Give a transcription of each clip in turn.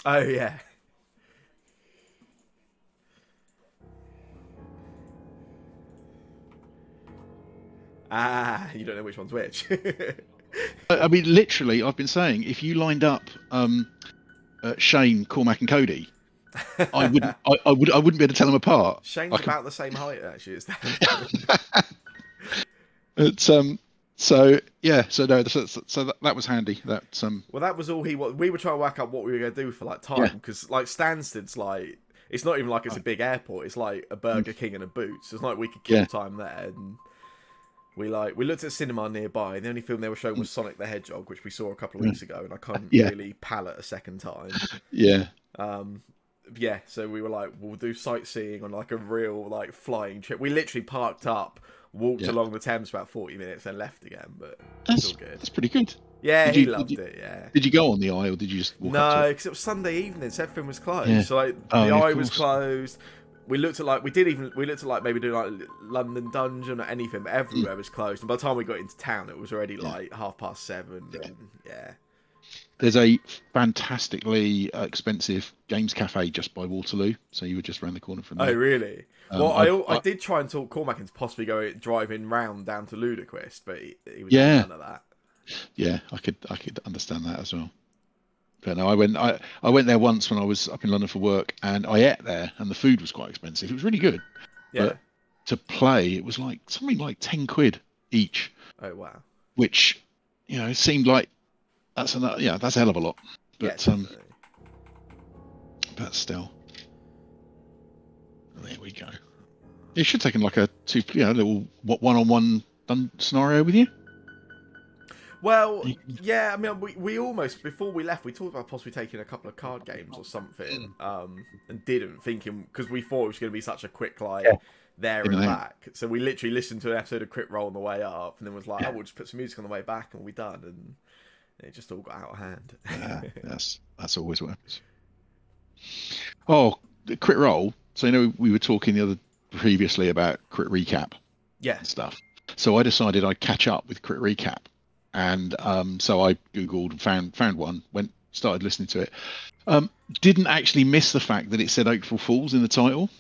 Oh yeah. Ah, you don't know which one's which. I mean, literally, I've been saying if you lined up Shane, Cormac, and Cody, I wouldn't be able to tell them apart. I Shane's could. about the same height actually as them. It's So yeah, so no, so that was handy. That's Well, that was all he was. We were trying to work out what we were going to do for like yeah. time because like Stansted's like it's not even like it's uh, a big airport. It's like a mm, Burger King and a Boots. It's not like we could kill yeah. time there. And we looked at a cinema nearby. The only film they were showing mm, was Sonic the Hedgehog, which we saw a couple of mm, weeks ago, and I couldn't yeah, really palate a second time. yeah, Um, yeah, so we were like, we'll do sightseeing on like a real like flying trip. We literally parked up, walked yeah. along the Thames for about 40 minutes, and left again. But it's all That's good. that's pretty good. Yeah, Did he you did you loved it. Yeah. did you go on the eye or did you just walk up to it? No, because it was Sunday evening, so everything was closed. Yeah. So like Oh the yeah, of eye was course. closed. We looked at like maybe doing like London Dungeon or anything, but Mm, everywhere was closed. And by the time we got into town, it was already yeah, like 7:30, yeah. and yeah. There's a fantastically expensive games cafe just by Waterloo, so you were just around the corner from Oh there. really? Well, Um, I I did try and talk Cormac into possibly driving round down to Ludacris, but he was having yeah, none of that. yeah, I could understand that as well. But no, I went there once when I was up in London for work, and I ate there, and the food was quite expensive. It was really good, Yeah. but to play, it was like something like 10 quid each, Oh wow. which it seemed like that's a hell of a lot. Yeah, But definitely. but still, there we go. It should take like a little one-on-one done scenario with you. Well, You- yeah, I mean, we almost before we left, we talked about possibly taking a couple of card games or Mm. something, and didn't thinking because we thought it was going to be such a quick Yeah, like there in and and out. back. So we literally listened to an episode of Crit Roll on the way up, and then was like, oh, Yeah, we'll just put some music on the way back, and we done, and it just all got out of hand. that's always what happens. Oh, the crit roll. So we were talking the other previously about crit recap Yeah, and stuff. So I decided I'd catch up with crit recap, and so I googled and found one. Went started listening to it. Um, didn't actually miss the fact that it said April Fools in the title.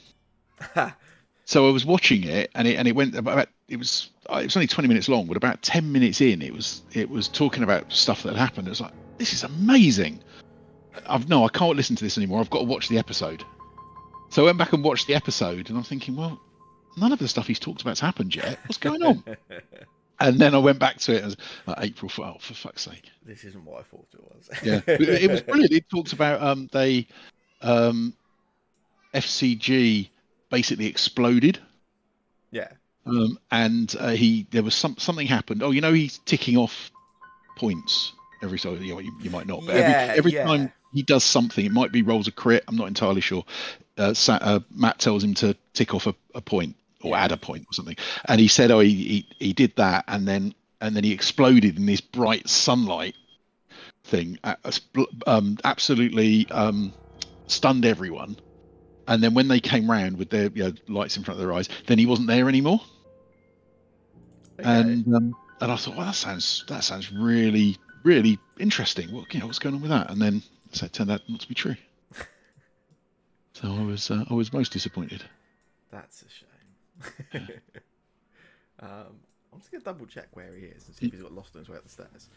So I was watching it, and it went about. It was only 20 minutes long, but about 10 minutes in, it was talking about stuff that happened. It was like, this is amazing. I can't listen to this anymore. I've got to watch the episode. So I went back and watched the episode, and I'm thinking, well, none of the stuff he's talked about's happened yet. What's going on? And then I went back to it as like April Fool. Oh, for fuck's sake! this isn't what I thought Yeah, it was it was. brilliant. It talks about um, FCG basically exploded, Yeah, and he there was something happened. Oh, he's ticking off points every so you might not, but every yeah, every yeah, time he does something, it might be rolls a crit. I'm not entirely sure. Matt tells him to tick off a point or yeah. add a point or something, and he said, "Oh, he did that, and then he exploded in this bright sunlight thing, absolutely stunned everyone." And then when they came round with their lights in front of their eyes, then he wasn't there anymore. Okay. And I thought, well, that sounds really really interesting. What's going on with that? And then so it turned out not to be true. So I was most disappointed. That's a Yeah. shame. I'm just gonna double check where he is and see if he's got lost on his way up the stairs.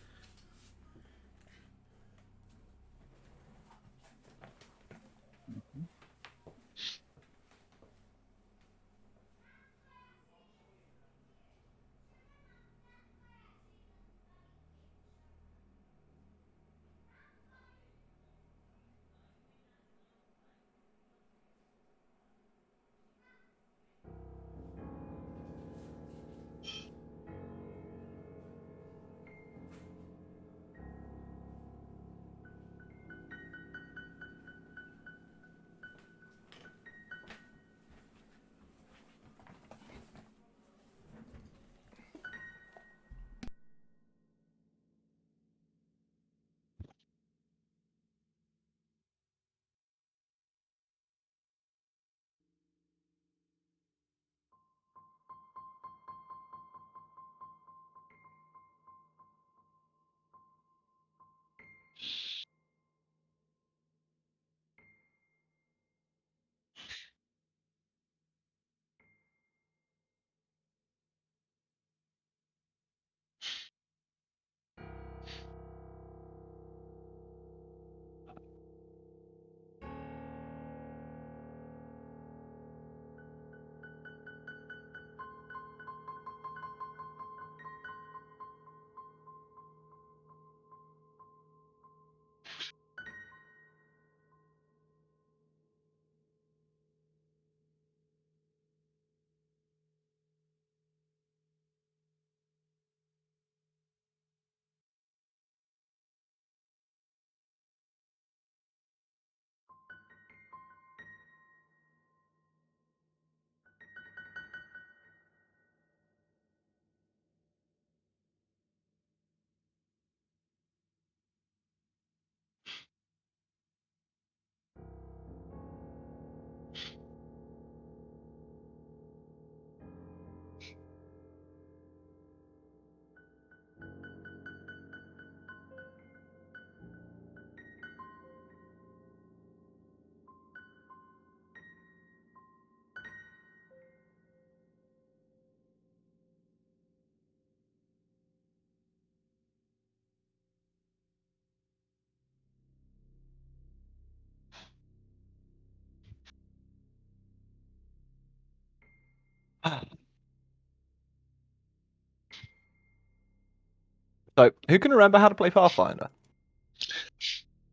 So, who can remember how to play Pathfinder?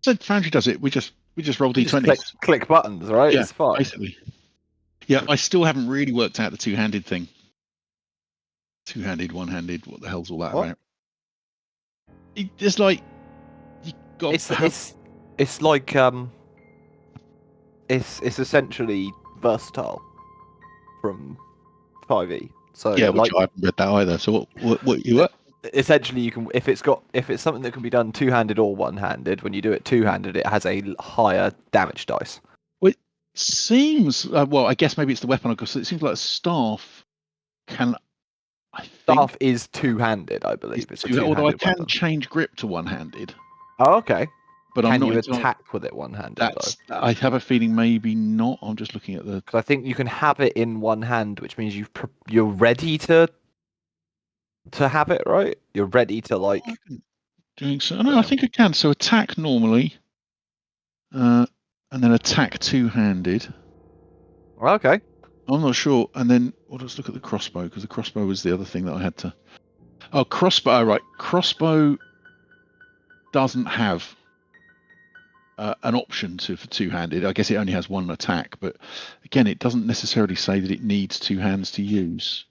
So Foundry does it. We just roll You just d20s. click buttons, right? Yeah, It's fine. basically. Yeah, I still haven't really worked out the two-handed thing. Two-handed, one-handed. What the hell's all that about? It's like you got. It's like it's essentially versatile from 5e. So Yeah, which like I haven't read that either. So what you what? essentially you can if it's something that can be done two-handed or one-handed. When you do it two-handed, it has a higher damage dice. Well, it seems well. I guess maybe it's the weapon. Because it seems like a staff can. I think Staff is two-handed, I believe. It's a two-handed although I can weapon. change grip to one-handed. Oh, okay. But can I'm not you entirely... attack with it one-handed? I have a feeling maybe not. I'm just looking at the. Because I think you can have it in one hand, which means you're ready to have it, right? You're ready to like. Doing so. No, I think I can. So attack normally, and then attack two-handed. Okay. I'm not sure. And then let's look at the crossbow, because the crossbow was the other thing that I had to. Oh, crossbow. Right, crossbow doesn't have an option for two-handed. I guess it only has one attack, but again, it doesn't necessarily say that it needs two hands to use.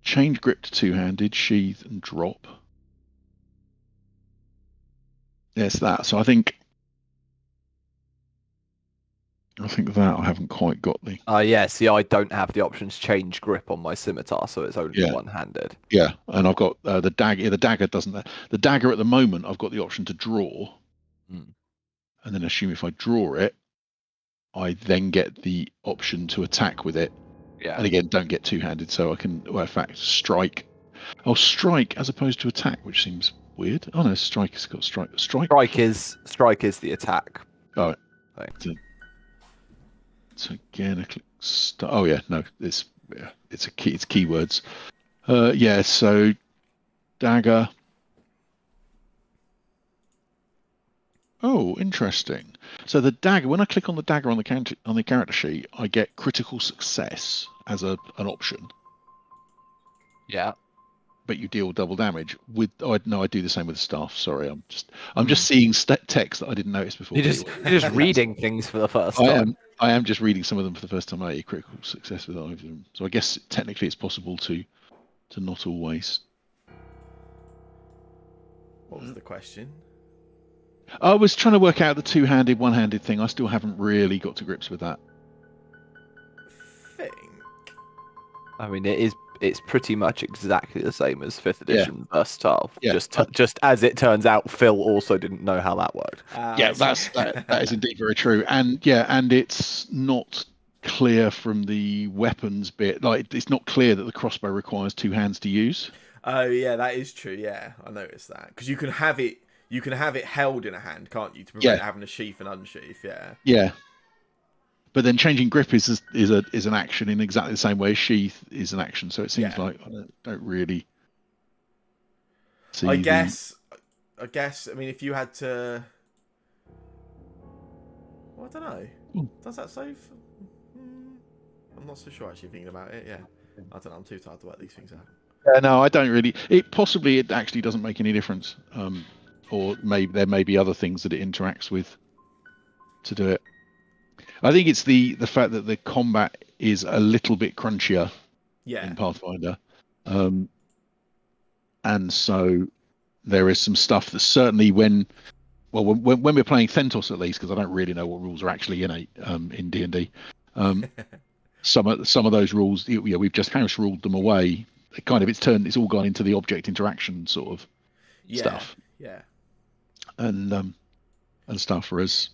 Change grip to two-handed, sheath, and drop. Yes, that. So I think that I haven't quite got the. Yeah. See, I don't have the options change grip on my scimitar, so it's only one-handed. Yeah, and I've got the dagger. Yeah, the dagger doesn't. The dagger at the moment, I've got the option to draw, and then assume if I draw it, I then get the option to attack with it. Yeah. And again, don't get two-handed, so I can, well, in fact, strike. I'll strike as opposed to attack, which seems weird. Oh no, strike has got strike. Strike is the attack. Oh, so again, I click start. Oh yeah, no, it's a key. It's keywords. Yeah, so dagger. Oh, interesting. So the dagger. When I click on the dagger on the character sheet, I get critical success as an option. Yeah. But you deal double damage with. I do the same with the staff. Sorry, I'm just seeing text that I didn't notice before. You're just reading things for the first time. I am just reading some of them for the first time. A critical success with either of them. So I guess technically it's possible to not always. What was the question? I was trying to work out the two-handed, one-handed thing. I still haven't really got to grips with that. I mean, it's pretty much exactly the same as 5th edition versatile. Yeah. Just as it turns out, Phil also didn't know how that worked. That is indeed very true. And and it's not clear from the weapons bit. Like, it's not clear that the crossbow requires two hands to use. Oh yeah, that is true. Yeah, I noticed that, because you can have it held in a hand, can't you, to prevent having a sheath and unsheath? Yeah. Yeah. But then changing grip is an action in exactly the same way as sheath is an action. So it seems like I don't really see. I guess. I mean, if you had to, well, I don't know. Does that save? I'm not so sure. Actually, thinking about it, yeah. I don't know. I'm too tired to work these things out. Yeah, no, I don't really. It actually doesn't make any difference. Or maybe there may be other things that it interacts with to do it. I think it's the fact that the combat is a little bit crunchier in Pathfinder, and so there is some stuff that certainly when we're playing Thentos, at least, because I don't really know what rules are actually in D&D. Some of those rules, we've just house ruled them away. It's all gone into the object interaction sort of stuff. Yeah. And stuff, whereas.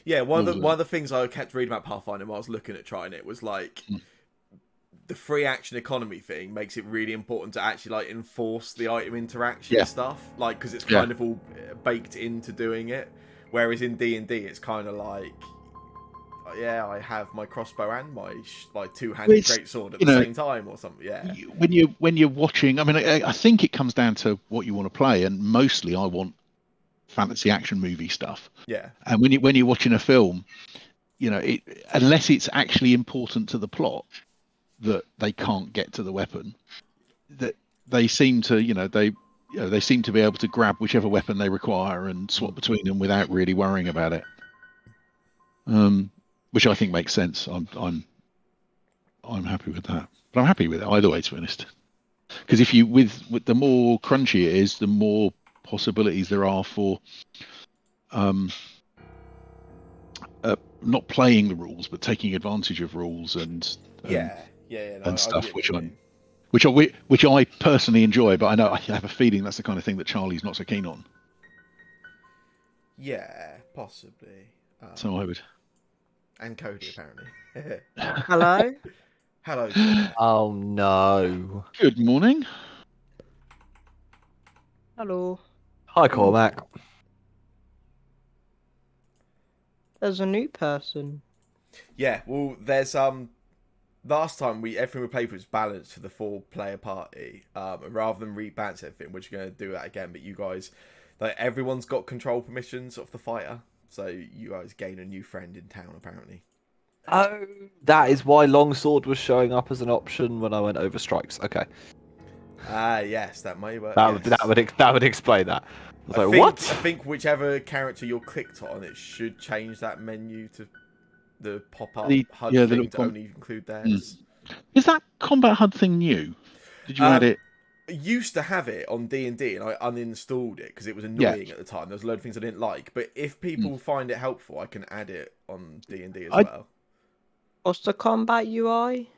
Yeah, one of the things I kept reading about Pathfinder when I was looking at trying it was like the free action economy thing makes it really important to actually like enforce the item interaction stuff, like, because it's kind of all baked into doing it. Whereas in D&D, it's kind of like, I have my crossbow and my two-handed greatsword at the same time or something. Yeah. When you're watching, I mean, I think it comes down to what you want to play, and mostly I want fantasy action movie stuff. Yeah. And when you're watching a film, unless it's actually important to the plot that they can't get to the weapon, that they seem to, they seem to be able to grab whichever weapon they require and swap between them without really worrying about it. Which I think makes sense. I'm happy with that. But I'm happy with it either way, to be honest. Because if you with the more crunchy it is, the more possibilities there are for not playing the rules, but taking advantage of rules and stuff, which I personally enjoy. But I know I have a feeling that's the kind of thing that Charlie's not so keen on. Yeah, possibly. So I would. And Cody apparently. Hello. Hello. John. Oh no. Good morning. Hello. Hi, Cormac. There's a new person. Yeah, well, there's last time everything we played was balanced for the 4-player party. And rather than rebalance everything, we're just going to do that again. But you guys, like, everyone's got control permissions of the fighter, so you guys gain a new friend in town apparently. Oh, that is why Longsword was showing up as an option when I went over strikes. Okay. Yes, that may work. That would explain that. I think whichever character you're clicked on, it should change that menu to the pop-up HUD thing to only include theirs. Is that combat HUD thing new? Did you add it? I used to have it on D&D and I uninstalled it because it was annoying at the time. There was a load of things I didn't like. But if people find it helpful, I can add it on D&D as well. What's the combat UI?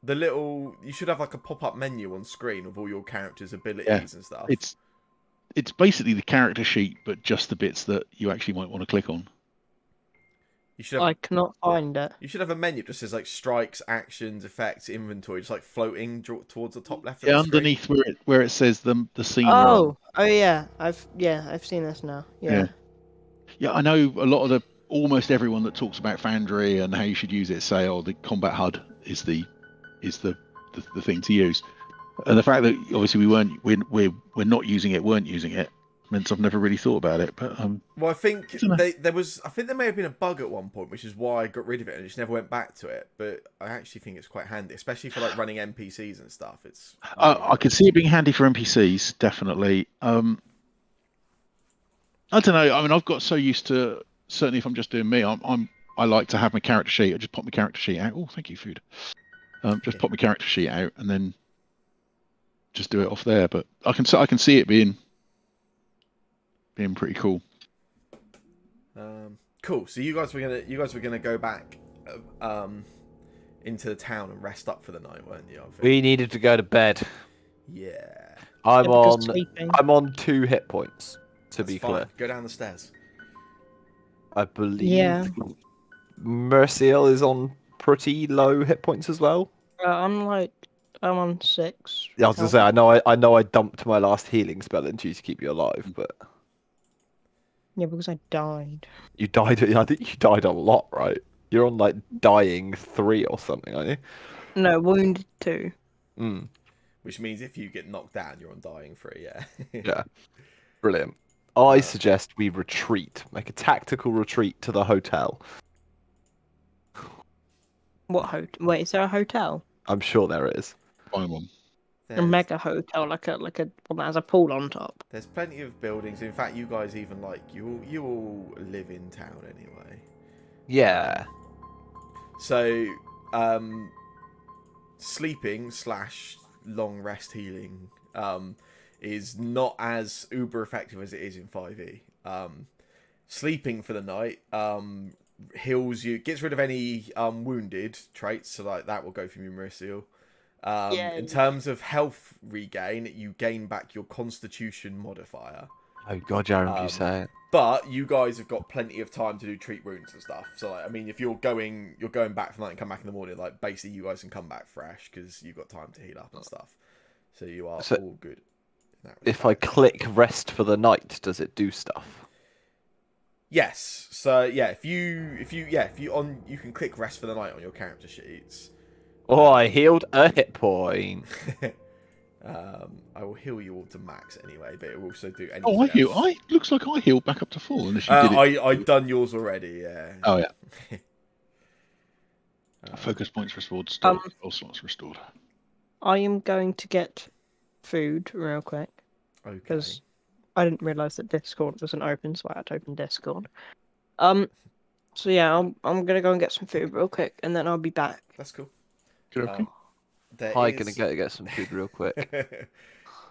You should have like a pop-up menu on screen with all your characters' abilities and stuff. It's basically the character sheet, but just the bits that you actually might want to click on. I cannot find it. You should have a menu that just says like strikes, actions, effects, inventory, just like floating towards the top left. Yeah, of the underneath where it says the scene. Oh yeah, I've seen this now. Yeah, I know almost everyone that talks about Foundry and how you should use it say, the combat HUD is the thing to use. And the fact that obviously we're not using it, weren't using it, means I've never really thought about it. But well, I think there may have been a bug at one point, which is why I got rid of it and just never went back to it. But I actually think it's quite handy, especially for like running NPCs and stuff. I could see it being handy for NPCs, definitely. I don't know. I mean, I've got so used to, certainly if I'm just doing me, I like to have my character sheet. I just pop my character sheet out. Oh, thank you, food. Pop my character sheet out and then just do it off there. But I can see it being pretty cool. Cool. So you guys were gonna go back into the town and rest up for the night, weren't you? We needed to go to bed. Yeah. I'm on 2 hit points. To be clear, go down the stairs. I believe. Yeah. Merciel is on pretty low hit points as well. I'm on 6. Yeah, I was gonna say I know I dumped my last healing spell into you to keep you alive, but yeah, because I died. You died. I think you died a lot, right? You're on like dying 3 or something, aren't you? No, wounded 2. Which means if you get knocked down, you're on dying 3. Yeah. Yeah. Brilliant. I suggest we retreat, make a tactical retreat to the hotel. What hotel? Wait, is there a hotel? I'm sure there is. Find one. A mega hotel, like a one that has a pool on top. There's plenty of buildings. In fact, you guys even you all live in town anyway. Yeah. So, sleeping / long rest healing is not as uber effective as it is in 5e. Sleeping for the night heals you, gets rid of any wounded traits, so like that will go from your Mercial. In terms of health regain, you gain back your Constitution modifier. Oh god, I remember you say it. But you guys have got plenty of time to do treat wounds and stuff. So like, I mean, if you're going back from night and come back in the morning, like basically you guys can come back fresh because you've got time to heal up and stuff. So you are all good. If I click rest for the night, does it do stuff? Yes. So yeah, if you can click rest for the night on your character sheets. Oh, I healed a hit point. I will heal you all to max anyway, but it will also do anything. Oh, I heal. Looks like I healed back up to 4. Unless you did it. I done yours already. Yeah. Oh yeah. Focus points restored. Spell slots restored. I am going to get food real quick Okay. because I didn't realise that Discord wasn't open, so I had to open Discord. So yeah, I'm gonna go and get some food real quick, and then I'll be back. That's cool. Okay. There Hi, is... gonna go get some food real quick.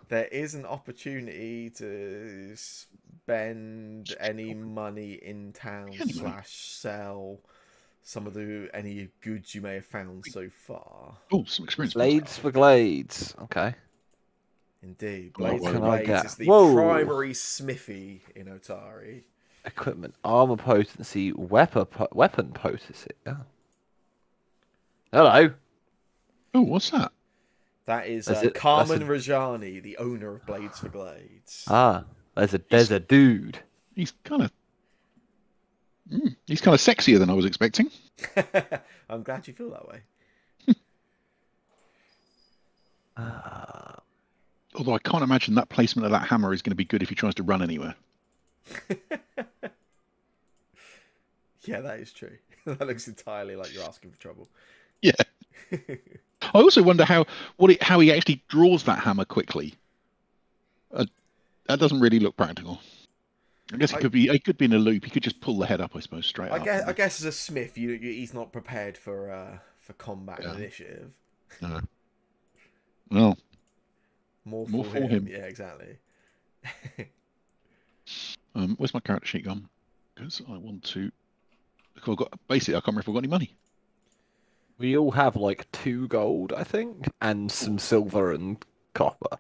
There is an opportunity to spend any money in town / sell some of any goods you may have found so far. Oh, some experience points. Blades for glades. Okay. Indeed, Oh, Blades what for can I Blades get? is the Whoa. primary smithy in Otari. Equipment, armor potency, weapon potency. Yeah. Hello. Oh, what's that? That is That's it. Carmen Rajani, the owner of Blades for Glades. Ah, there's a dude. He's kind of sexier than I was expecting. I'm glad you feel that way. Although I can't imagine that placement of that hammer is going to be good if he tries to run anywhere. Yeah, that is true. That looks entirely like you're asking for trouble. Yeah. I also wonder how he actually draws that hammer quickly. That doesn't really look practical. I guess it could be in a loop. He could just pull the head up, I suppose, straight up. I guess as a smith, he's not prepared for combat and initiative. Well, more for him. Yeah, exactly. Where's my character sheet gone? Because I want to. I can't remember if I've got any money. We all have like 2 gold, I think, and some silver and copper.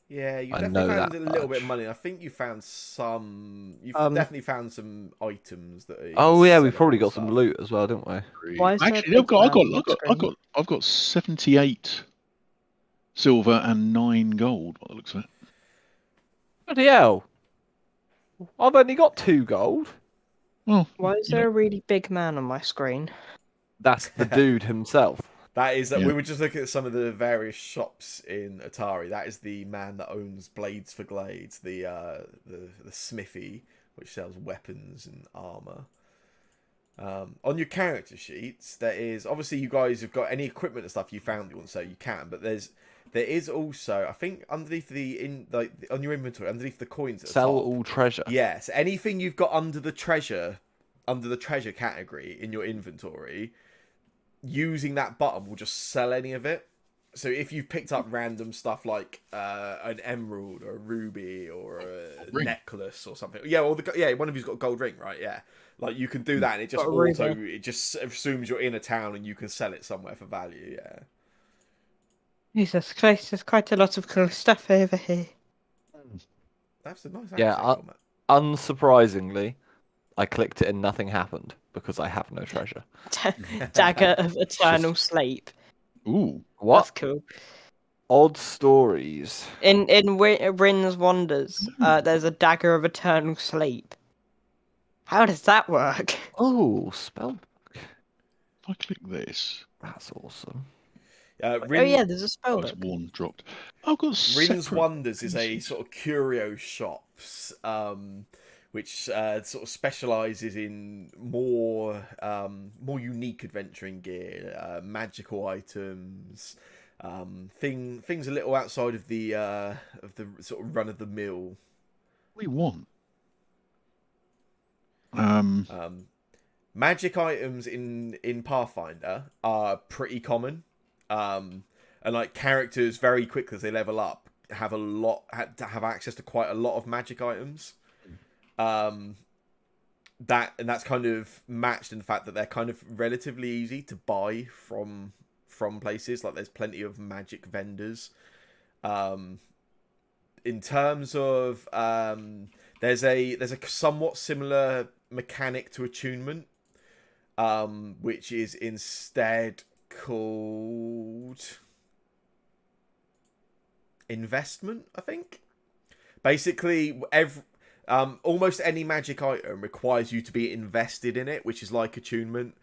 Yeah, you I definitely know found that a little much. bit of money. I think you found some. You've definitely found some items that. Are Oh yeah, we sellable probably got stuff. some loot as well, didn't we? Why is there a Actually, big man on my screen? I've got 78 silver and 9 gold. By the looks of it. Bloody hell! I've only got 2 gold. Well, Why is there a really big man on my screen? That's the dude himself. That is that Yeah. we were just looking at some of the various shops in Otari. That is the man that owns Blades for Glades, the smithy, which sells weapons and armor. On your character sheets, there is obviously you guys have got any equipment and stuff you found you want to sell, you can, but there is also, I think, underneath on your inventory, underneath the coins at the Sell top. all treasure. Yes, anything you've got under the treasure category in your inventory, using that button will just sell any of it. So if you've picked up random stuff like an emerald or a ruby or a necklace or something, one of you's got a gold ring, right? Yeah, like you can do that, and it just assumes you're in a town and you can sell it somewhere for value. Yeah. Jesus Christ, there's quite a lot of cool stuff over here. That's a nice. Yeah, unsurprisingly, I clicked it and nothing happened because I have no treasure. Dagger of Eternal Sleep. Ooh, What? That's cool. Odd stories. In Rin's Wonders, there's a Dagger of Eternal Sleep. How does that work? Oh, spell. if I click this, That's awesome. Oh yeah, there's a spell it's book. worn dropped. I've got Rin's Wonders is a sort of curio shops, which sort of specialises in more unique adventuring gear, magical items, things a little outside of the sort of run of the mill. We want. Magic items in Pathfinder are pretty common, and like characters very quickly as they level up have have access to quite a lot of magic items. That's kind of matched in the fact that they're kind of relatively easy to buy from places. Like there's plenty of magic vendors. In terms of there's a somewhat similar mechanic to attunement, which is instead called investment, I think. Basically, almost any magic item requires you to be invested in it, which is like attunement.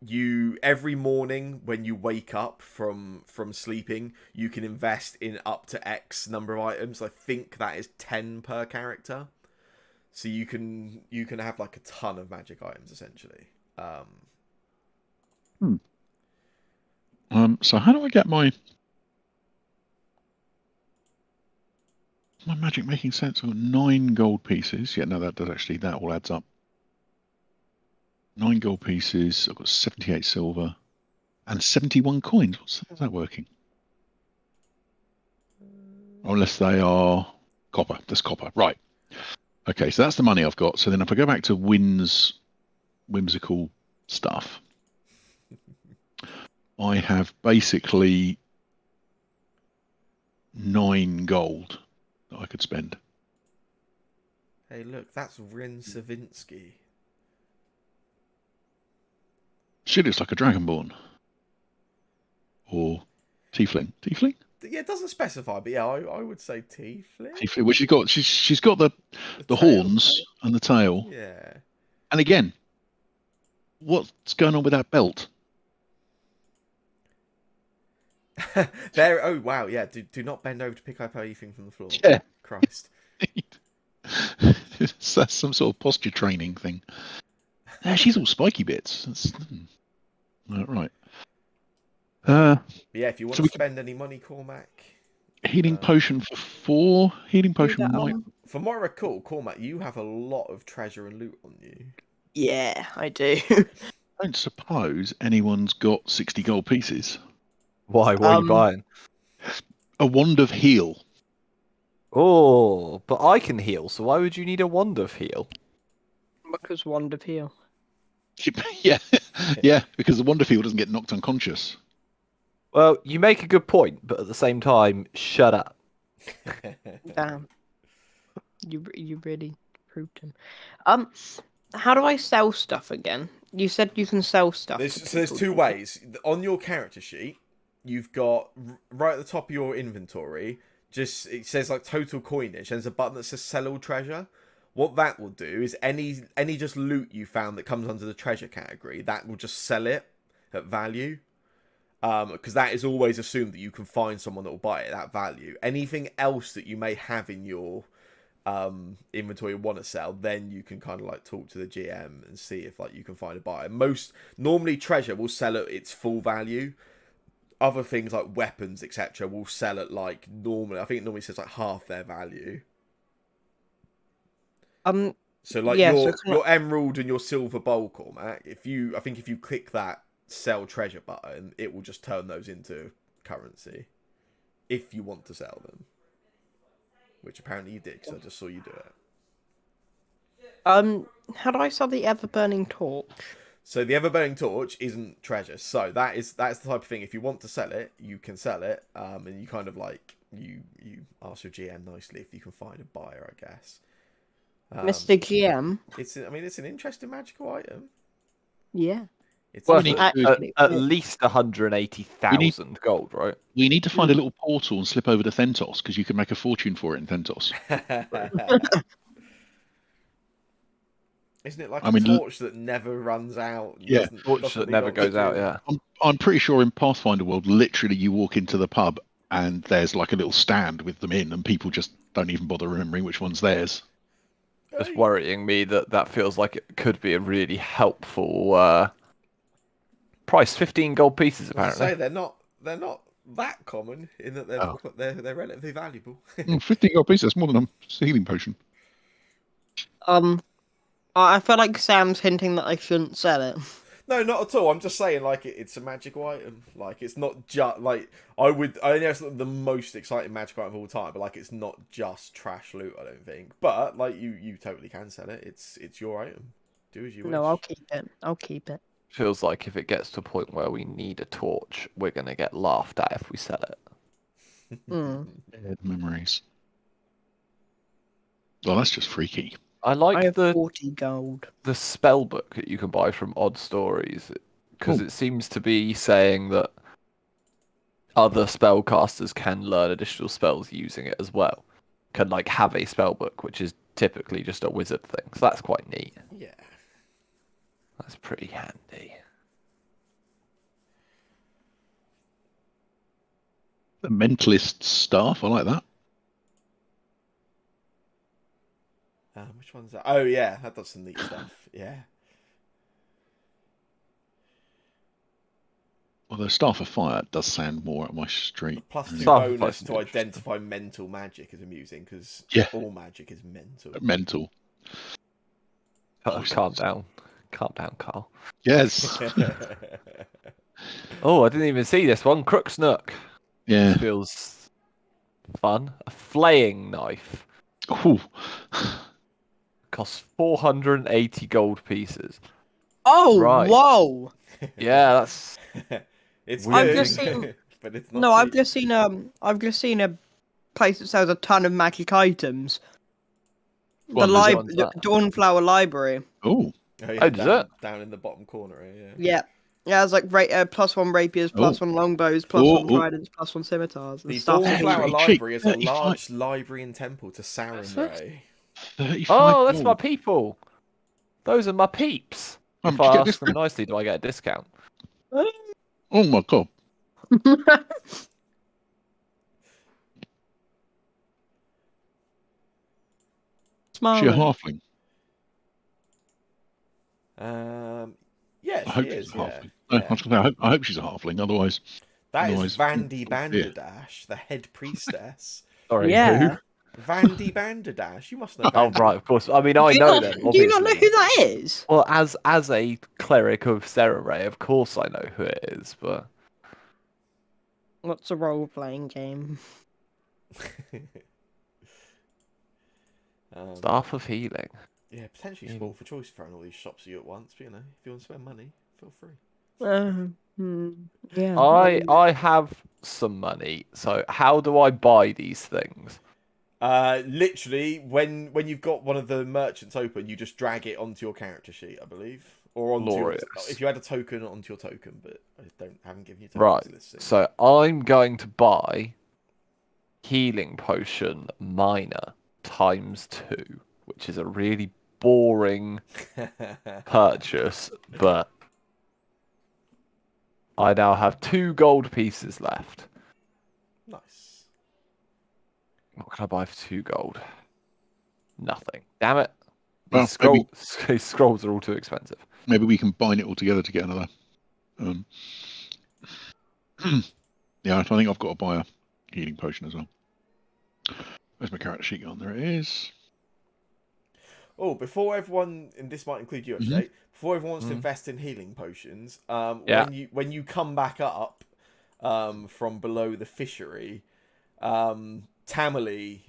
You every morning when you wake up from sleeping, you can invest in up to X number of items. I think that is 10 per character. So you can have like a ton of magic items essentially. So how do I get my My magic making sense? I've got 9 gold pieces. Yeah, no, that does actually, that all adds up. 9 gold pieces. I've got 78 silver and 71 coins. How's that working? Unless they are copper. That's copper. Right. Okay, so that's the money I've got. So then if I go back to Wynn's whimsical stuff, I have basically 9 gold that I could spend. Hey, look, that's Rin Savinsky. Shit, it's like a dragonborn. Or tiefling. Tiefling? Yeah, it doesn't specify, but yeah, I would say tiefling. Tiefling. Well, she's got the tail. horns and the tail. Yeah. And again, what's going on with that belt? There. Oh wow. Yeah. Do not bend over to pick up anything from the floor. Yeah. Christ. That's some sort of posture training thing. Yeah, she's all spiky bits. Right. But yeah, if you want So to we spend any money, Cormac. Healing potion for 4. Healing potion might. From what I recall, Cormac, you have a lot of treasure and loot on you. Yeah, I do. I don't suppose anyone's got 60 gold pieces. Why? What are you buying? A wand of heal. Oh, but I can heal, so why would you need a wand of heal? Because wand of heal. Yeah, yeah, because the wand of heal doesn't get knocked unconscious. Well, you make a good point, but at the same time, shut up. Damn. You really proved him. How do I sell stuff again? You said you can sell stuff. There's 2 ways. On your character sheet, you've got right at the top of your inventory, it says like total coinage, and there's a button that says sell all treasure. What that will do is any just loot you found that comes under the treasure category, that will just sell it at value. Because that is always assumed that you can find someone that will buy it at value. Anything else that you may have in your inventory you want to sell, then you can kind of like talk to the GM and see if like you can find a buyer. Normally treasure will sell at its full value. Other things like weapons, etc., will sell at like normally. I think it normally says like half their value. So like your emerald and your silver bowl, Cormac. If you click that sell treasure button, it will just turn those into currency. If you want to sell them, which apparently you did, because I just saw you do it. How do I sell the ever burning torch? So the ever burning torch isn't treasure. So that's the type of thing. If you want to sell it, you can sell it. And you kind of like you ask your GM nicely if you can find a buyer, I guess. Mr. GM. It's an interesting magical item. Yeah. It's Well, actually, at least 180,000 gold, right? We need to find a little portal and slip over to Thentos, because you can make a fortune for it in Thentos. Isn't it like a torch that never runs out? Yeah, torch that never goes out. Yeah, I'm pretty sure in Pathfinder World, literally, you walk into the pub and there's like a little stand with them in, and people just don't even bother remembering which one's theirs. Just worrying me that feels like it could be a really helpful price. 15 gold pieces apparently. Say they're not that common in that they're relatively valuable. 15 gold pieces, that's more than a healing potion. I feel like Sam's hinting that I shouldn't sell it. No, not at all. I'm just saying, like, it's a magical item. Like, it's not just like I know it's not the most exciting magical item of all time, but like, it's not just trash loot. I don't think. But like, you totally can sell it. It's your item. Do as you wish. No, I'll keep it. Feels like if it gets to a point where we need a torch, we're gonna get laughed at if we sell it. Memories. Well, that's just freaky. I like the 40 gold. The spell book that you can buy from Odd Stories, because it seems to be saying that other spellcasters can learn additional spells using it as well. Can like have a spell book, which is typically just a wizard thing. So that's quite neat. Yeah. That's pretty handy. The mentalist staff, I like that. Which one's that? Oh yeah, that does some neat stuff. Yeah. Well, the Staff of Fire does sound more up my street. +2 Staff of bonus Fire's to interesting. identify mental magic is amusing because Yeah. all magic is mental. Mental. Calm down, Carl. Yes. Oh, I didn't even see this one. Crook Snook. Yeah. This feels fun. A flaying knife Ooh. costs 480 gold pieces. Oh, Right. whoa! Yeah, that's It's I've good, just seen- but it's not. No, I've cheap. just seen a place that sells a ton of magic items. What, The is it- one's the that? Dawnflower Library. Oh. Oh, yeah, Oh, does it? down in the bottom corner, yeah. Yeah. Yeah, it's like +1 rapiers, +1 longbows, +1 tridents, +1 scimitars, and The stuff. Dawnflower Very cheap. Library is a 35. large library and temple to Sarenrae. 35 Oh, that's my gold. people. Those are my peeps. If did you I get ask this them nicely, do I get a discount? Oh my god. Smart. She a halfling. Yeah, I she hope is. she's a Yeah, halfling. No, I was gonna say, I hope she's a halfling. Otherwise, that is otherwise, Vandy yeah. Banderdash, the head priestess. Sorry, Yeah. Vandy Banderdash, you must know. who? Oh, Vandy. right, of course. I mean, I Do you know not- them, Do you not know obviously. who that is? Well, as a cleric of Sarenrae, of course I know who it is, but What's a role-playing game? Staff of Healing. Yeah, potentially spoiled for choice throwing all these shops at you at once. But if you want to spend money, feel free. Yeah. I have some money, so how do I buy these things? Literally, when you've got one of the merchants open, you just drag it onto your character sheet, I believe, or onto your, Glorious. if you had a token onto your token, but I haven't given you tokens Right, to this thing. so I'm going to buy Healing Potion Minor ×2, which is a really boring purchase, but I now have 2 gold pieces left. Nice. What can I buy for 2 gold? Nothing. Damn it. Well, These scrolls are all too expensive. maybe we can bind it all together to get another. Yeah, I think I've got to buy a healing potion as well. Where's my character sheet gone? There it is. Oh, before everyone, and this might include you actually, before everyone wants to invest in healing potions, Yeah. when you come back up from below the fishery, Tamale,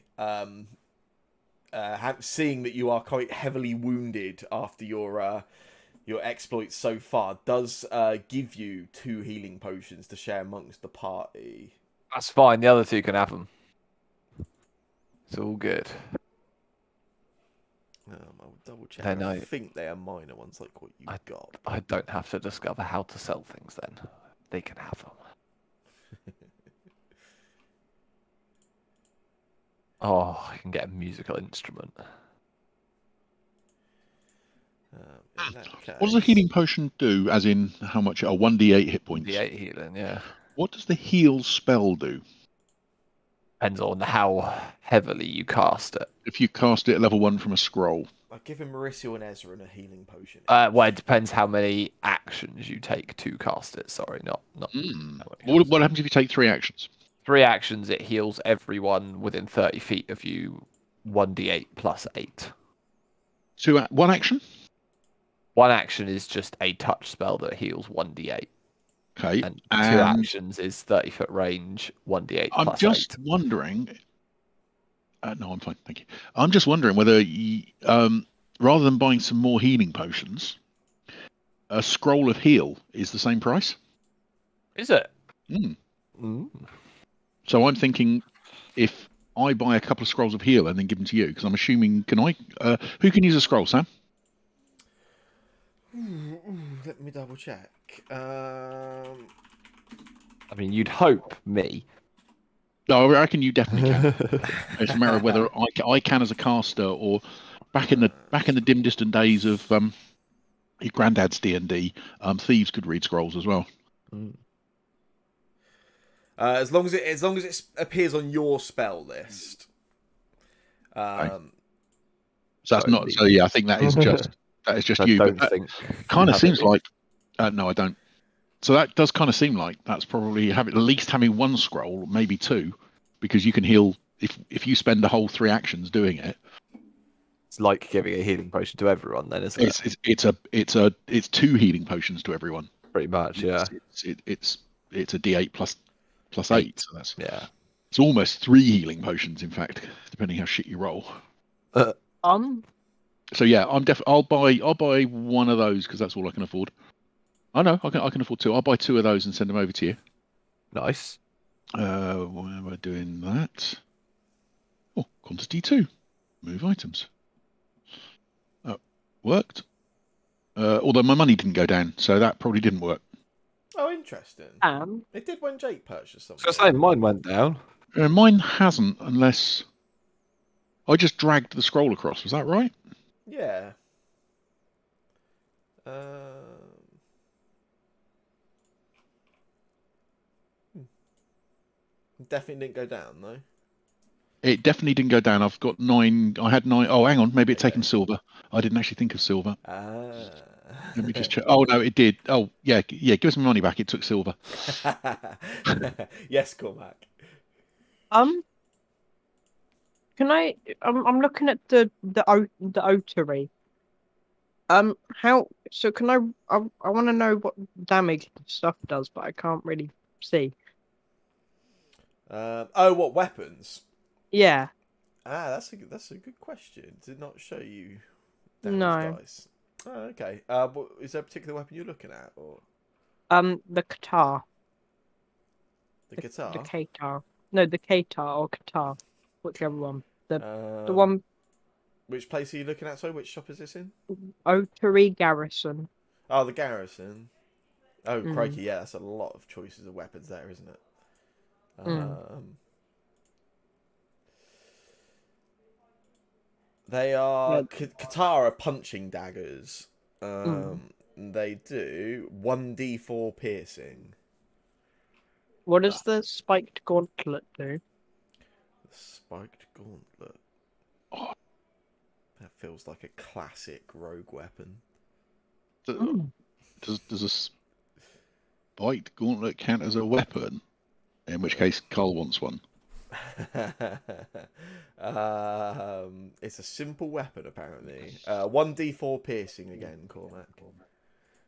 seeing that you are quite heavily wounded after your exploits so far, does give you 2 healing potions to share amongst the party. That's fine. The other 2 can have them. It's all good. I'll double check. Then I I think they are minor ones like what you got. I don't have to discover how to sell things then. They can have them. Oh, I can get a musical instrument. In that case, What does a healing potion do? As in, how much? A 1d8 hit points. D8 healing, yeah. What does the heal spell do? Depends on how heavily you cast it. If you cast it at level 1 from a scroll. I'll give him Mauricio and Ezra and a healing potion. Well, it depends how many actions you take to cast it. Sorry, not. What happens if you take 3 actions? 3 actions, it heals everyone within 30 feet of you 1d8 plus 8. 1 action? 1 action is just a touch spell that heals 1d8. Okay. And 2 actions is 30-foot range, 1d8 I'm plus just 8. wondering. No, I'm fine, thank you. I'm just wondering whether, rather than buying some more healing potions, a scroll of heal is the same price. Is it? So I'm thinking, if I buy a couple of scrolls of heal and then give them to you, because I'm assuming, can I? Who can use a scroll, Sam? Let me double check. I mean, you'd hope me. No, I reckon you definitely can. It's a matter of whether I can as a caster, or back in the dim distant days of your granddad's D&D, thieves could read scrolls as well. As long as it appears on your spell list. So that's not. So yeah, I think that is just I you. don't But think kind of have seems it. like. No, I don't. So that does kind of seem like that's probably at least having one scroll, maybe two, because you can heal if you spend the whole 3 actions doing it. It's like giving a healing potion to everyone, then, isn't it? It's 2 healing potions to everyone. Pretty much, yeah. It's a D8 plus 8. So that's it's almost 3 healing potions, in fact, depending how shit you roll. So yeah, I'll buy one of those because that's all I can afford. I know I can afford 2. I'll buy 2 of those and send them over to you. Nice. Why am I doing that? Oh, quantity 2. Move items. Oh, worked. Although my money didn't go down, so that probably didn't work. Oh, interesting. It did when Jake purchased something. I was gonna say mine went down. Mine hasn't, unless I just dragged the scroll across. Was that right? Yeah. Definitely didn't go down, though. It definitely didn't go down. I've got 9. I had 9. Oh, hang on. Maybe it's taken silver. I didn't actually think of silver. Let me just check. Oh, no, it did. Oh, yeah. Give us my money back. It took silver. Yes, Cormac. Can I? I'm looking at the Otari. How? So can I want to know what damage stuff does, but I can't really see. What weapons? Yeah. That's a good question. Did not show you damage No. dice. Oh, okay. Is there a particular weapon you're looking at, or The Qatar. the guitar? The Qatar. No, the Qatar or Qatar, whichever one. The one. Which place are you looking at? Sorry, which shop is this in? Otari Garrison. Oh, the Garrison. Oh, crikey, yeah, that's a lot of choices of weapons there, isn't it? They are Katara punching daggers. They do 1d4 piercing. What does the spiked gauntlet do? The spiked gauntlet. Oh. That feels like a classic rogue weapon. Does a spiked gauntlet count as a weapon? In which case, Carl wants one. It's a simple weapon, apparently. 1d4 piercing again, Cormac.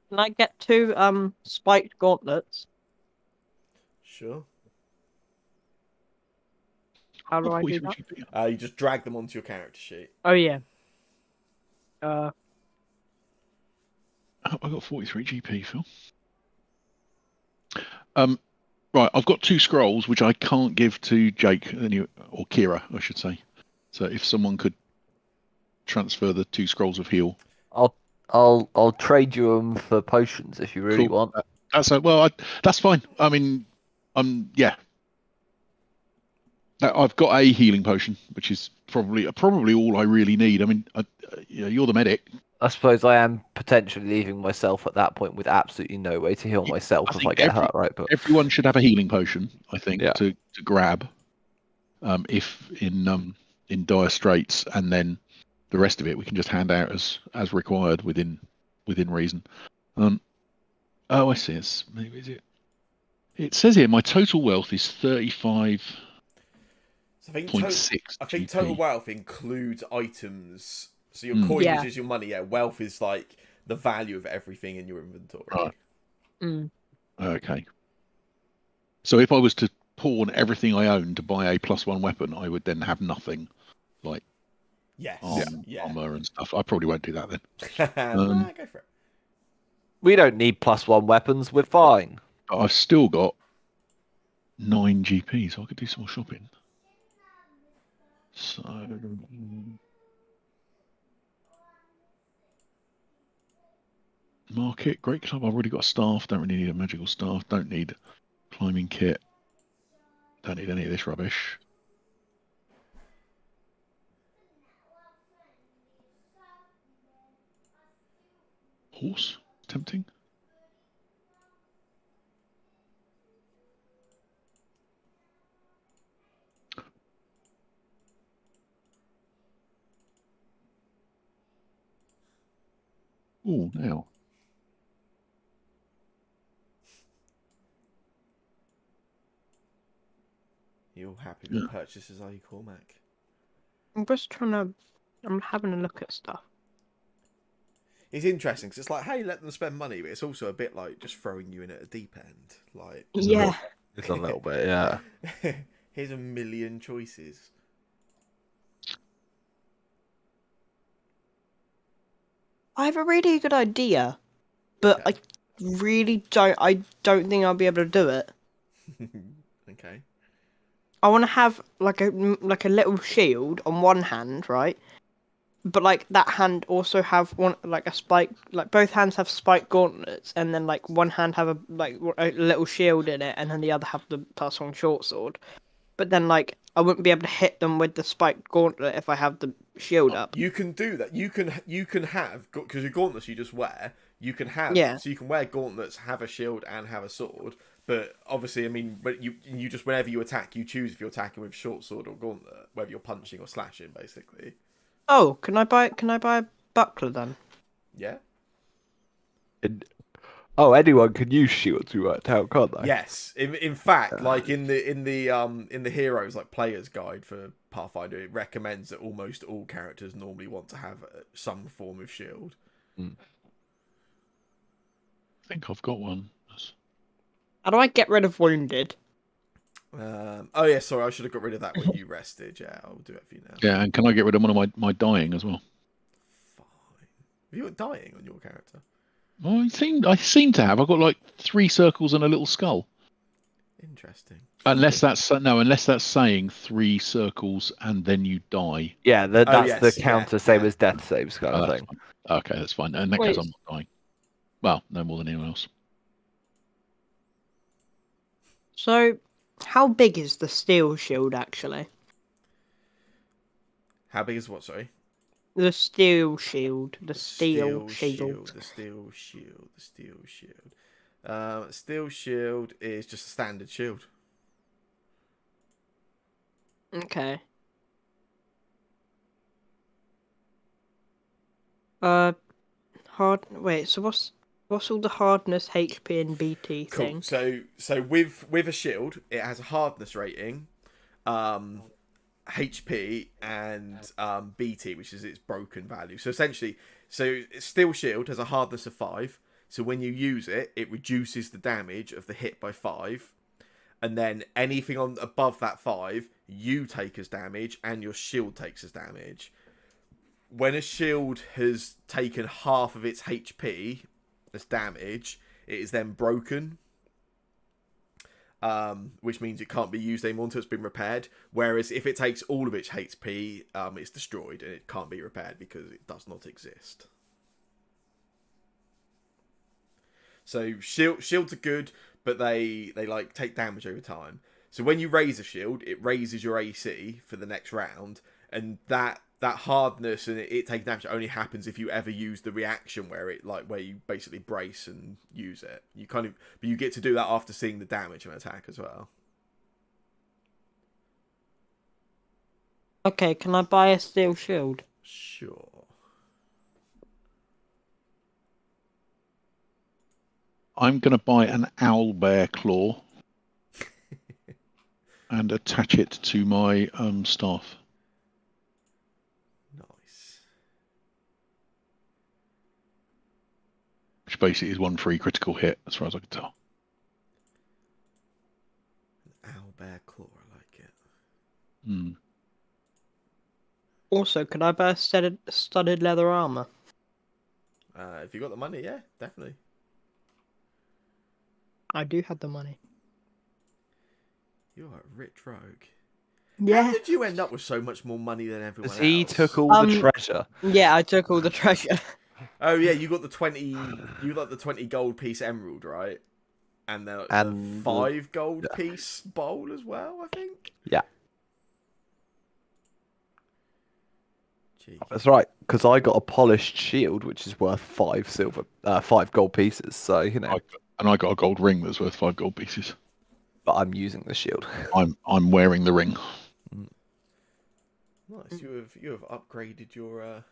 Can I get 2 spiked gauntlets? Sure. How do I do that? You just drag them onto your character sheet. Oh yeah. I got 43 GP, Phil. Right, I've got 2 scrolls which I can't give to Jake or Kira, I should say. So if someone could transfer the 2 scrolls of heal, I'll trade you them for potions if you really want. That's fine. I mean, yeah. I've got a healing potion, which is probably all I really need. I mean, you're the medic. I suppose I am potentially leaving myself at that point with absolutely no way to heal myself if I get hurt, right? But everyone should have a healing potion, I think, to grab if in dire straits, and then the rest of it we can just hand out as required within reason. I see. Maybe is it? It says here my total wealth is 35. So I think total wealth includes items. So your coinage is your money. Yeah, wealth is like the value of everything in your inventory. Right. Okay. So if I was to pawn everything I own to buy a +1 weapon, I would then have nothing, like armor and stuff. I probably won't do that then. Go for it. We don't need +1 weapons. We're fine. But I've still got 9 GP, so I could do some more shopping. So market, great club. I've already got a staff. Don't really need a magical staff. Don't need climbing kit. Don't need any of this rubbish. Horse, tempting. Oh, now. you're happy with your purchases, are you, Cormac? I'm just trying to. I'm having a look at stuff. It's interesting because it's like, hey, let them spend money, but it's also a bit like just throwing you in at a deep end. Like, Yeah. It's a little bit, yeah. here's a million choices. I have a really good idea, but Okay. I don't think I'll be able to do it. Okay. I want to have like a little shield on one hand, right? But like that hand also have one like a spike, like both hands have spike gauntlets, and then like one hand have a little shield in it, and then the other have the +1 short sword. But then like I wouldn't be able to hit them with the spiked gauntlet if I have the shield up. You can do that. You can have, because your gauntlets you just wear. You can have, Yeah. so you can wear gauntlets, have a shield, and have a sword. But obviously, I mean, but you just, whenever you attack, you choose if you're attacking with short sword or gauntlet, whether you're punching or slashing, basically. Oh, can I buy a buckler then? Yeah. Oh, anyone can use shields who worked out, can't they? Yes. In fact, like in the heroes like player's guide for Pathfinder, it recommends that almost all characters normally want to have some form of shield. I think I've got one. How do I get rid of wounded? Oh yeah, sorry, I should have got rid of that when you rested. Yeah, I'll do it for you now. Yeah, and can I get rid of one of my dying as well? Fine. Have you got dying on your character? Oh, I seem to have. I've got like 3 circles and a little skull. Interesting. Unless that's saying 3 circles and then you die. Yeah, that's yes, the counter, yeah, same yeah. as death saves kind of thing. Fine. Okay, that's fine. In that case, I'm not dying. Well, no more than anyone else. So, how big is the steel shield actually? How big is what? Sorry. The steel shield. The The steel steel shield. The steel shield. The steel shield. Steel shield is just a standard shield. Okay. Hard. Wait. So what's all the hardness, HP, and BT Cool. thing? So with a shield, it has a hardness rating, HP, and BT, which is its broken value. So essentially, steel shield has a hardness of 5. So when you use it, it reduces the damage of the hit by 5. And then anything on above that 5, you take as damage, and your shield takes as damage. When a shield has taken half of its HP as damage, it is then broken. Which means it can't be used anymore until it's been repaired. Whereas if it takes all of its HP, it's destroyed and it can't be repaired because it does not exist. So shields are good, but they like take damage over time. So when you raise a shield, it raises your AC for the next round, and that hardness and it taking damage only happens if you ever use the reaction where you basically brace and use it. But you get to do that after seeing the damage of an attack as well. Okay, can I buy a steel shield? Sure. I'm going to buy an owlbear claw and attach it to my staff. Nice. Which basically is 1 free critical hit, as far as I can tell. An owlbear claw, I like it. Hmm. Also, could I buy a studded leather armor? If you got the money, yeah, definitely. I do have the money. You're a rich rogue. Yeah. How did you end up with so much more money than everyone Because else? he took all the treasure. Yeah, I took all the treasure. Oh yeah, you got the 20 gold piece emerald, right? And the 5 gold piece bowl as well, I think. Yeah. Cheeky. That's right, because I got a polished shield, which is worth 5 gold pieces. So I got a gold ring that's worth 5 gold pieces. But I'm using the shield. I'm wearing the ring. Nice. You have upgraded your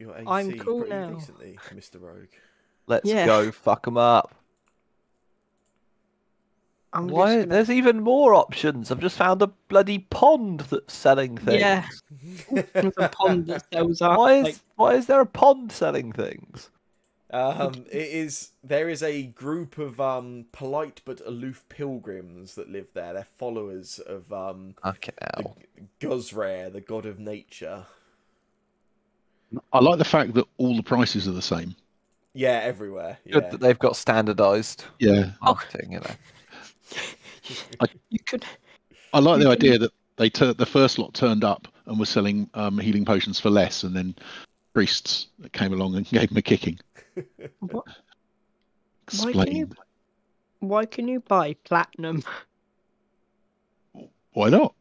AC I'm cool pretty now. decently, Mr. Rogue. Let's go fuck them up. I'm Why? just gonna... There's even more options. I've just found a bloody pond that's selling things. Yeah. There's a pond that sells up. Why is there a pond selling things? There is a group of polite but aloof pilgrims that live there. They're followers of Okay, now. Gosrare, the god of nature. I like the fact that all the prices are the same. Yeah, everywhere. Good Yeah. that they've got standardized Yeah. marketing, you know. You could... I like You the can- idea that the first lot turned up and was selling healing potions for less, and then priests came along and gave them a kicking. What? Explain. Why can you buy platinum? Why not?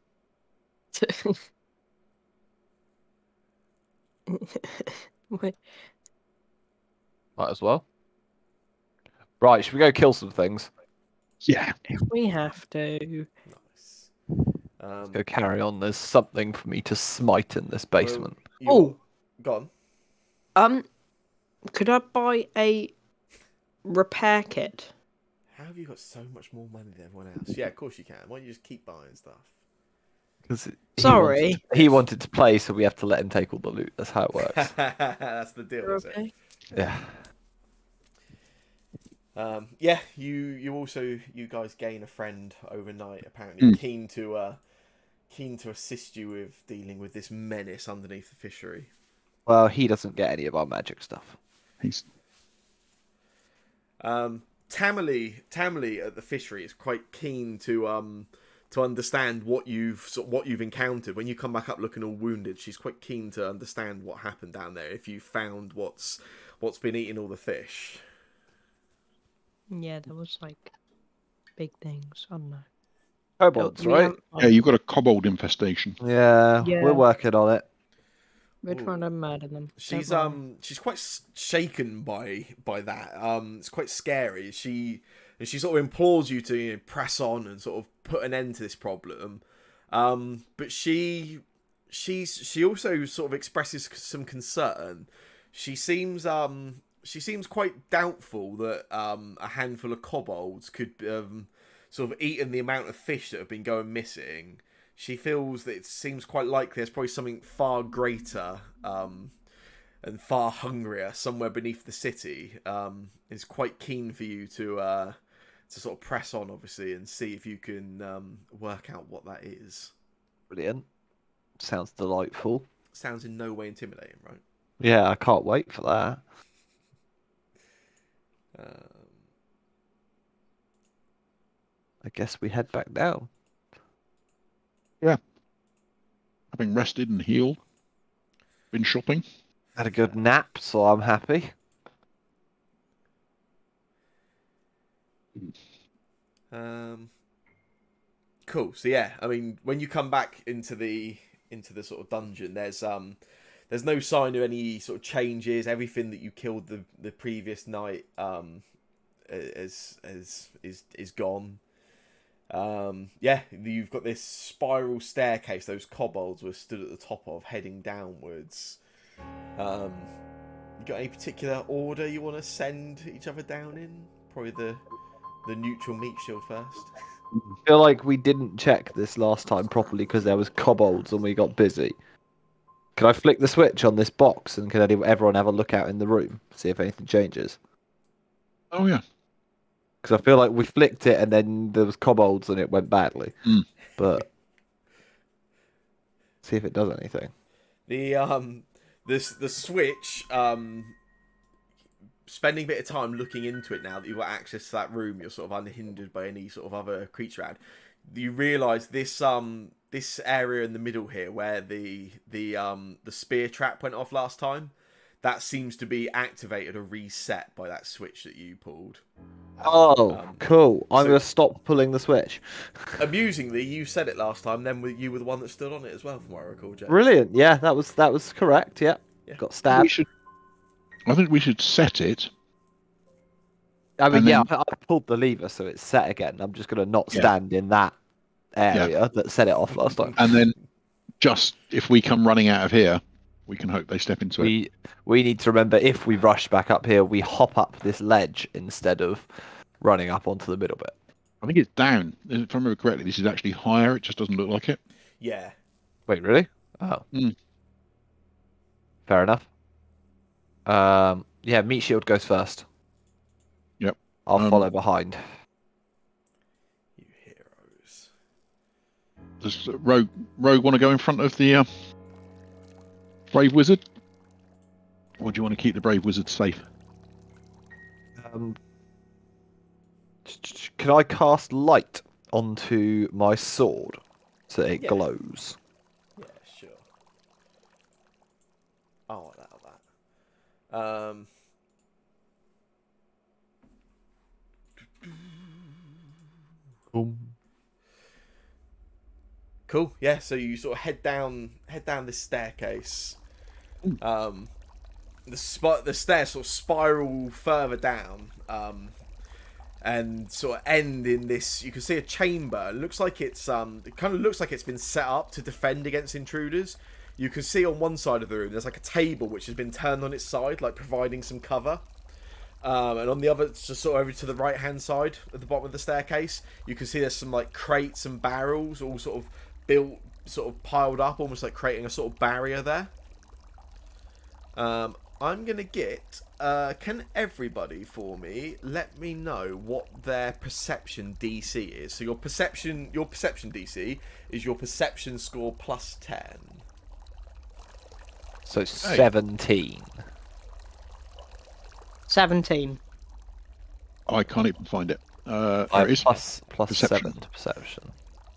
Wait, Might as well. Right, should we go kill some things? Yeah. if we have to... Nice. Let's go carry on. There's something for me to smite in this basement. Oh, gone. Could I buy a repair kit? How have you got so much more money than everyone else? Yeah, of course you can. Why don't you just keep buying stuff? Because Sorry. he wanted to play, so we have to let him take all the loot. That's how it works. That's the deal, is it? Okay. Yeah. Yeah, you guys gain a friend overnight. Apparently, keen to assist you with dealing with this menace underneath the fishery. Well, he doesn't get any of our magic stuff. He's Tamily at the fishery is quite keen to understand what you've encountered. When you come back up looking all wounded, she's quite keen to understand what happened down there. If you found what's been eating all the fish. Yeah, there was like big things. I don't know. Kobolds, We right? haven't- yeah, you've got a kobold infestation. Yeah, Yeah. we're working on it. We're trying to murder them. She's Don't worry. she's quite shaken by that. It's quite scary. She sort of implores you to press on and sort of put an end to this problem. But she also sort of expresses some concern. She seems quite doubtful that a handful of kobolds could sort of eaten the amount of fish that have been going missing. She feels that it seems quite likely there's probably something far greater and far hungrier somewhere beneath the city. Is quite keen for you to sort of press on, obviously, and see if you can work out what that is. Brilliant. Sounds delightful. Sounds in no way intimidating, right? Yeah, I can't wait for that. I guess we head back down. Having rested and healed, been shopping. Had a good nap, so I'm happy. Cool. So yeah, I mean, when you come back into the sort of dungeon, there's no sign of any sort of changes. Everything that you killed the previous night is gone. Yeah, you've got this spiral staircase those kobolds were stood at the top of, heading downwards. You got any particular order you want to send each other down in? Probably the neutral meat shield first. I feel like we didn't check this last time properly because there was kobolds and we got busy. Can I flick the switch on this box and can everyone have a look out in the room, see if anything changes? Oh yeah. Because I feel like we flicked it and then there was kobolds and it went badly. But see if it does anything. The switch, spending a bit of time looking into it now that you've got access to that room, you're sort of unhindered by any sort of other creature ad. You realise this area in the middle here where the spear trap went off last time, that seems to be activated or reset by that switch that you pulled. Oh, cool. I'm going to stop pulling the switch. Amusingly, you said it last time, then you were the one that stood on it as well, from what I recall, Jay. Brilliant. Yeah, that was correct. Yeah. Got stabbed. I think we should set it. I mean, then... I pulled the lever, so it's set again. I'm just going to not stand in that area that set it off last time. And then just, if we come running out of here, we can hope they step into it. We need to remember, if we rush back up here, we hop up this ledge instead of running up onto the middle bit. I think it's down. If I remember correctly, this is actually higher. It just doesn't look like it. Yeah. Wait, really? Oh. Mm. Fair enough. Yeah, meat shield goes first. Yep. I'll follow behind. You heroes. Does Rogue want to go in front of the brave wizard, or do you want to keep the brave wizard safe? Can I cast light onto my sword so it Yeah. glows? Yeah, sure. I'll allow that. Boom. Cool. Yeah. So you sort of head down this staircase. The stairs sort of spiral further down. And sort of end in this. You can see a chamber. It looks like it's it kind of looks like it's been set up to defend against intruders. You can see on one side of the room there's like a table which has been turned on its side, like providing some cover. And on the other, it's just sort of over to the right hand side at the bottom of the staircase, you can see there's some like crates and barrels all sort of built, sort of piled up, almost like creating a sort of barrier there. I'm gonna get. Can everybody for me let me know what their perception DC is? So your perception DC is your perception score plus 10. So 17. 17. I can't even find it. I There have it is. plus Perception. 7 to perception.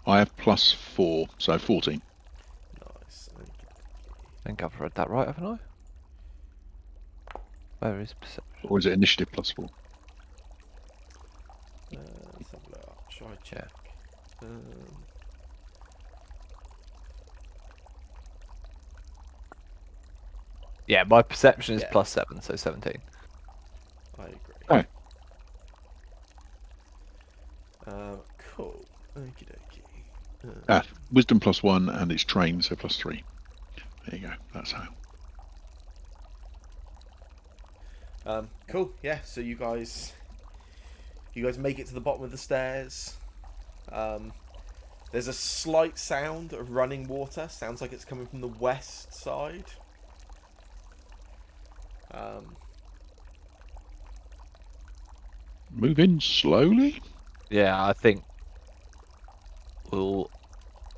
I have +4, so 14. Nice. I think I've read that right, haven't I? Where is perception? Or is it initiative +4? Let's have a look. Try check. Yeah, my perception is Yeah. plus 7, so 17. I agree. Oh. Cool. Okie dokie. Wisdom +1, and it's trained, so +3. There you go. That's how. Cool. Yeah. So you guys make it to the bottom of the stairs. There's a slight sound of running water. Sounds like it's coming from the west side. Move in slowly. Yeah, I think we'll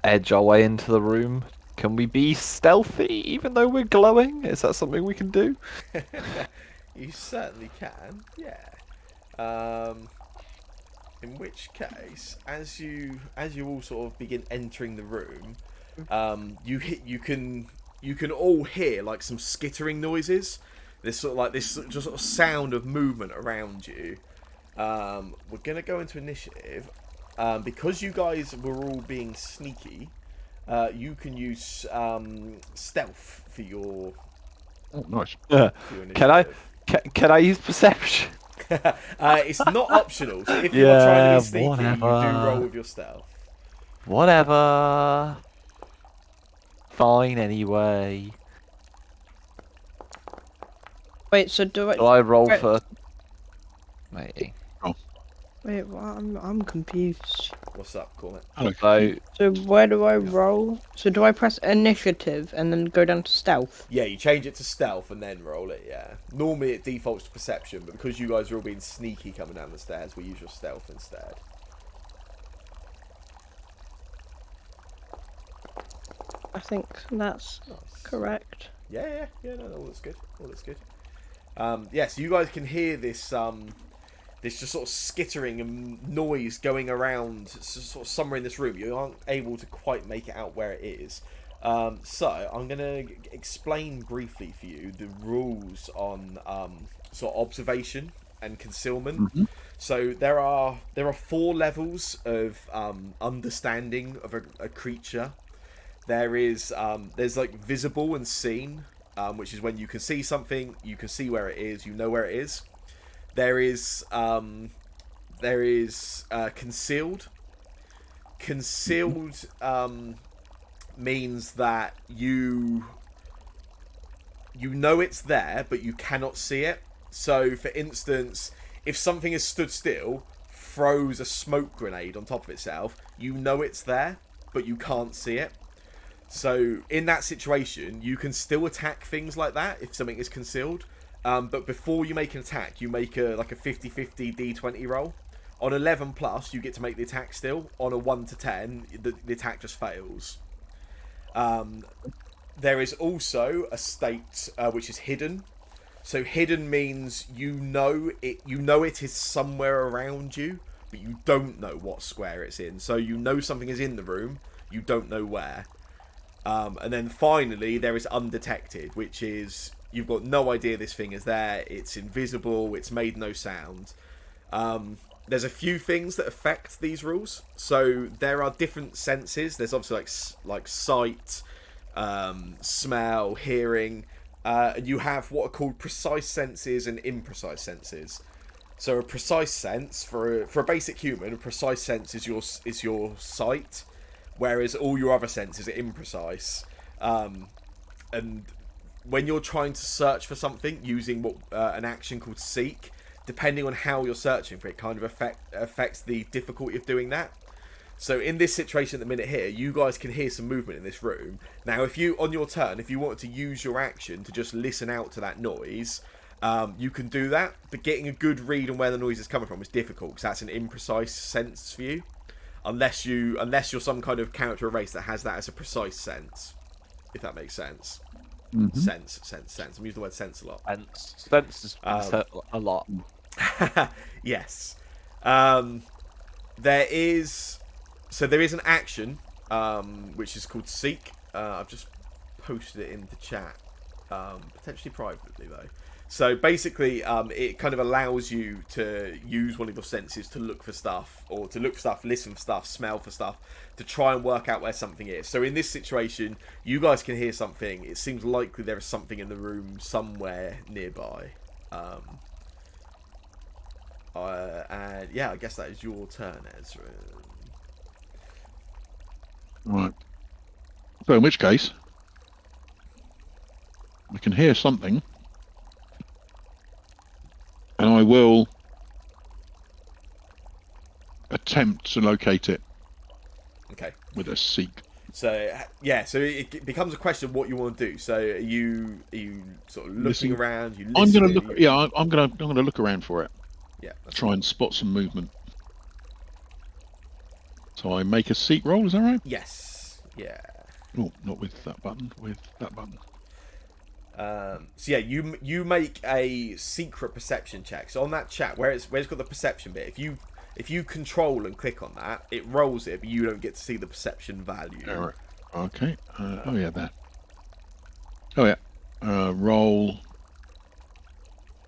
edge our way into the room. Can we be stealthy even though we're glowing? Is that something we can do? You certainly can. Yeah. In which case, as you all sort of begin entering the room, you can all hear like some skittering noises. This sort of just sort of sound of movement around you. We're gonna go into initiative. Because you guys were all being sneaky, you can use stealth for your. Oh, nice. For your initiative. Can I use perception? It's not optional. So if you are trying to be sneaky, whatever. you do roll with your stealth. Whatever. Fine anyway. Wait, so do I? Do I roll Right. for? Maybe. Wait, well, I'm confused. What's up, Cormac? So So where do I roll? So do I press initiative and then go down to stealth? Yeah, you change it to stealth and then roll it, yeah. Normally it defaults to perception, but because you guys are all being sneaky coming down the stairs, we use your stealth instead. I think that's Nice. correct. Yeah, no, all looks good. All looks good. Yeah, so you guys can hear this, this just sort of skittering and noise going around sort of somewhere in this room. You aren't able to quite make it out where it is. So I'm going to explain briefly for you the rules on sort of observation and concealment. Mm-hmm. So there are 4 levels of understanding of a creature. There's like visible and seen, which is when you can see something, you can see where it is, you know where it is. There is concealed. Concealed means that you know it's there, but you cannot see it. So, for instance, if something is stood still, throws a smoke grenade on top of itself, you know it's there, but you can't see it. So in that situation, you can still attack things like that if something is concealed. But before you make an attack, you make a 50-50 D20 roll. On 11 plus, you get to make the attack still. On a 1 to 10, the attack just fails. There is also a state which is hidden. So hidden means you know it is somewhere around you, but you don't know what square it's in. So you know something is in the room, you don't know where. And then finally, there is undetected, which is you've got no idea this thing is there. It's invisible. It's made no sound. There's a few things that affect these rules. So there are different senses. There's obviously like sight, smell, hearing. And you have what are called precise senses and imprecise senses. So a precise sense for a basic human, a precise sense is your sight, whereas all your other senses are imprecise. And when you're trying to search for something using an action called seek, depending on how you're searching for it, kind of affects the difficulty of doing that. So in this situation at the minute here, you guys can hear some movement in this room. Now, if you, on your turn, if you wanted to use your action to just listen out to that noise, you can do that. But getting a good read on where the noise is coming from is difficult, because that's an imprecise sense for you. Unless you're some kind of character or race that has that as a precise sense. If that makes sense. Mm-hmm. Sense. I'm using the word sense a lot. And sense is a lot. Yes. There is an action which is called seek. I've just posted it into chat, potentially privately though. So basically, it kind of allows you to use one of your senses to look for stuff, listen for stuff, smell for stuff, to try and work out where something is. So in this situation, you guys can hear something. It seems likely there is something in the room somewhere nearby. And yeah, I guess that is your turn, Ezra. Right. So in which case, we can hear something, and I will attempt to locate it. Okay. With a seek. So yeah, so it becomes a question of what you want to do. So are you sort of looking around? I'm gonna look. Yeah, I'm gonna look around for it. Yeah. Try and spot some movement. So I make a seek roll. Is that right? Yes. Yeah. Oh, not with that button. With that button. So yeah, you make a secret perception check. So on that chat where it's got the perception bit, if you control and click on that, it rolls it, but you don't get to see the perception value. All right. Okay. Oh yeah, there. Oh yeah. Roll.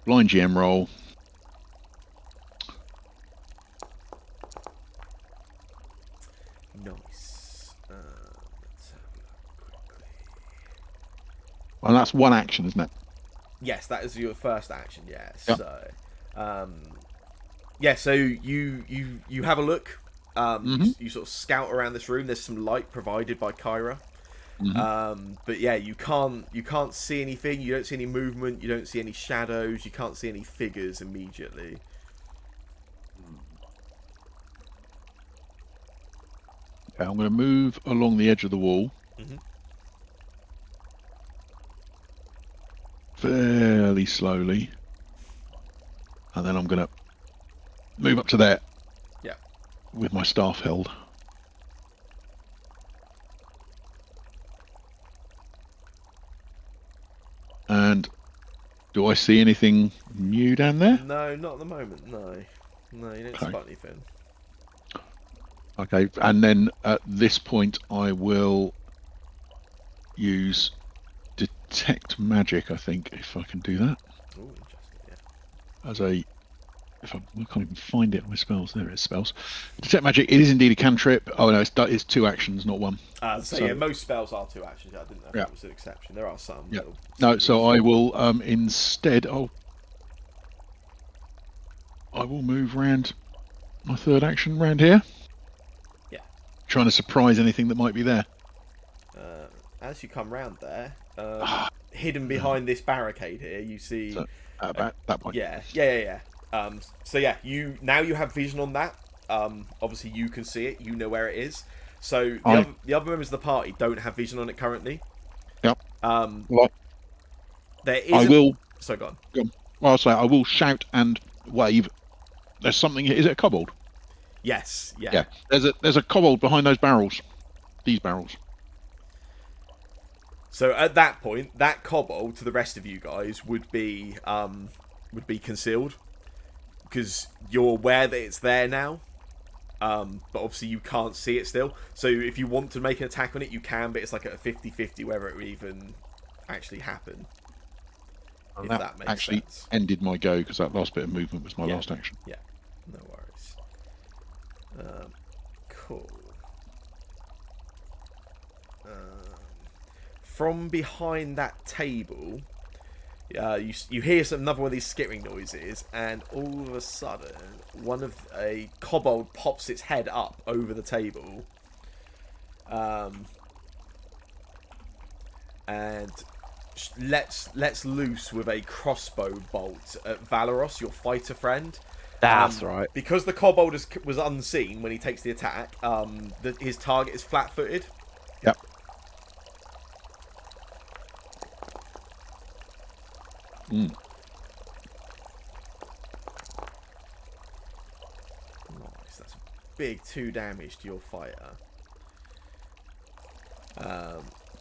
Blind GM roll. Nice. Let's have a look quickly. Well, that's one action, isn't it? Yes, that is your first action. Yes. Yep. So, yeah. So you have a look. You sort of scout around this room. There's some light provided by Kyra. But yeah, you can't see anything. You don't see any movement. You don't see any shadows. You can't see any figures immediately. Okay, I'm going to move along the edge of the wall. Fairly slowly. And then I'm going to move up to there. Yeah. With my staff held. And do I see anything new down there? No, not at the moment. No, you don't spot anything. Okay, and then at this point I will use detect magic, I think, if I can do that. Oh, interesting, yeah. As a... I can't even find it on my spells. There it is, spells. Detect magic, it is indeed a cantrip. Oh no, it's 2 actions, not 1. So yeah, most spells are 2 actions. I didn't know if that was an exception. There are some. Yeah. No, so I will instead... I will move round my 3rd action round here. Yeah. Trying to surprise anything that might be there. As you come round there, hidden behind this barricade here, you see... So, at about that point. Yeah. So yeah, you have vision on that. Obviously you can see it. You know where it is. So the other members of the party don't have vision on it currently. Yep. There isn't... I will. So go on. Well, I'll say I will shout and wave. There's something. Is it a kobold? Yes. Yeah. Yeah. There's a kobold behind those barrels. These barrels. So at that point, that kobold to the rest of you guys would be concealed because you're aware that it's there now. But obviously you can't see it still. So if you want to make an attack on it, you can, but it's like at a 50-50 whether it would even actually happen. And if that makes actually sense. ended my go because that last bit of movement was my last action. Yeah, no worries. Cool. From behind that table, you hear another one of these skittering noises, and all of a sudden, a kobold pops its head up over the table, and lets loose with a crossbow bolt at Valeros, your fighter friend. That's right. Because the kobold was unseen when he takes the attack, his target is flat-footed. Yep. Nice, that's a big 2 damage to your fighter.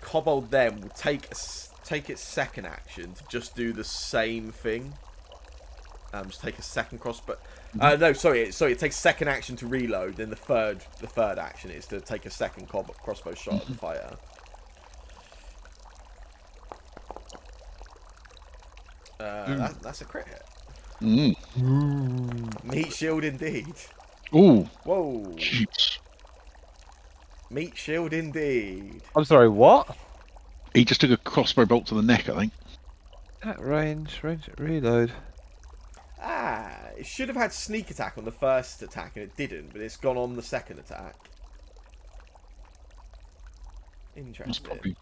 Kobold then will take its second action to just do the same thing. Just take a second crossbow. No, sorry. It takes second action to reload. Then the third action is to take a second crossbow shot at the fighter. That's a crit hit. Meat shield indeed. Ooh. Whoa. Jeez. Meat shield indeed. I'm sorry, what? He just took a crossbow bolt to the neck, I think. At range, reload. It should have had sneak attack on the first attack and it didn't, but it's gone on the second attack. Interesting. That's probably...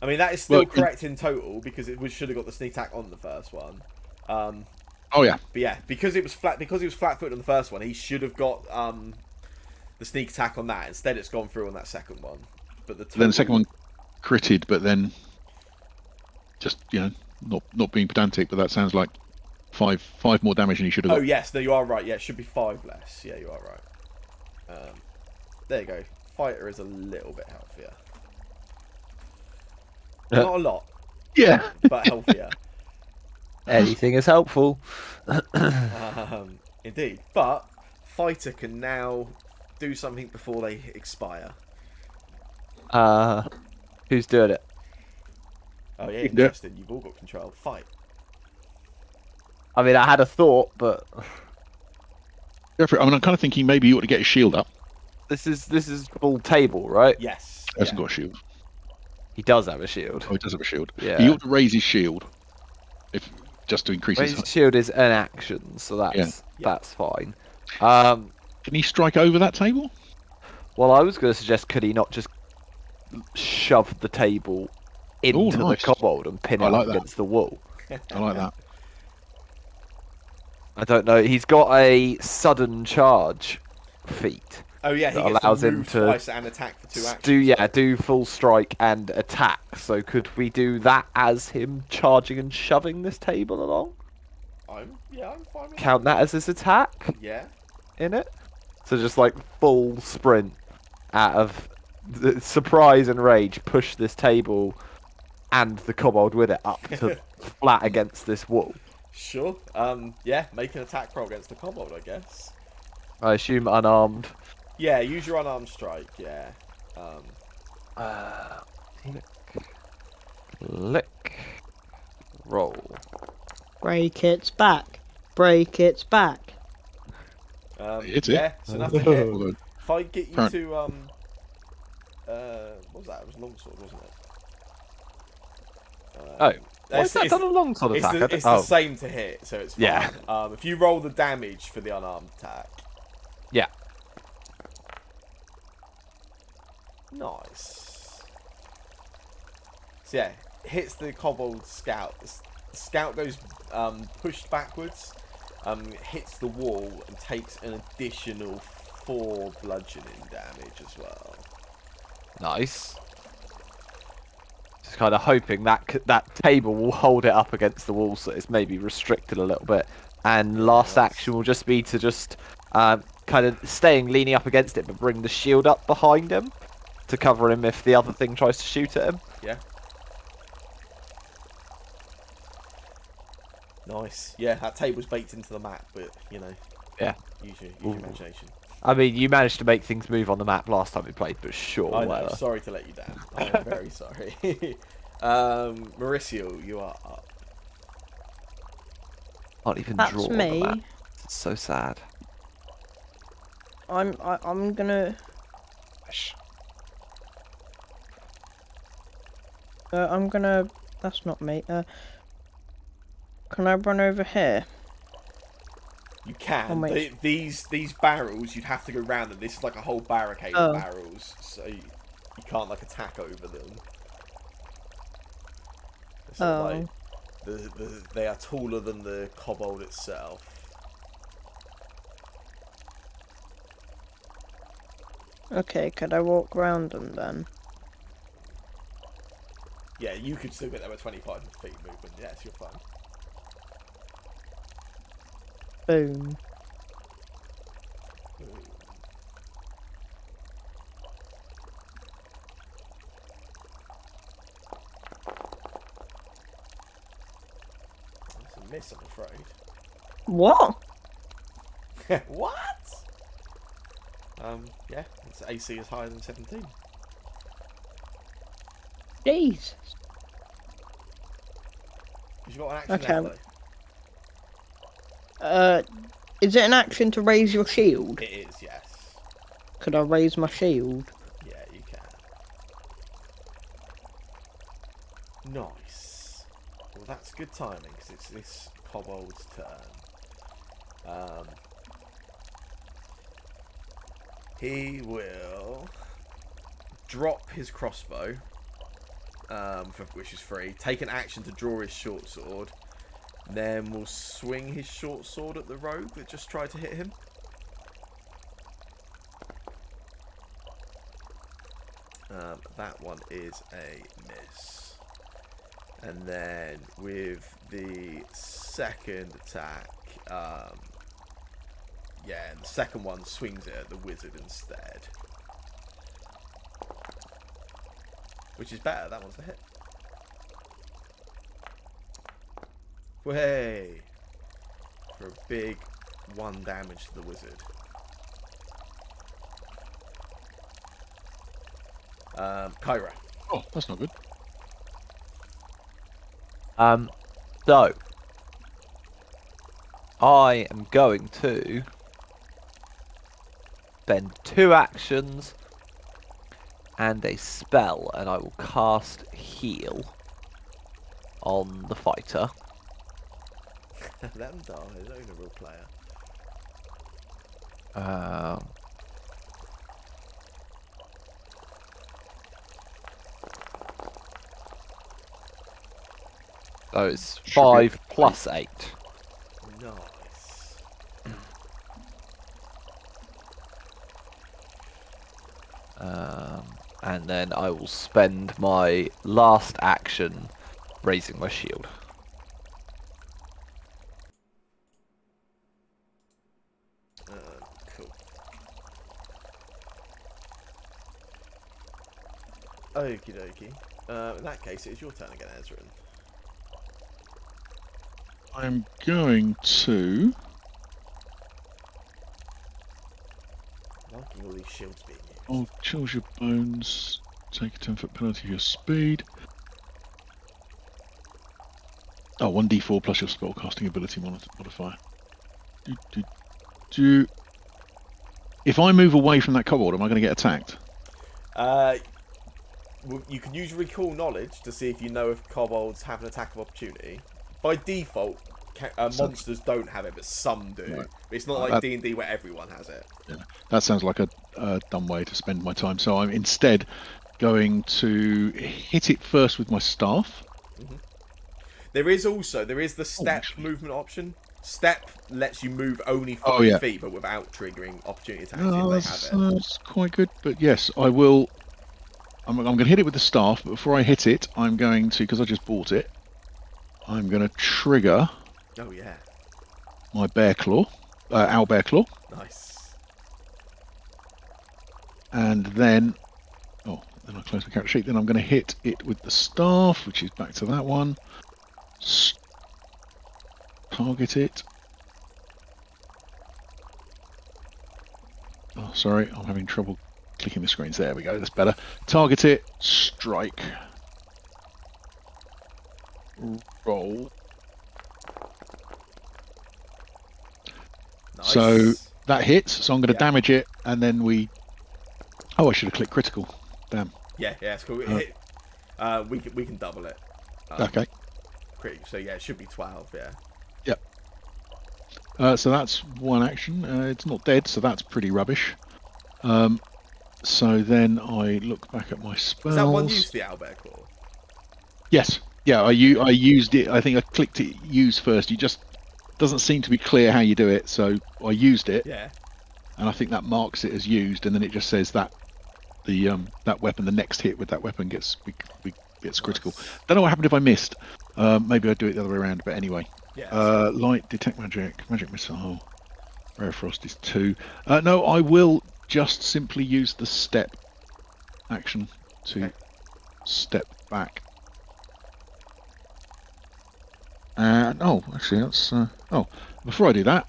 I mean, that is still correct in total because it should have got the sneak attack on the first one. Oh yeah. But yeah, because he was flat-footed on the first one, he should have got the sneak attack on that. Instead, it's gone through on that second one. But then the second one critted, but then just not being pedantic, but that sounds like five more damage than he should have got. Oh yes, no, you are right. Yeah, it should be 5 less. Yeah, you are right. There you go. Fighter is a little bit healthier. Not a lot. Yeah. But healthier. Anything is helpful. Indeed. But fighter can now do something before they expire. Who's doing it? Oh yeah, interesting. You've all got control. Fight. I mean, I had a thought, but Go for it. I mean, I'm kind of thinking maybe you ought to get his shield up. this is full table, right? Yes. He hasn't got a shield. He does have a shield. Oh, he does have a shield. Yeah. He ought to raise his shield, just to increase Raise his. shield is an action, so that's fine. Can he strike over that table? Well, I was going to suggest, could he not just shove the table into the kobold and pin it up against the wall? I like that. I don't know. He's got a sudden charge feat. Oh yeah, he allows gets to him move to twice and attack for 2 actions. Do full strike and attack. So could we do that as him charging and shoving this table along? I'm fine with Count that as his attack Yeah. in it. So just like full sprint out of the surprise and rage, push this table and the kobold with it up to flat against this wall. Sure. Yeah, make an attack roll against the kobold, I guess. I assume unarmed. Yeah, use your unarmed strike, yeah. Lick. Roll. Break its back. Break its back. It's yeah, it's enough to hit. Although, If I get you to, what was that? It was longsword, wasn't it? Why is that done a longsword attack? It's the same to hit, so it's fine. Yeah. If you roll the damage for the unarmed attack. Yeah. Nice. So yeah, hits the kobold scout. The scout goes pushed backwards, hits the wall and takes an additional 4 bludgeoning damage as well. Nice. Just kind of hoping that table will hold it up against the wall, so it's maybe restricted a little bit. And last action will just be to just kind of leaning up against it, but bring the shield up behind him to cover him if the other thing tries to shoot at him. Yeah. Nice. Yeah, that table's baked into the map, but you know. Yeah. Use your imagination. I mean, you managed to make things move on the map last time we played, but sure. I know. Sorry to let you down. I'm very sorry. Mauricio, you are up. Can't even That's draw on me. the map. It's so sad. I'm gonna. I'm gonna. That's not me. Can I run over here? You can. Oh, These barrels, you'd have to go round them. This is like a whole barricade of barrels, so you can't like attack over them. It's like they are taller than the kobold itself. Okay, could I walk round them then? Yeah, you could still get there with 25 feet movement. Yes, you're fine. Boom. That's a miss, I'm afraid. What? What? Yeah, its AC is higher than 17. Jeez. You've got an action Okay. left, though. Is it an action to raise your shield? It is, yes. Could I raise my shield? Yeah, you can. Nice. Well, that's good timing, because it's this kobold's turn. He will drop his crossbow, which is free, take an action to draw his short sword, then we'll swing his short sword at the rogue that just tried to hit him. That one is a miss. And then with the second attack, yeah, and the second one swings it at the wizard instead. Which is better, that one's a hit. Way! For a big 1 damage to the wizard. Kyra. Oh, that's not good. So I am going to spend 2 actions and a spell, and I will cast Heal on the fighter. Let them die, he's not even a real player. So it's 5 plus 8. Nice. And then I will spend my last action raising my shield. Cool. Okie dokie. In that case, it's your turn again, Ezrin. I'm going to. Liking all these shields being used. I'll choose your bones. Take a 10-foot penalty for your speed. Oh, 1d4 plus your spellcasting ability modifier. If I move away from that kobold, am I going to get attacked? Well, you can use recall knowledge to see if you know if kobolds have an attack of opportunity. By default, monsters don't have it, but some do. Right. It's not like D&D where everyone has it. Yeah, that sounds like a dumb way to spend my time. So I'm instead going to hit it first with my staff. There is the step movement option. Step lets you move only 5 Oh, yeah. feet, but without triggering opportunity attacks No, if they have it. that's quite good. But yes, I will. I'm going to hit it with the staff, but before I hit it, I'm going to, because I just bought it, I'm going to trigger Oh yeah, my bear claw, owl bear claw, nice. and then, then I close my character sheet. Then I'm going to hit it with the staff, which is back to that one. Target it. Oh, sorry, I'm having trouble clicking the screens. There we go, that's better. Target it, strike. Roll. Nice. So that hits, so I'm going to Yeah. damage it, and then we... Oh, I should have clicked critical. Damn. Yeah, it's cool. We can double it. Okay. So yeah, it should be 12. Yeah. So that's one action. It's not dead, so that's pretty rubbish. So then I look back at my spells. Is that one used the Owlbear Claw? Yes. Yeah, I used it. I think I clicked it use first. You just doesn't seem to be clear how you do it, so I used it. Yeah. And I think that marks it as used, and then it just says that that weapon, the next hit with that weapon gets critical. Nice. Don't know what happened if I missed. Maybe I'd do it the other way around, but anyway. Yeah. Light, detect magic missile. Rare frost is 2. No, I will just simply use the step action to step back. And actually, that's before I do that,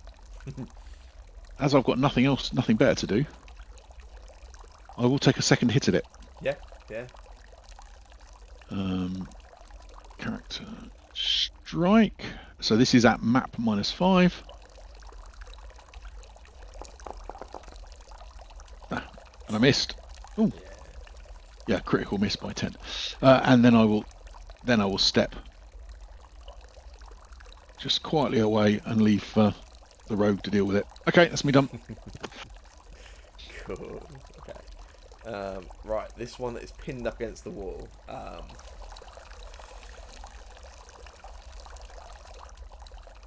as I've got nothing better to do, I will take a second hit at it. Yeah. Character strike. So this is at map -5. And I missed. Oh, yeah, critical miss by 10. And then I will step just quietly away and leave the rogue to deal with it. Okay, that's me done. Cool. Okay. Right, this one is pinned up against the wall.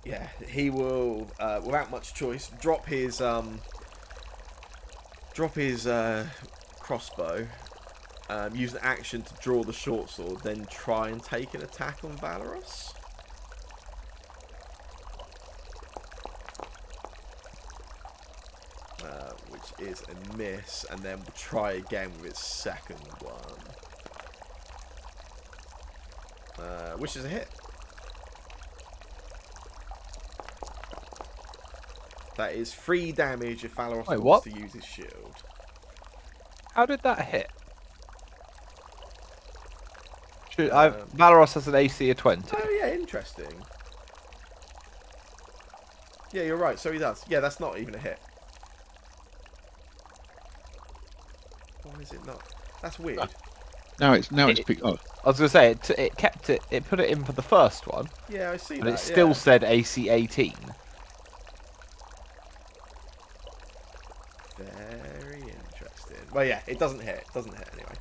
Yeah, he will, without much choice, drop his crossbow, use an action to draw the short sword, then try and take an attack on Valoros. Which is a miss, and then we'll try again with its second one. Which is a hit. That is 3 damage if Valoros wants to use his shield. How did that hit? Valoros has an AC of 20. Oh yeah, interesting. Yeah, you're right. So he does. Yeah, that's not even a hit. Why is it not? That's weird. Now it's picked up. I was going to say it kept it. It put it in for the first one. Yeah, I see that. But it still said AC 18. Very interesting. Well, yeah, it doesn't hit. It doesn't hit anyway.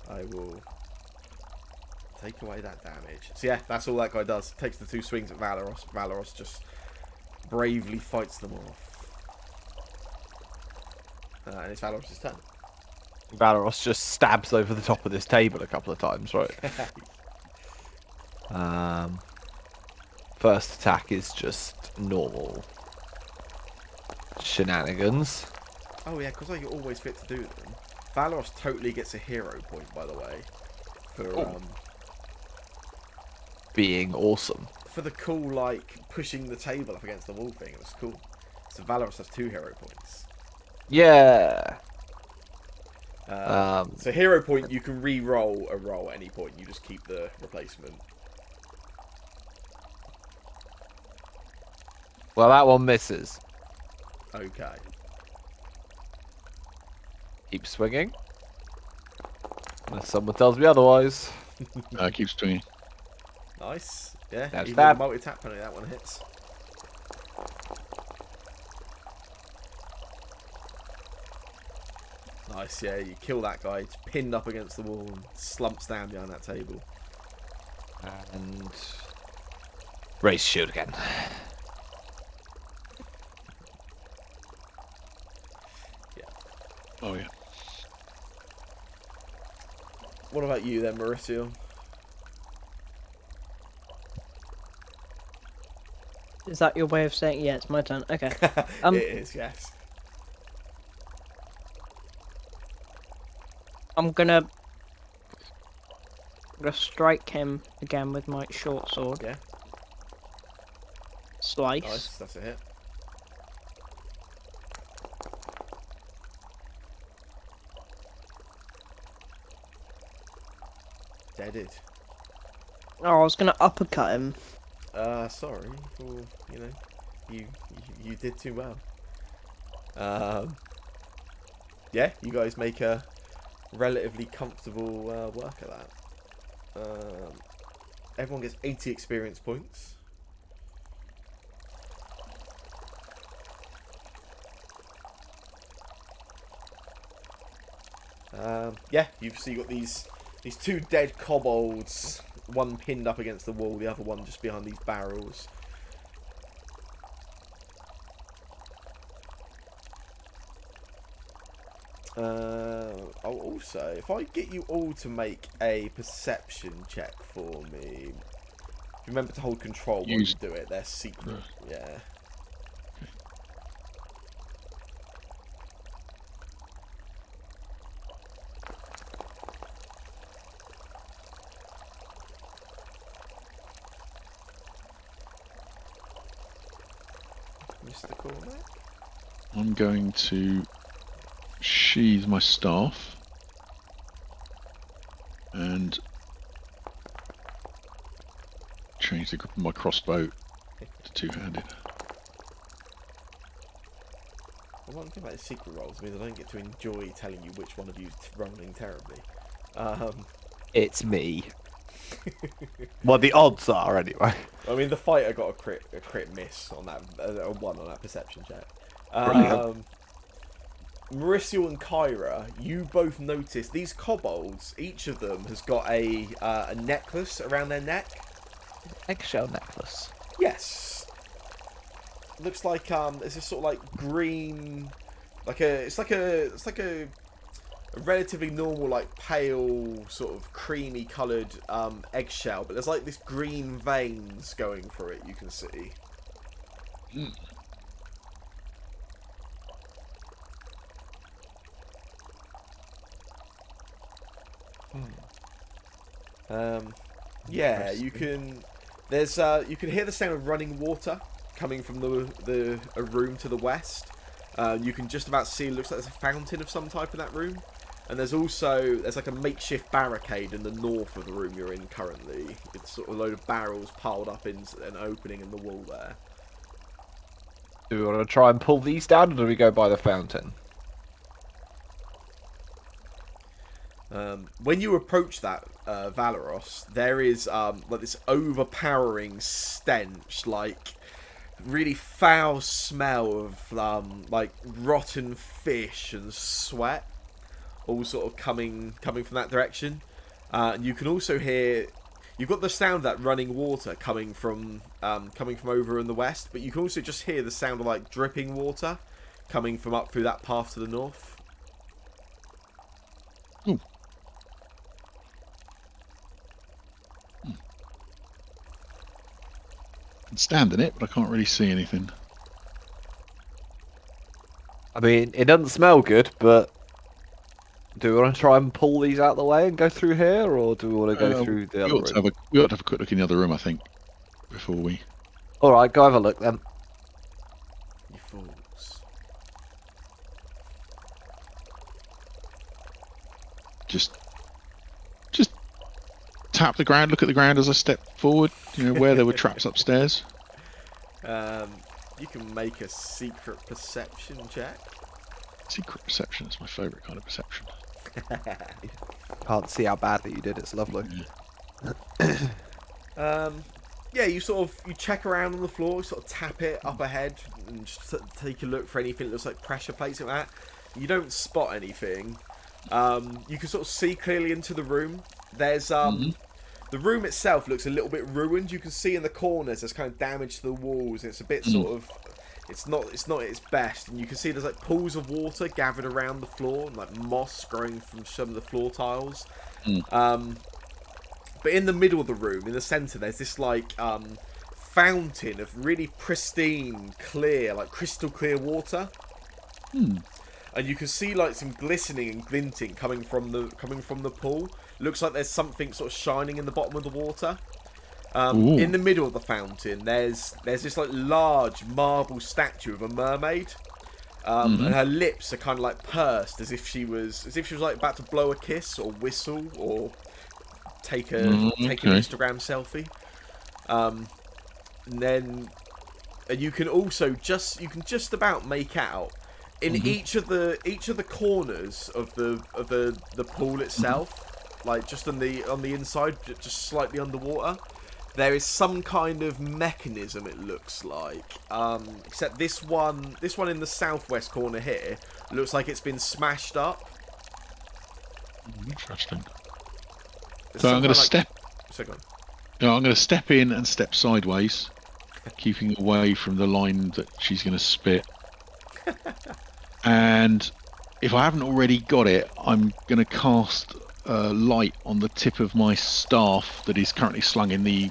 I will take away that damage. So yeah, that's all that guy does. Takes the 2 swings at Valoros. Valoros just bravely fights them off. And it's Valoros' turn. Valoros just stabs over the top of this table a couple of times, right? First attack is just normal shenanigans. Oh yeah, because you always fit to do them. Valoros totally gets a hero point, by the way, for being awesome. For the cool, like, pushing the table up against the wall thing. It was cool. So Valoros has 2 hero points. Yeah. So hero point, you can re-roll a roll at any point. You just keep the replacement. Well, that one misses. Okay. Keep swinging. Unless someone tells me otherwise. Keep swinging. Nice. Yeah. That's Even that. multi-tap penalty, that one hits. Nice, yeah, you kill that guy. It's pinned up against the wall and slumps down behind that table. And raise shield again. Oh yeah. What about you then, Mauricio? Is that your way of saying? Yeah, it's my turn. Okay. It is, yes. I'm gonna strike him again with my short sword. Yeah. Slice. Nice, that's a hit. Deaded. Oh, I was gonna uppercut him. Sorry. Well, you know, you did too well. Yeah, you guys make a relatively comfortable work of that. Everyone gets 80 experience points. Yeah, you've got these two dead kobolds, one pinned up against the wall, the other one just behind these barrels. Also, if I get you all to make a perception check for me, remember to hold control while you do it. They're secret. Yeah. Mr. Cormac? I'm going to sheathe my staff and change the grip of my crossbow to two-handed. The one thing about the secret rolls means I don't get to enjoy telling you which one of you is rolling terribly. It's me. Well, the odds are anyway. I mean, the fighter got a crit miss on that, a 1 on that perception check. Mauricio and Kyra, you both notice these kobolds. Each of them has got a necklace around their neck. Eggshell necklace. Yes. Looks like it's this sort of like green, it's like a relatively normal, like pale, sort of creamy coloured eggshell, but there's like this green veins going through it. You can see. Mm. Yeah, you can. There's you can hear the sound of running water coming from a room to the west. You can just about see. It looks like there's a fountain of some type in that room, and there's like a makeshift barricade in the north of the room you're in currently. It's sort of a load of barrels piled up in an opening in the wall there. Do we want to try and pull these down, or do we go by the fountain? When you approach that Valeros, there is like this overpowering stench, like really foul smell of like rotten fish and sweat, all sort of coming from that direction. And you can also hear, you've got the sound of that running water coming from over in the west, but you can also just hear the sound of like dripping water coming from up through that path to the north. Ooh. I can stand in it, but I can't really see anything. I mean, it doesn't smell good, but do we want to try and pull these out of the way and go through here, or do we want to go through the other room? We ought to have a quick look in the other room, I think, before we... Alright, go have a look then. You fools. Just tap the ground, look at the ground as I step forward, where there were traps upstairs. You can make a secret perception check. Secret perception is my favourite kind of perception. Can't see how badly you did, it's lovely. Yeah, you check around on the floor, sort of tap it up ahead, and just take a look for anything that looks like pressure plates like that. You don't spot anything. You can sort of see clearly into the room. There's the room itself looks a little bit ruined. You can see in the corners there's kind of damage to the walls. It's a bit sort of, it's not at its best, and you can see there's like pools of water gathered around the floor, and like moss growing from some of the floor tiles. But in the middle of the room, in the centre, there's this like fountain of really pristine, clear, like crystal clear water. And you can see like some glistening and glinting coming from the pool. Looks like there's something sort of shining in the bottom of the water. In the middle of the fountain, there's this like large marble statue of a mermaid, and her lips are kind of like pursed, as if she was like about to blow a kiss or whistle or take an Instagram selfie. And you can also just about make out in each of the corners of the pool itself, like just on the inside, just slightly underwater. There is some kind of mechanism, it looks like. Except this one in the southwest corner here looks like it's been smashed up. Interesting. So I'm going to step. No, I'm going to step in and step sideways, keeping away from the line that she's going to spit. And if I haven't already got it, I'm going to cast light on the tip of my staff that is currently slung in the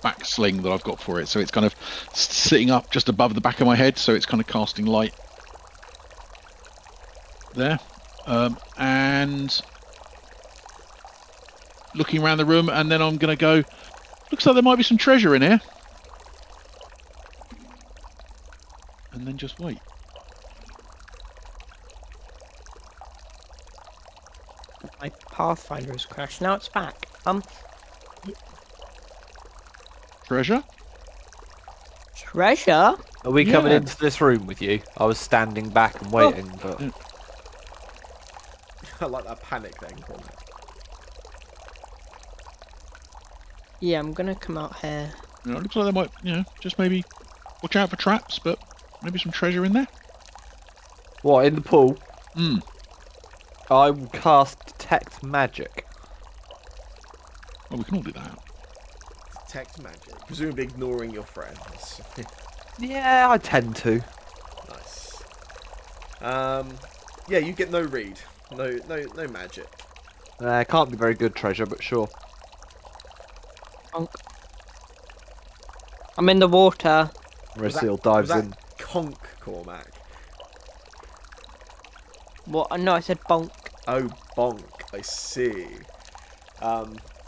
back sling that I've got for it. So it's kind of sitting up just above the back of my head, so it's kind of casting light there. And looking around the room, and then I'm going to go, looks like there might be some treasure in here. And then just wait. My Pathfinder has crashed. Now it's back. Treasure? Treasure? Are we coming into this room with you? I was standing back and waiting, but... I like that panic then. Yeah, I'm gonna come out here. You know, it looks like there might, just maybe watch out for traps, but maybe some treasure in there. What, in the pool? I will cast Detect Magic. Well, we can all do that. Detect Magic, presumably ignoring your friends. Yeah, I tend to. Nice. Yeah, you get no read. No magic. Can't be very good treasure, but sure. I'm in the water. Resil dives in. Conk, Cormac. What? No, I said bonk. Oh, bonk. I see.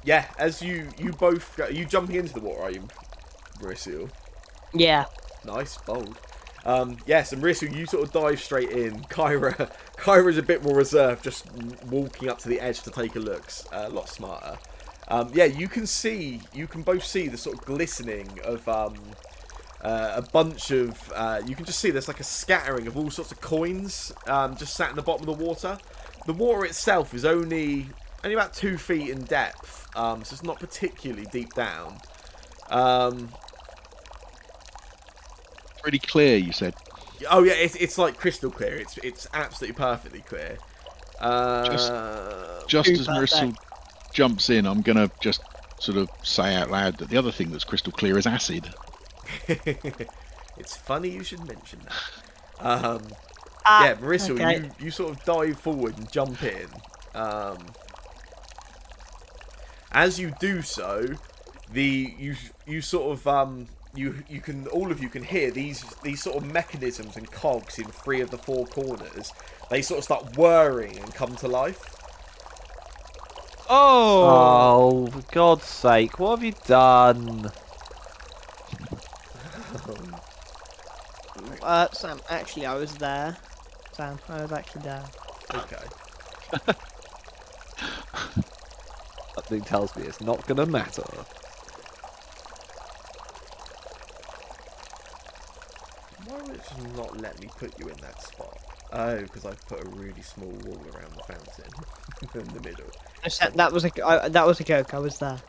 Yeah, as you both go, are you jumping into the water, are you, Resil? Yeah. Nice, bold. Yes, and Resil, you sort of dive straight in. Kyra's a bit more reserved, just walking up to the edge to take a look. A lot smarter. Yeah, you can both see the sort of glistening of a bunch of. You can just see there's like a scattering of all sorts of coins just sat in the bottom of the water. The water itself is only about 2 feet in depth, so it's not particularly deep down. Pretty clear, you said. Oh yeah, it's like crystal clear. It's absolutely perfectly clear. Just as Marissa jumps in, I'm gonna just sort of say out loud that the other thing that's crystal clear is acid. It's funny you should mention that. Yeah, Marissa, okay. you sort of dive forward and jump in. As you do so, you sort of all of you can hear these sort of mechanisms and cogs in 3 of the 4 corners. They sort of start whirring and come to life. Oh, for God's sake, what have you done? Sam, actually, I was there. Sam, I was actually there. Okay. That thing tells me it's not gonna matter. Why would it just not let me put you in that spot? Oh, because I've put a really small wall around the fountain in the middle. That was a joke. I was there.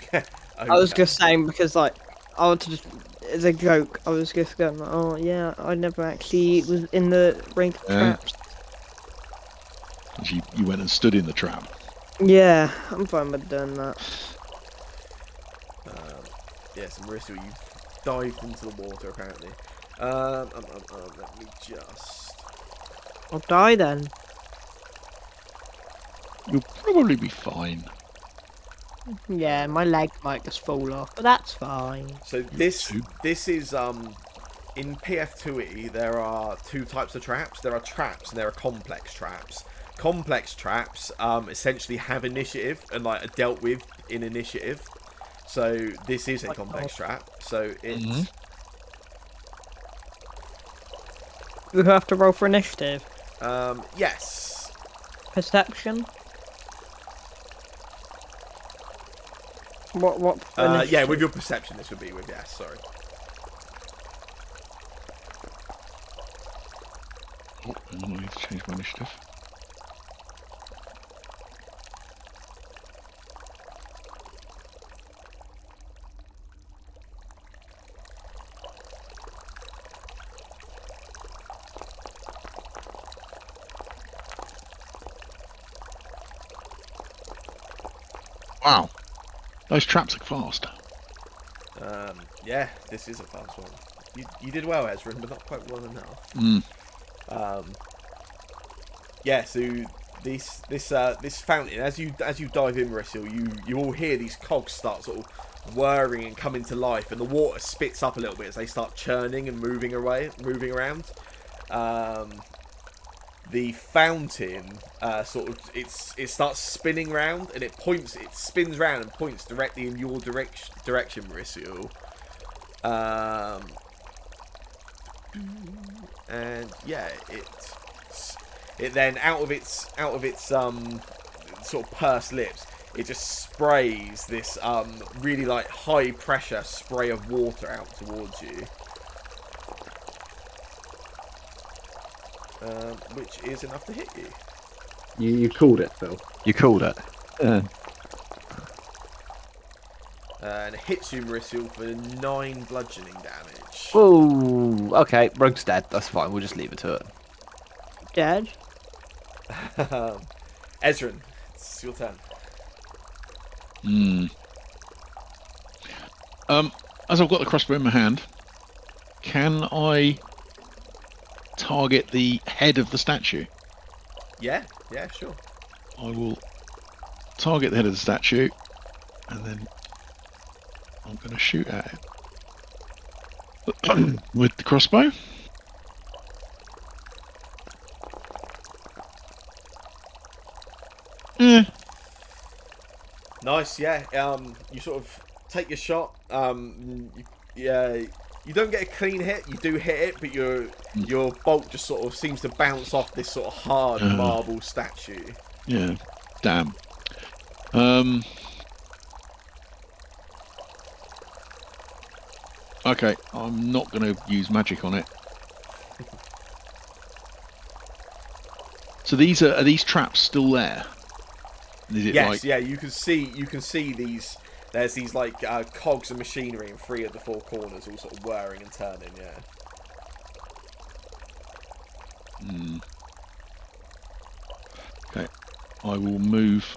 Okay. I was just saying because like I wanted to. As a joke, I was just going, oh yeah, I never actually was in the ring of traps. You went and stood in the trap. Yeah, I'm fine with doing that. Yes, and Marissa, dived into the water apparently. Let me just. I'll die then. You'll probably be fine. Yeah, my leg might just fall off, but that's fine. So this is in PF2E there are two types of traps. There are traps and there are complex traps. Complex traps essentially have initiative and like are dealt with in initiative. So this is a complex trap. So it's You have to roll for initiative. yes. Perception. What? Yeah, with your perception, this would be with yes. Sorry. Oh, I need to change my initiative. Wow, those traps are fast. Yeah, this is a fast one. You did well, Ezra, but not quite well enough. Yeah, so this fountain, as you dive in, Mauricio, you all hear these cogs start sort of whirring and coming to life, and the water spits up a little bit as they start churning and moving around. The fountain it starts spinning round, and it spins round and points directly in your direction, Mauricio. And yeah, it then out of its sort of pursed lips, it just sprays this really like high pressure spray of water out towards you. Which is enough to hit you. You called it, Phil. You called it. And it hits you, Mauricio, for 9 bludgeoning damage. Oh, okay. Rogue's dead. That's fine. We'll just leave it to it. Dead. Ezrin, it's your turn. As I've got the crossbow in my hand, can I target the head of the statue? Yeah, sure. I will target the head of the statue, and then I'm going to shoot at it with the crossbow. Yeah. Nice, yeah. You sort of take your shot. You don't get a clean hit. You do hit it, but your bolt just sort of seems to bounce off this sort of hard marble statue. Yeah. Damn. Okay, I'm not going to use magic on it. So are these traps still there? Is it Yes, yeah. You can see these. There's these like cogs of machinery in 3 of the 4 corners, all sort of whirring and turning. Yeah. Okay, I will move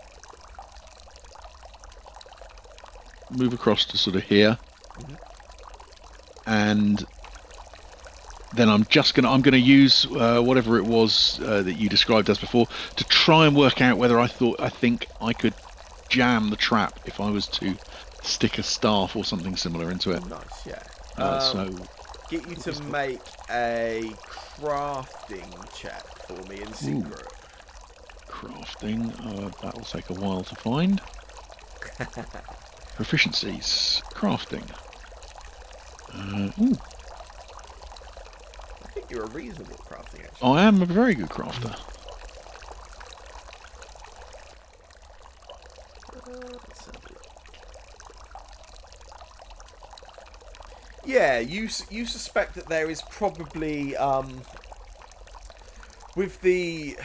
across to sort of here, and then I'm gonna use whatever it was that you described as before to try and work out whether I think I could jam the trap if I was to stick a staff or something similar into it. Nice, yeah. So get you to make a crafting check for me in secret. Crafting, that will take a while to find. Proficiencies, crafting. Ooh. I think you're a reasonable crafting, actually. I am a very good crafter. Yeah, you suspect that there is probably with the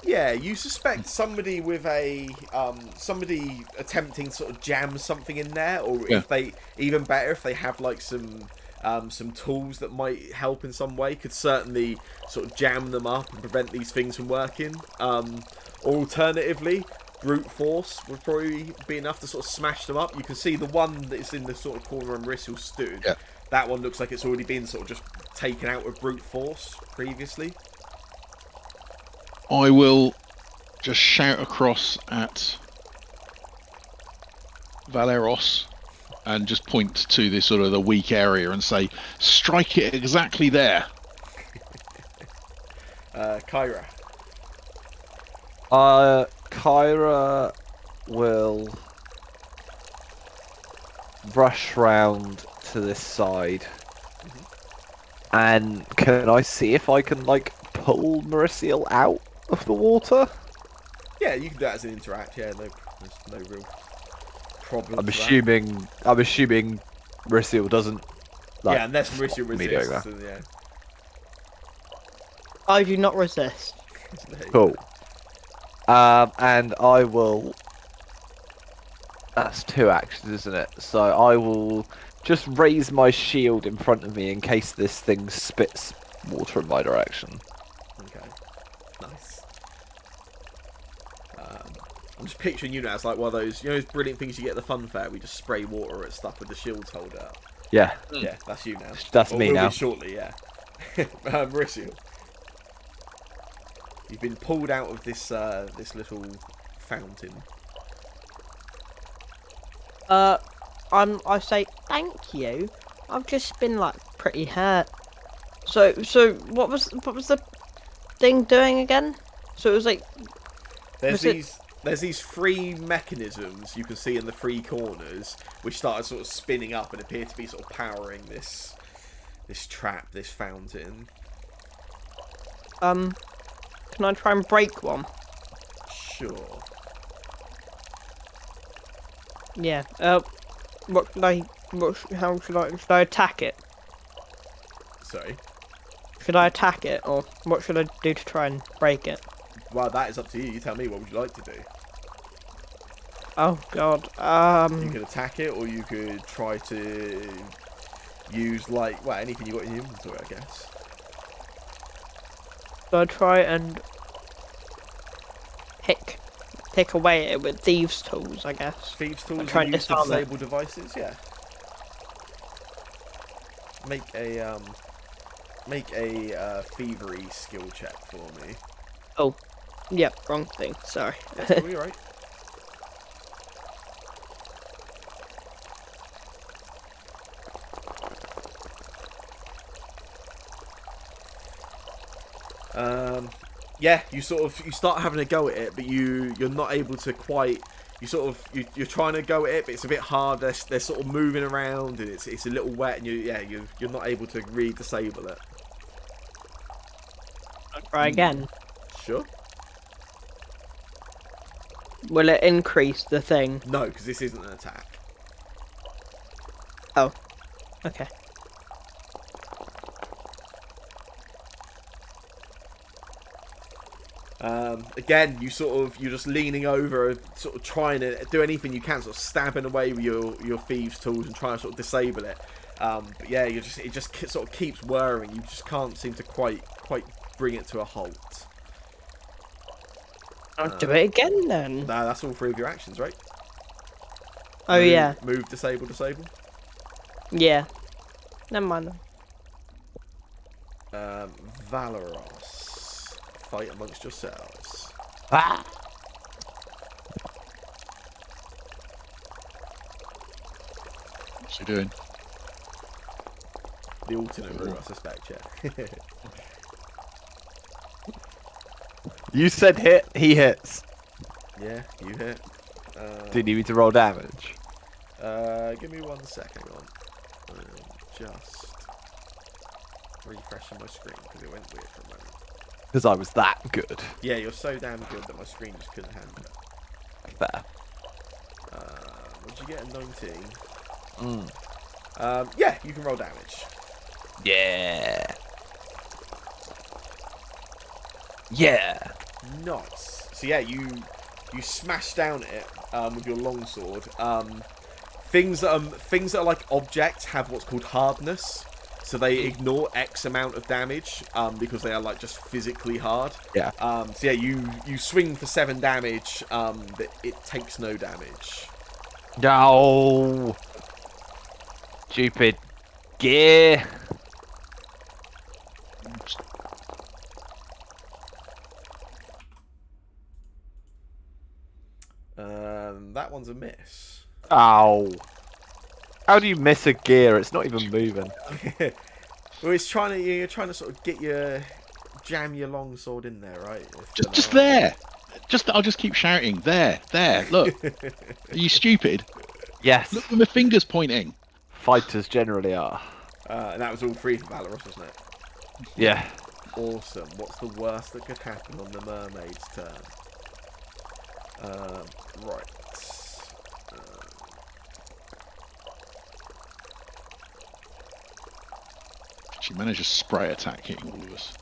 yeah, you suspect somebody with a somebody attempting to sort of jam something in there, or if they, even better, if they have like some some tools that might help in some way could certainly sort of jam them up and prevent these things from working. Or alternatively, brute force would probably be enough to sort of smash them up. You can see the one that is in the sort of corner and Rissil stood. Yeah. That one looks like it's already been sort of just taken out with brute force previously. I will just shout across at Valeros and just point to this sort of the weak area and say, strike it exactly there. Kyra. Kyra will rush round to this side. And can I see if I can, like, pull Mauricio out of the water? Yeah, you can do that as an interact. Yeah, there's no real problem. I'm assuming Mauricio doesn't. Like, yeah, unless Mauricio resists. Then, yeah. I do not resist. Cool. And I will. That's 2 actions, isn't it? So I will just raise my shield in front of me in case this thing spits water in my direction. Okay. Nice. I'm just picturing you now as like one of those, those brilliant things you get at the fun fair. We just spray water at stuff with the shields holder up. Yeah. Yeah, that's you now. That's me now. Shortly, yeah. Mauricio. You've been pulled out of this this little fountain. I say thank you. I've just been like pretty hurt. So what was the thing doing again? So it was like there's these 3 mechanisms you can see in the 3 corners, which started sort of spinning up and appear to be sort of powering this trap, this fountain. Can I try and break one? Sure. Yeah. How should I attack it? Sorry. Should I attack it, or what should I do to try and break it? Well, that is up to you. You tell me. What would you like to do? Oh God. You could attack it, or you could try to use anything you got in your inventory, I guess. So I try and pick away at it with thieves' tools, I guess. Thieves' tools try and and use to disarm it. disable devices, yeah. Make a thievery skill check for me. Oh, yep, wrong thing. Sorry. That's probably right. Yeah, you start having a go at it, but you're not able to quite. You're trying to go at it, but it's a bit hard. They're sort of moving around, and it's a little wet, and you're not able to really disable it. I'll try again. Sure. Will it increase the thing? No, because this isn't an attack. Oh, okay. Again, you're just leaning over, sort of trying to do anything you can, sort of stabbing away with your thieves' tools and trying to sort of disable it. But yeah, it just sort of keeps whirring. You just can't seem to quite bring it to a halt. I'll do it again then. No, that's all 3 of your actions, right? Oh yeah. Move, disable. Yeah. Never mind then. Valeros, fight amongst yourselves. Ah! What's he doing? The alternate route, I suspect, yeah. You said hit, he hits. Yeah, you hit. Do you need me to roll damage? Give me 1 second, hang on. Just refreshing my screen because it went weird for a moment. Because I was that good. Yeah, you're so damn good that my screen just couldn't handle it. Fair. What did you get? A 19. Yeah, you can roll damage. Yeah. Yeah. Nice. So yeah, you smash down at it with your longsword. Things that are like objects have what's called hardness. so they ignore X amount of damage because they are like just physically hard. Yeah. So yeah, you swing for 7 damage, but it takes no damage. No. Stupid gear. That one's a miss. Ow. How do you miss a gear? It's not even moving. Well, you're trying to sort of jam your longsword in there, right? Just there. I'll just keep shouting. There. Look. Are you stupid? Yes. Look where my finger's pointing. Fighters generally are. And that was all free for Valorous, wasn't it? Yeah. Awesome. What's the worst that could happen on the mermaid's turn? Right. She managed a spray attack hitting all of us.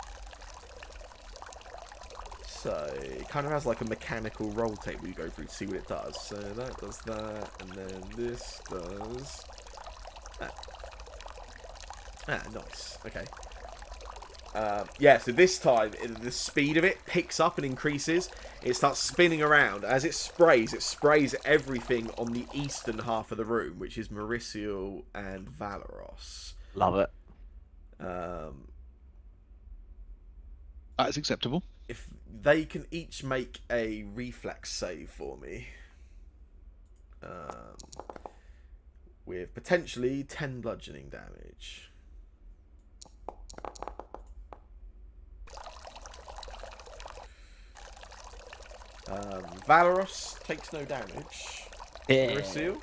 So it kind of has like a mechanical roll tape where you go through to see what it does. So that does that, and then this does that. Ah, nice. Okay. Yeah, so this time the speed of it picks up and increases. It starts spinning around. As it sprays everything on the eastern half of the room, which is Mauricio and Valeros. Love it. That is acceptable. If they can each make a reflex save for me, with potentially 10 bludgeoning damage. Valeros takes no damage. Yeah. Mauricio?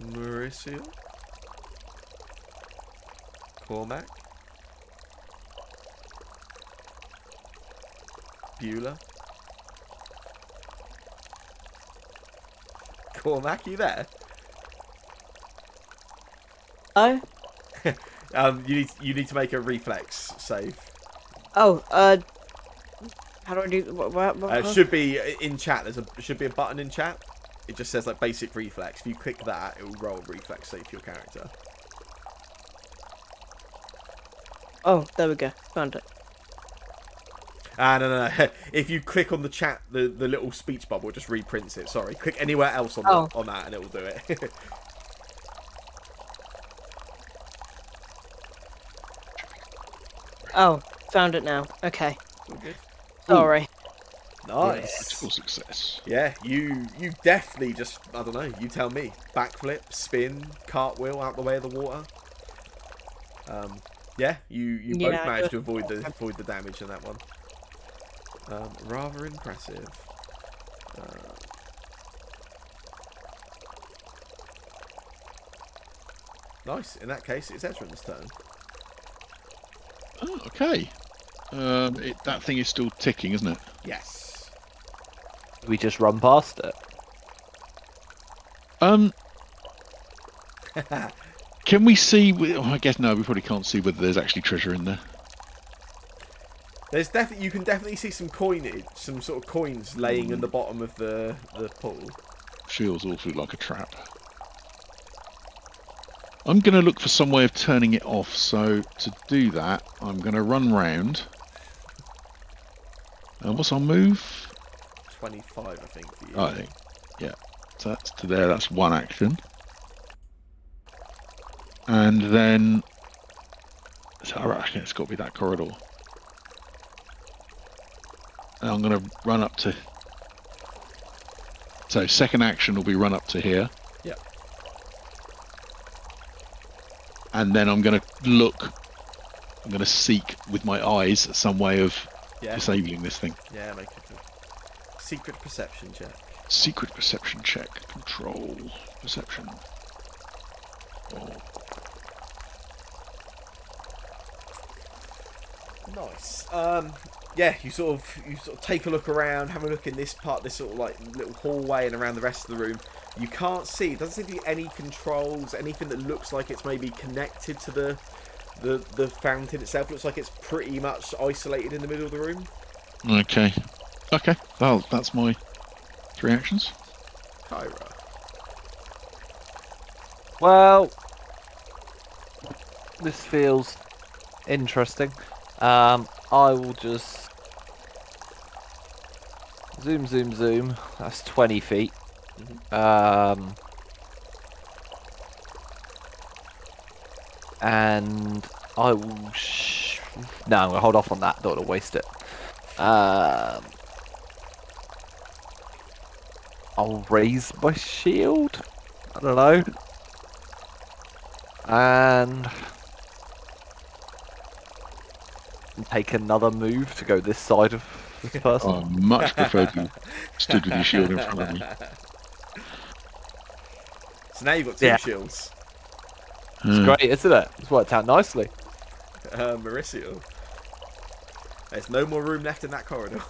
Mauricio? Cormac? Beulah? Cormac, you there? Oh. You need to make a reflex save. Oh. How do I do? What? Should be in chat. Should be a button in chat. It just says like basic reflex. If you click that, it will roll a reflex save for your character. Oh, there we go. Found it. Ah, no. If you click on the chat, the little speech bubble just reprints it. Sorry. Click anywhere else on on that, and it will do it. Oh, found it now. Okay. All good. Sorry. Nice. Critical success. Yeah, you definitely just, I don't know, you tell me. Backflip, spin, cartwheel out the way of the water. Yeah, you both managed to avoid the damage in that one. Rather impressive. Nice. In that case, it's Ezra's turn. Oh, okay. That thing is still ticking, isn't it? Yes. We just run past it. Can we see? I guess no. We probably can't see whether there's actually treasure in there. There's you can definitely see some coinage, some sort of coins laying in the bottom of the pool. Feels awfully like a trap. I'm going to look for some way of turning it off. So to do that, I'm going to run round. What's our move? 25, I think. For you. Oh, I think. Yeah. So that's to there. That's one action. And then, so I reckon it's got to be that corridor. And I'm going to run up to. So second action will be run up to here. Yep. And then I'm going to look. I'm going to seek with my eyes some way of disabling this thing. Yeah, make it a secret perception check. Secret perception check. Control perception. Oh. Nice. Yeah, you sort of take a look around, have a look in this part, this sort of like little hallway, and around the rest of the room. You can't see. It doesn't seem to be any controls, anything that looks like it's maybe connected to the fountain itself. Looks like it's pretty much isolated in the middle of the room. Okay. Okay. Well, that's my 3 actions. Kyra. Well, this feels interesting. I will just zoom. That's 20 feet. And I will. No, I'm gonna hold off on that. Don't want to waste it. I'll raise my shield. I don't know. And take another move to go this side of this person. I much prefer you stood with your shield in front of me. So now you've got two shields. It's great, isn't it? It's worked out nicely. Mauricio. There's no more room left in that corridor.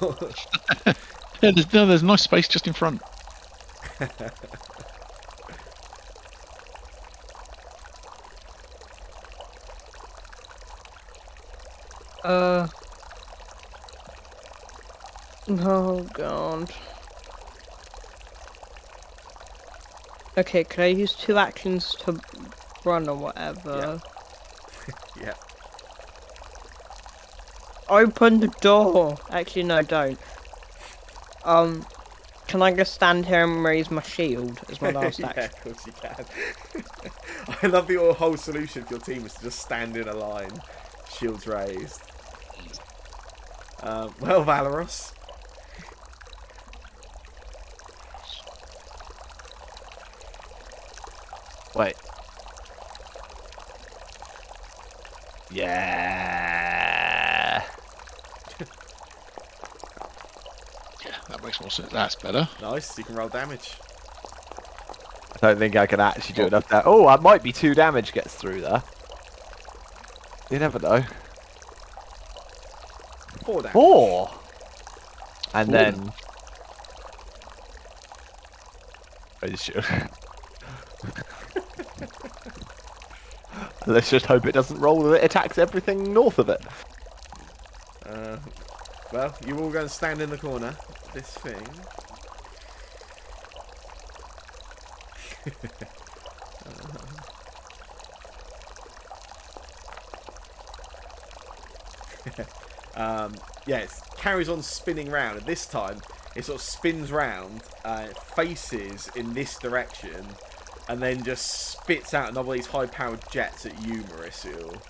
Yeah, there's nice space just in front. Oh god. Okay, can I use 2 actions to run or whatever? Yeah. Open the door. Actually, no, don't. Can I just stand here and raise my shield as my last Yeah, action? of course you can. I love that your whole solution for your team is to just stand in a line, shields raised. Well, Valoros. Wait. Yeah. Yeah, that makes more sense. That's better. Nice, you can roll damage. I don't think I can actually do enough there. Oh, I might be 2 damage gets through there. You never know. 4 damage. 4! And Ooh. then... Raise shield. Let's just hope it doesn't roll and it attacks everything north of it. Well, you all go and stand in the corner. This thing. Yeah, it carries on spinning round, and this time it sort of spins round, faces in this direction, and then just spits out another of these high-powered jets at you, Mauricio.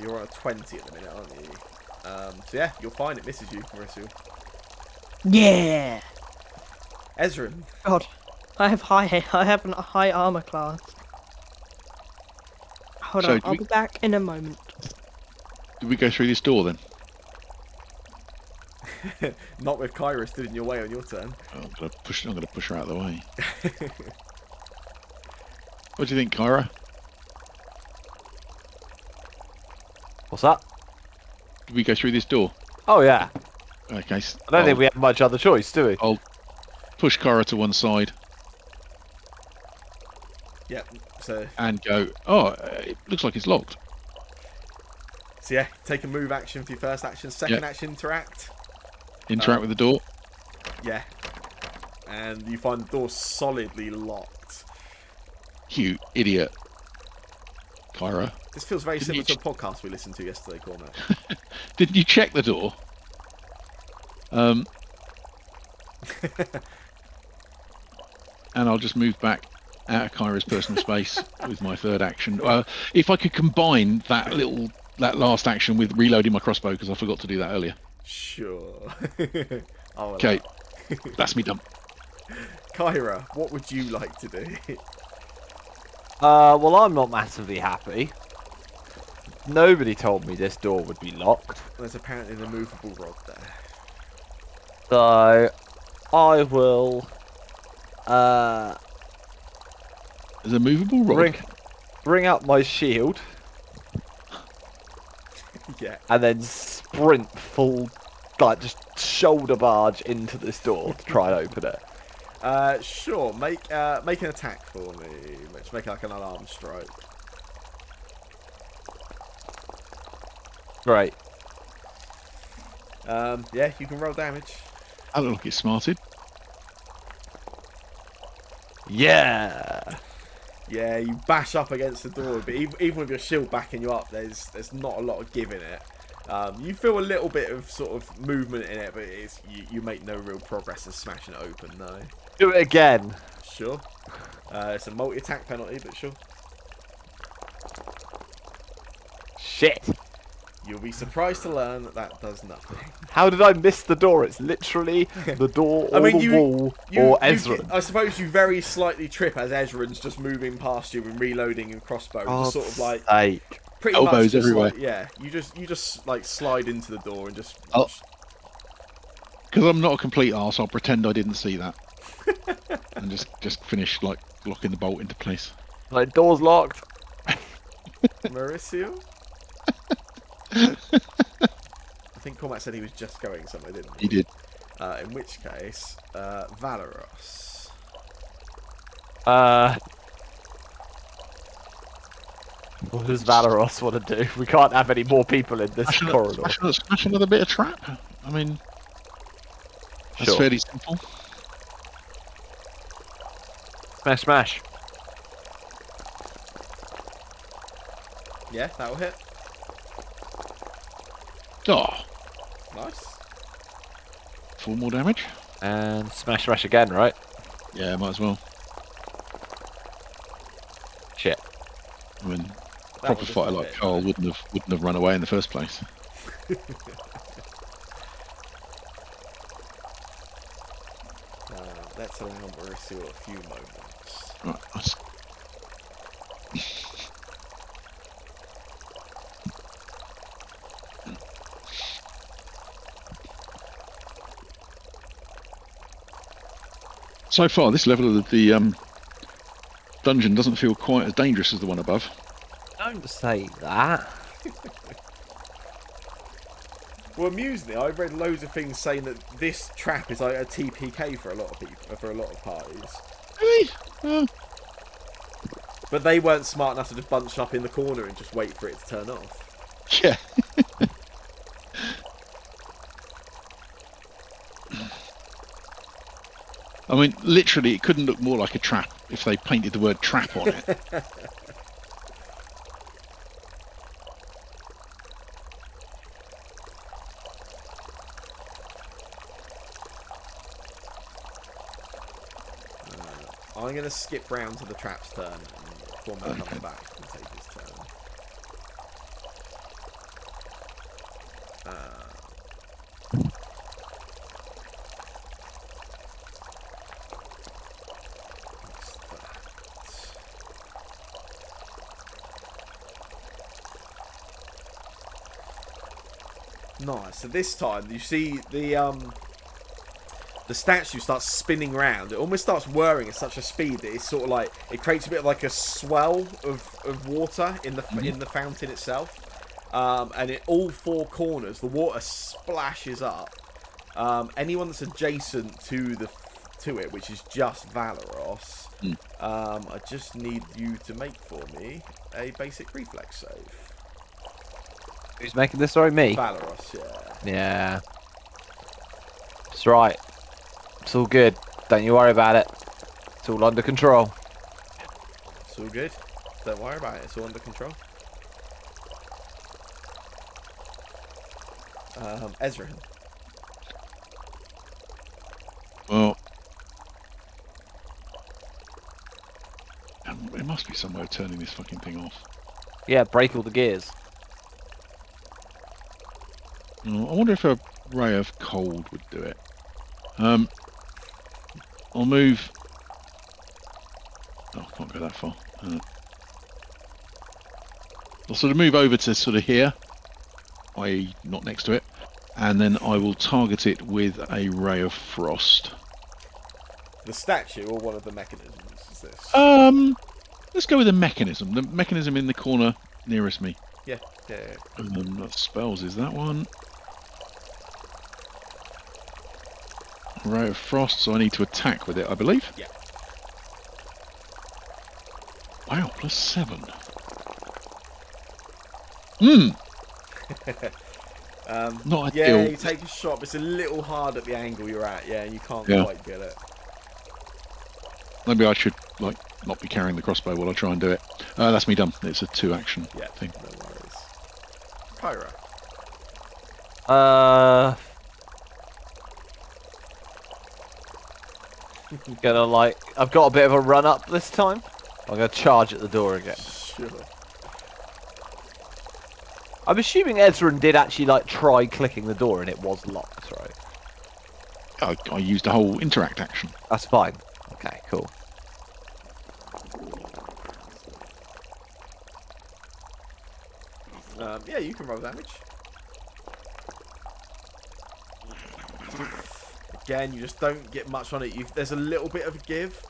You're on a 20 at the minute, aren't you? So yeah, you'll find it misses you, Mauricio. Yeah. Ezrin. God, I have a high armor class. Hold So on, I'll be back in a moment. Do we go through this door then? Not with Kyra stood in your way on your turn. Oh, I'm gonna push her out of the way. What do you think, Kyra? What's that? Do we go through this door? Oh, yeah. Okay. I don't think we have much other choice, do we? I'll push Kyra to one side Yep. So and go. It looks like it's locked. yeah, take a move action for your first action. Second action, interact. Interact with the door. Yeah. And you find the door solidly locked. You idiot, Kyra. This feels very Didn't similar you to a podcast we listened to yesterday, Cormac. Didn't you check the door? And I'll just move back out of Kyra's personal space with my third action. If I could combine that last action with reloading my crossbow, because I forgot to do that earlier. Sure. Okay, that's me done. Kyra, what would you like to do? Well, I'm not massively happy. Nobody told me this door would be locked. There's apparently an immovable rod there. So, I will... There's a movable rod. Bring out my shield. Yeah. And then sprint full, like, just shoulder barge into this door to try and open it. Sure. Make an attack for me. Let's make like an alarm strike. Great. Yeah, you can roll damage. I look like it's smarted. Yeah. Yeah, you bash up against the door, but even with your shield backing you up, there's not a lot of give in it. You feel a little bit of sort of movement in it, but you make no real progress in smashing it open, no. Do it again. Sure. It's a multi-attack penalty, but sure. Shit. You'll be surprised to learn that does nothing. How did I miss the door? It's literally the door or the wall or Ezra. I suppose you very slightly trip as Ezra's just moving past you and reloading and crossbow. Just sort of like pretty elbows much just everywhere. like, yeah, you just like slide into the door and just. Because I'm not a complete arse, I'll pretend I didn't see that, and just finish like locking the bolt into place. Like door's locked. Mauricio? I think Cormac said he was just going somewhere, didn't he? He did. In which case, Valeros. What does Valeros want to do? We can't have any more people in this corridor. Smash another bit of trap. I mean, that's Sure. fairly simple. Smash, smash. Yeah, that'll hit. Oh, Nice. 4 more damage. And smash, smash again, right? Yeah, might as well. Shit. I mean, That proper one just fighter won't like hit. Carl wouldn't have run away in the first place. Let's allow Mauricio a few moments. Right, that's... So far, this level of the dungeon doesn't feel quite as dangerous as the one above. Don't say that. Well, amusingly, I've read loads of things saying that this trap is like a TPK for a lot of people, for a lot of parties. Really? Oh, But they weren't smart enough to just bunch up in the corner and just wait for it to turn off. yeah. I mean, literally, it couldn't look more like a trap if they painted the word trap on it. I'm going to skip round to the trap's turn and Cormac comes back and take his turn. Nice. So this time you see the statue starts spinning round. It almost starts whirring at such a speed that it's sort of like it creates a bit of like a swell of water in the fountain itself. And at all 4 corners, the water splashes up. Anyone that's adjacent to it, which is just Valeros, I just need you to make for me a basic reflex save. Who's making this? Sorry, me. Valeros, yeah. Yeah. It's right. It's all good. Don't you worry about it. It's all under control. It's all good. Don't worry about it. It's all under control. Ezra. Well, there must be some way of turning this fucking thing off. Yeah, break all the gears. I wonder if a ray of cold would do it. I'll move. Oh, I can't go that far. I'll sort of move over to sort of here, i.e. not next to it, and then I will target it with a ray of frost. The statue or one of the mechanisms is this? Let's go with the mechanism. The mechanism in the corner nearest me. Yeah. That spells is that one. Ray of frost, so I need to attack with it, I believe. Yeah. Wow, +7. Not Yeah, ideal. you take a shot, but it's a little hard at the angle you're at. Yeah, and you can't Yeah. quite get it. Maybe I should like not be carrying the crossbow while I try and do it. That's me done. It's a 2-action thing. No worries. Kyra. I've got a bit of a run up this time. I'm gonna charge at the door again. Sure. I'm assuming Ezran did actually like try clicking the door and it was locked, right? I used a whole interact action. That's fine. Okay, cool. Yeah, you can roll damage. Again, you just don't get much on it. There's a little bit of a give.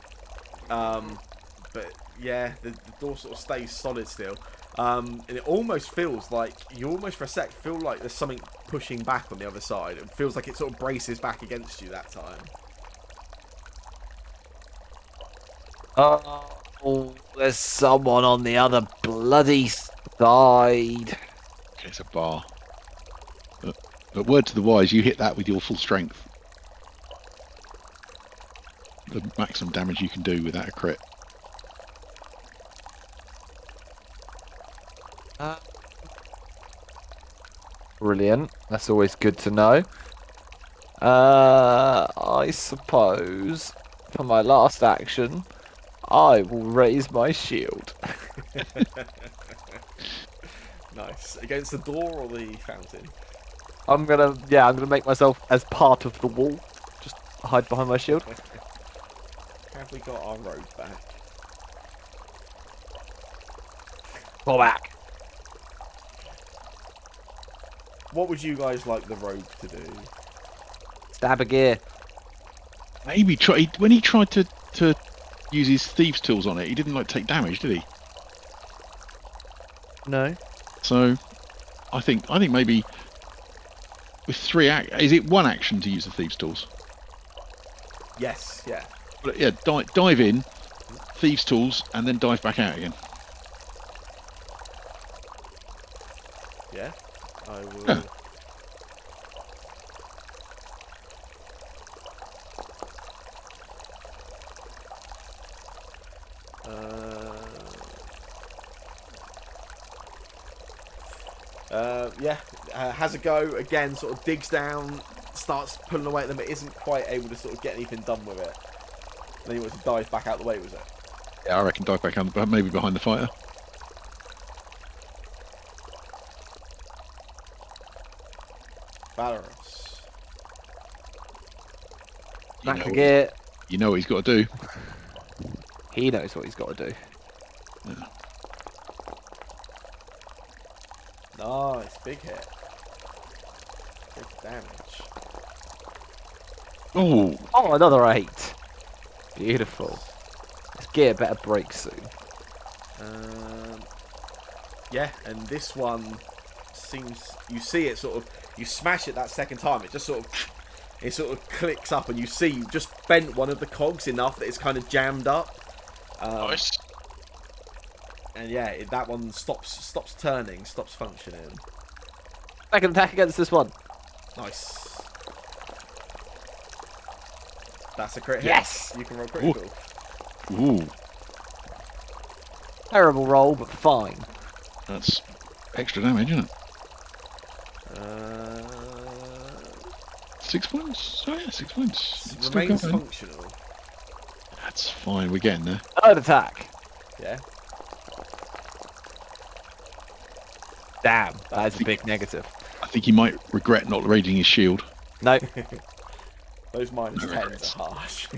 But yeah, the door sort of stays solid still. And it almost feels like, you almost for a sec feel like there's something pushing back on the other side. It feels like it sort of braces back against you that time. Oh, there's someone on the other bloody side. Okay, it's a bar. But word to the wise, you hit that with your full strength. The maximum damage you can do without a crit. Brilliant. That's always good to know. I suppose for my last action, I will raise my shield. Nice. Against the door or the fountain? I'm gonna make myself as part of the wall. Just hide behind my shield. Have we got our road back? Fall back. What would you guys like the rogue to do? Stab a gear. Maybe when he tried to use his thieves' tools on it, he didn't like take damage, did he? No. So, I think maybe with 3 is it 1 action to use the thieves' tools? Yes, yeah. But yeah, dive in, thieves' tools, and then dive back out again. Yeah, I will. Yeah. Has a go again, sort of digs down, starts pulling away at them, but isn't quite able to sort of get anything done with it. And then he wants to dive back out the way, was it? Yeah, I reckon dive back out, maybe behind the fighter. Valeros. Back a gear. You know what he's got to do. He knows what he's got to do. Yeah. Nice, big hit. Big damage. Oh, another 8. Beautiful. This gear better break soon. Yeah, and this one seems, you see it sort of, you smash it that second time, it just sort of clicks up, and you see you just bent one of the cogs enough that it's kind of jammed up. nice. And yeah, that one stops turning, stops functioning. I can attack against this one. Nice. That's a crit hit. Yes! You can roll critical. Ooh, Terrible roll, but fine. that's extra damage, isn't it? 6 points? Oh yeah, 6 points. It's still Remains going. functional. That's fine, we're getting there. Third attack. Yeah. Damn, that is a big negative. I think he might regret not raising his shield. No. Those minus No 10s regrets. are harsh.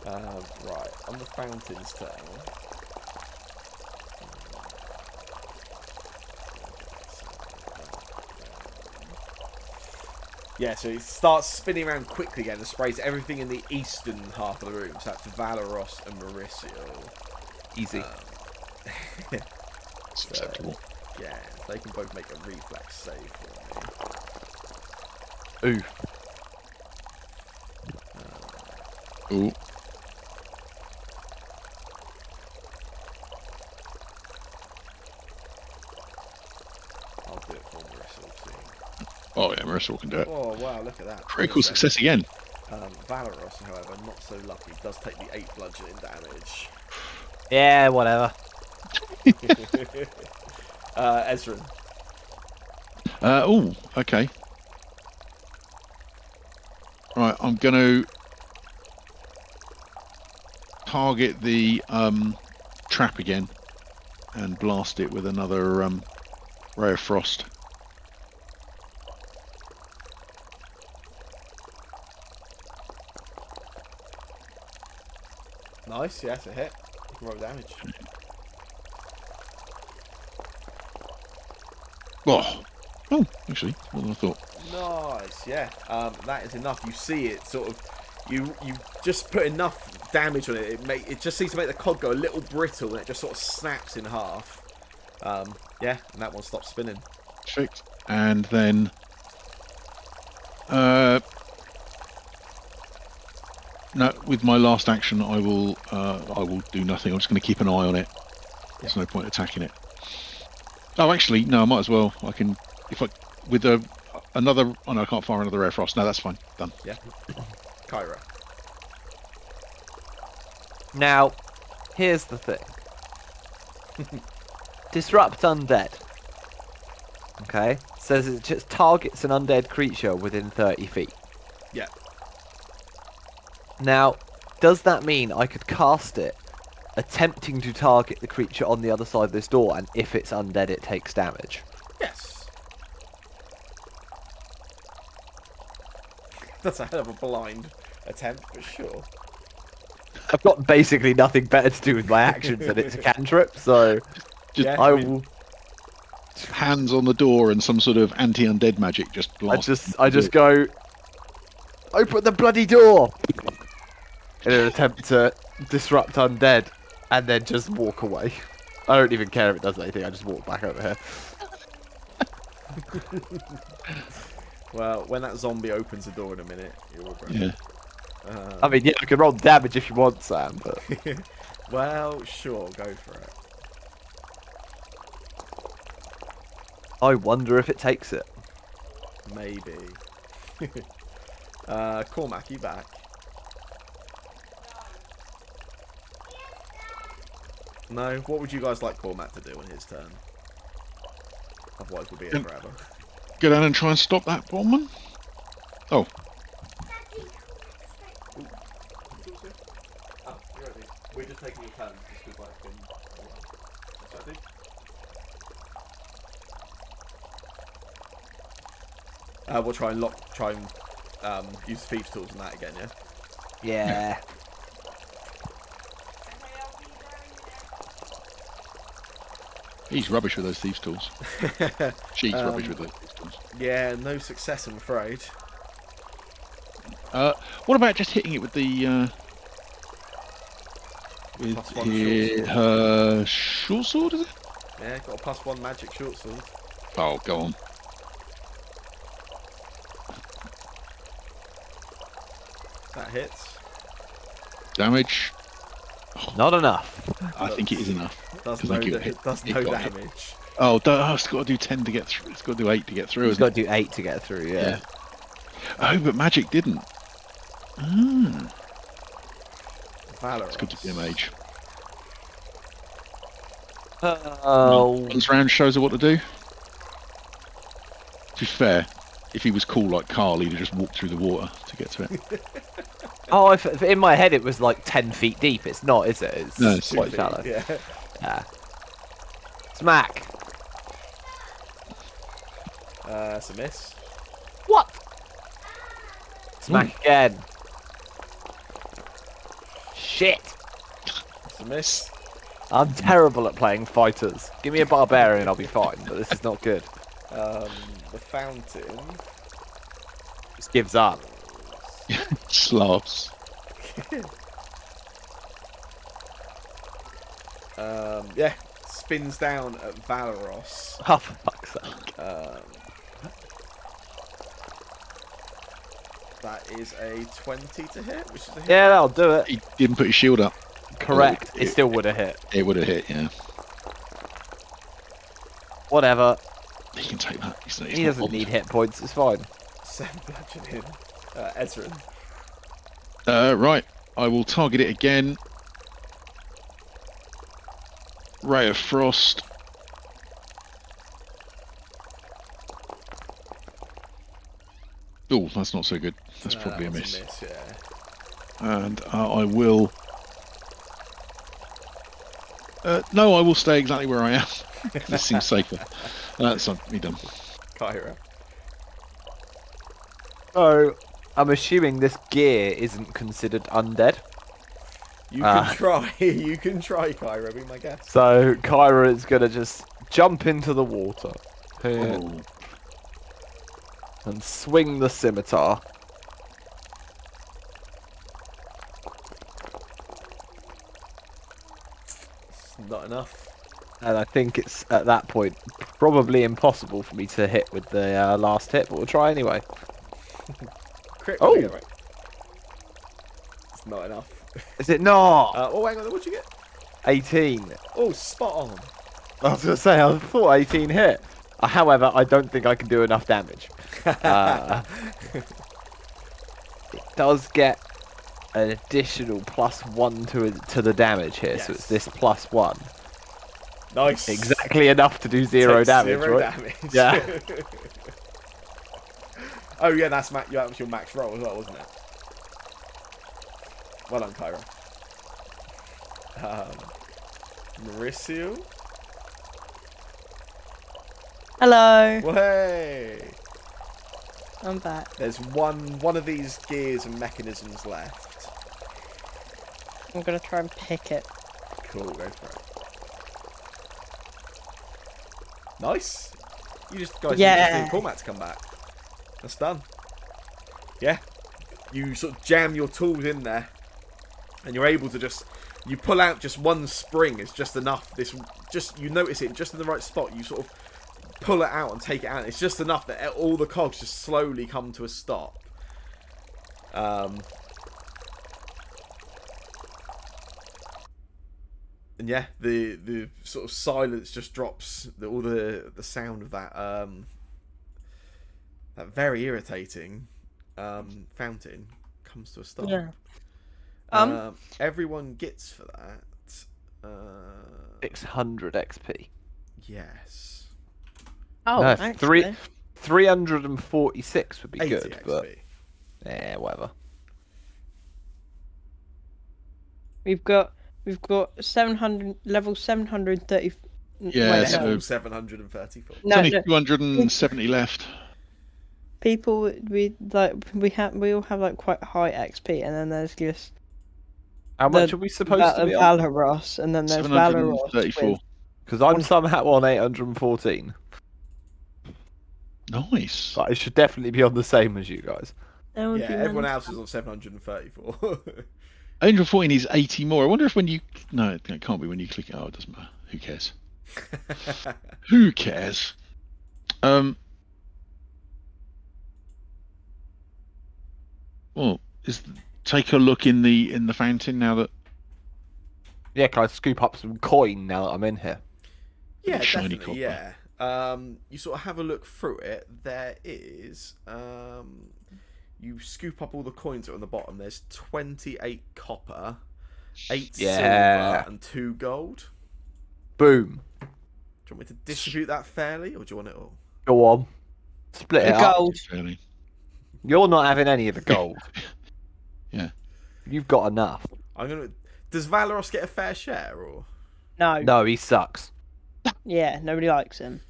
Right, on the fountain's turn. Yeah, so it starts spinning around quickly again and sprays everything in the eastern half of the room. So that's Valeros and Mauricio. Easy. It's acceptable. Yeah, they can both make a reflex save for me. Oof. Ooh. I'll do it for Mauricio too. Verosaur can do it. Oh wow, look at that. Critical success again. Valeros, however, not so lucky. Does take the 8 bludgeoning damage. Yeah, whatever. Ezra. Oh, okay. Right, I'm going to target the trap again and blast it with another ray of frost. Nice, yeah, that's a hit. You can roll damage. Oh, actually, more than I thought. Nice, yeah. That is enough. You see it sort of. You just put enough damage on it. It just seems to make the cod go a little brittle, and it just sort of snaps in half. Yeah, and that one stops spinning. Perfect. And then no, with my last action, I will do nothing. I'm just going to keep an eye on it. There's no point attacking it. Oh, actually, no. I might as well. I can if I with another. Oh no, I can't fire another Air Frost. No, that's fine. Done. Yeah. Kyra. Now, here's the thing. Disrupt undead. Okay, says it just targets an undead creature within 30 feet. Yeah. Now, does that mean I could cast it, attempting to target the creature on the other side of this door, and if it's undead, it takes damage? Yes. That's a hell of a blind attempt, but sure. I've got basically nothing better to do with my actions than it's a cantrip, so Just Yeah. I will. hands on the door and some sort of anti-undead magic just blast. I just go. Open the bloody door! In an attempt to disrupt undead, and then just walk away. I don't even care if it does anything. I just walk back over here. Well, when that zombie opens the door in a minute, you'll regret Yeah. it. I mean, yeah, I can roll damage if you want, Sam, but Well, sure, go for it. I wonder if it takes it. Maybe. Cormac, you back? No? What would you guys like Cormac to do on his turn? Otherwise we'll be here forever. Go down and try and stop that bombman. Oh, Oh, you're ready. We're just taking your turn just because I've been... What's that do? We'll try and use thieves tools and that again, yeah? Yeah. he's rubbish with those thieves' tools. She's rubbish with those thieves' tools. Yeah, no success, I'm afraid. What about just hitting it with the with her short sword? Is it? Yeah, got a +1 magic short sword. Oh, go on. That hits. Damage. Not enough. I think it is enough. Does 'Cause no, I think does it no got hit. damage. Oh, it's got to do 10 to get through. It's got to do 8 to get through. He's Isn't got to do 8 to get through, yeah. Oh, but magic didn't. Valor. It's good to be a mage. Oh. Runs round, shows her what to do. To be fair, if he was cool like Carl, he'd have just walked through the water to get to it. Oh, if in my head it was like 10 feet deep. It's not, is it? It's No, it's quite 2 shallow. feet, yeah. Yeah. Smack. It's a miss. What? Smack again. Shit. It's a miss. I'm terrible at playing fighters. Give me a barbarian and I'll be fine, but this is not good. The fountain. Just gives up. Slobs. Yeah, spins down at Valeros. Oh, for fuck's sake. That is a 20 to hit, which is a hit. Yeah, that'll do it. He didn't put his shield up. Correct. It still would have hit. It would have hit, yeah. Whatever. He can take that. He's He not doesn't bothered. need hit points. It's fine. 7 bludgeoning. Ezra. Right. I will target it again. Ray of Frost. Oh, that's not so good. That's probably a That miss. was yeah. And I will... no, I will stay exactly where I am. This seems safer. That's me done. Kyra. So, I'm assuming this gear isn't considered undead. You can try. You can try, Kyra. Be my guest. So, Kyra is going to just jump into the water here Oh. and swing the scimitar. It's not enough. And I think it's, at that point, probably impossible for me to hit with the last hit, but we'll try anyway. Crit. Oh! Yeah, right. It's not enough. Is it not? Oh, hang on. What'd you get? 18. Oh, spot on. I was going to say, I thought 18 hit. However, I don't think I can do enough damage. It does get an additional +1 to the damage here, so it's Yes. this +1. Nice. Exactly enough to do 0 Takes damage, 0 right? damage. Yeah. Oh yeah, that was your max roll as well, wasn't it? Well done, Kyra. Mauricio. Hello, Way. I'm back. There's one of these gears and mechanisms left. I'm gonna try and pick it. Cool, go for it. Nice. You just guys Yeah. need the format to come back. That's done. Yeah. You sort of jam your tools in there, and you're able to you pull out just one spring is just enough. You notice it just in the right spot. You sort of pull it out and take it out. It's just enough that all the cogs just slowly come to a stop. And yeah, the sort of silence just drops. All the sound of that that very irritating fountain comes to a stop. Yeah. Everyone gets for that. 600 XP. Yes. Oh, No, actually. 346 would be 80 good, XP. but whatever. We've got 700 level 730. Yeah, wait, so- Level 734. no, Only no, 270 left. people we all have like quite high XP, and then there's just How much are we supposed to be on? Valoros, and then there's Valoros 734. with Because I'm somehow on 814. Nice. But I should definitely be on the same as you guys. That would Yeah, be everyone mental. else is on 734. 114 is 80 more. I wonder if when you... No, it can't be when you click it. Oh, it doesn't matter. Who cares? Who cares? Well, take a look in the fountain now that... Yeah, can I scoop up some coin now that I'm in here? Yeah, Shiny definitely. copper. Yeah. You sort of have a look through it. There is. You scoop up all the coins that are on the bottom. There's 28 copper, 8 Yeah. silver, and 2 gold. Boom. Do you want me to distribute that fairly, or do you want it all? Go on. Split it The up. gold. Really. You're not having any of the gold. Yeah. You've got enough. I'm gonna. Does Valoros get a fair share, or? No. No, he sucks. Yeah, nobody likes him.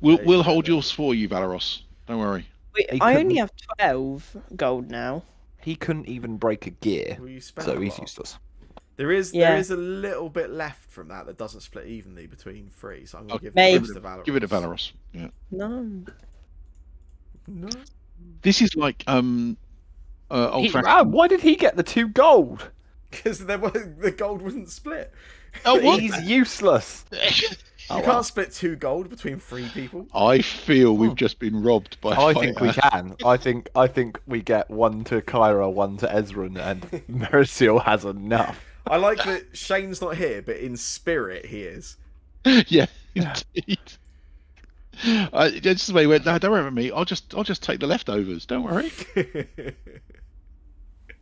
We'll hold yours for you, Valoros. Don't worry. Wait, He I only couldn't- have 12 gold now. He couldn't even break a gear, Well, you spent so a he's lot. useless. There is Yeah. a little bit left from that doesn't split evenly between 3, so I'm gonna Okay. give Maybe. the rest to Valoros. Give it to Valoros. Yeah. No. No. This is like old He, fashioned. why did he get the 2 gold? Because the gold wasn't split. Oh, what? He's useless. You can't split 2 gold between 3 people. I feel we've just been robbed by. I think we can. I think we get 1 to Kyra, 1 to Ezran, and Mauricio has enough. I like that Shane's not here, but in spirit he is. Yeah, indeed. Just the way he went. No, don't worry about me. I'll just take the leftovers. Don't worry.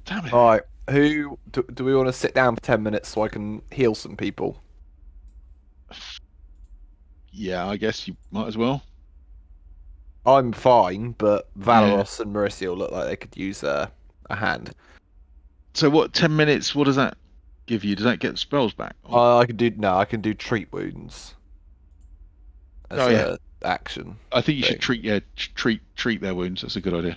Damn it. All right. Who do we want to sit down for 10 minutes so I can heal some people? Yeah, I guess you might as well. I'm fine, but Valeros and Mauricio look like they could use a hand. So what? 10 minutes. What does that give you? Does that get spells back? I can do treat wounds as a action. I think you should thing. treat their wounds. That's a good idea.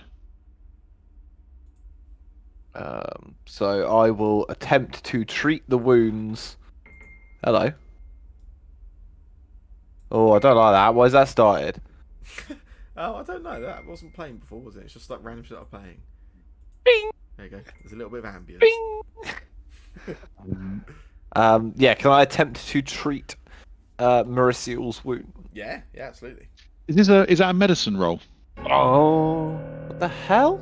So I will attempt to treat the wounds. Hello. Oh, I don't like that. Why is that started? Oh, I don't know. That wasn't playing before, was it? It's just like random shit I'm playing. Bing! There you go. There's a little bit of ambience. Bing! Yeah, can I attempt to treat Mauricio's wound? Yeah, absolutely. Is that a medicine roll? Oh, what the hell?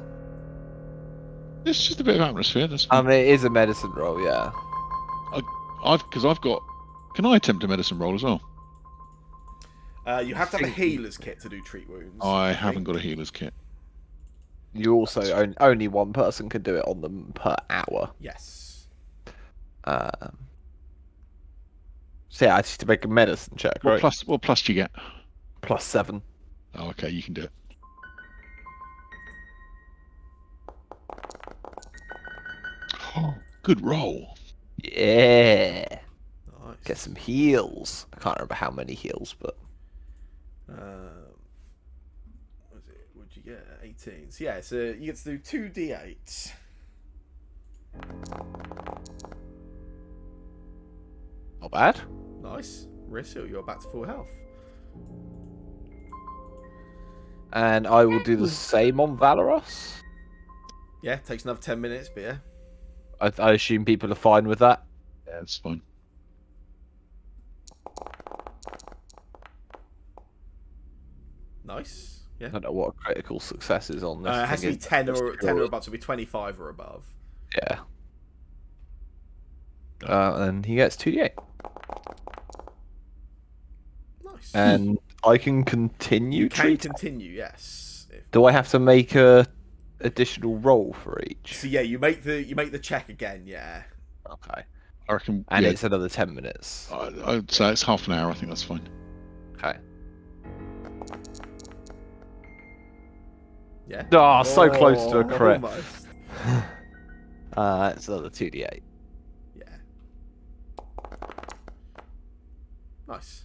It's just a bit of atmosphere. That's fine. It is a medicine roll, yeah. I've got. Can I attempt a medicine roll as well? You have to have a healer's kit to do treat wounds. I haven't got a healer's kit. You also only one person can do it on them per hour. Yes. So yeah, I just need to make a medicine check, right? What plus do you get? +7. Oh, okay, you can do it. Oh, good roll. Yeah. Nice. Get some heals. I can't remember how many heals, but What was it? What'd you get? 18. So yeah, so you get to do 2d8. not bad. Nice. Rissil, you're back to full health. And I will do the same on Valeros. Yeah, takes another 10 minutes, but yeah. I assume people are fine with that. Yeah, it's fine. Nice. Yeah. I don't know what critical success is on this. It has to be thing. 10 or above, so it'll be 25 or above. Yeah. And he gets 2d8. Nice. And I can continue you can treating. continue, yes. Do I have to make a additional roll for each? So yeah, you make the check again, yeah. Okay. I reckon. And yeah, it's another 10 minutes. I'd say it's half an hour. I think that's fine. Okay. Yeah. Oh, so close to a crit. Almost. It's another 2d8. Yeah. Nice.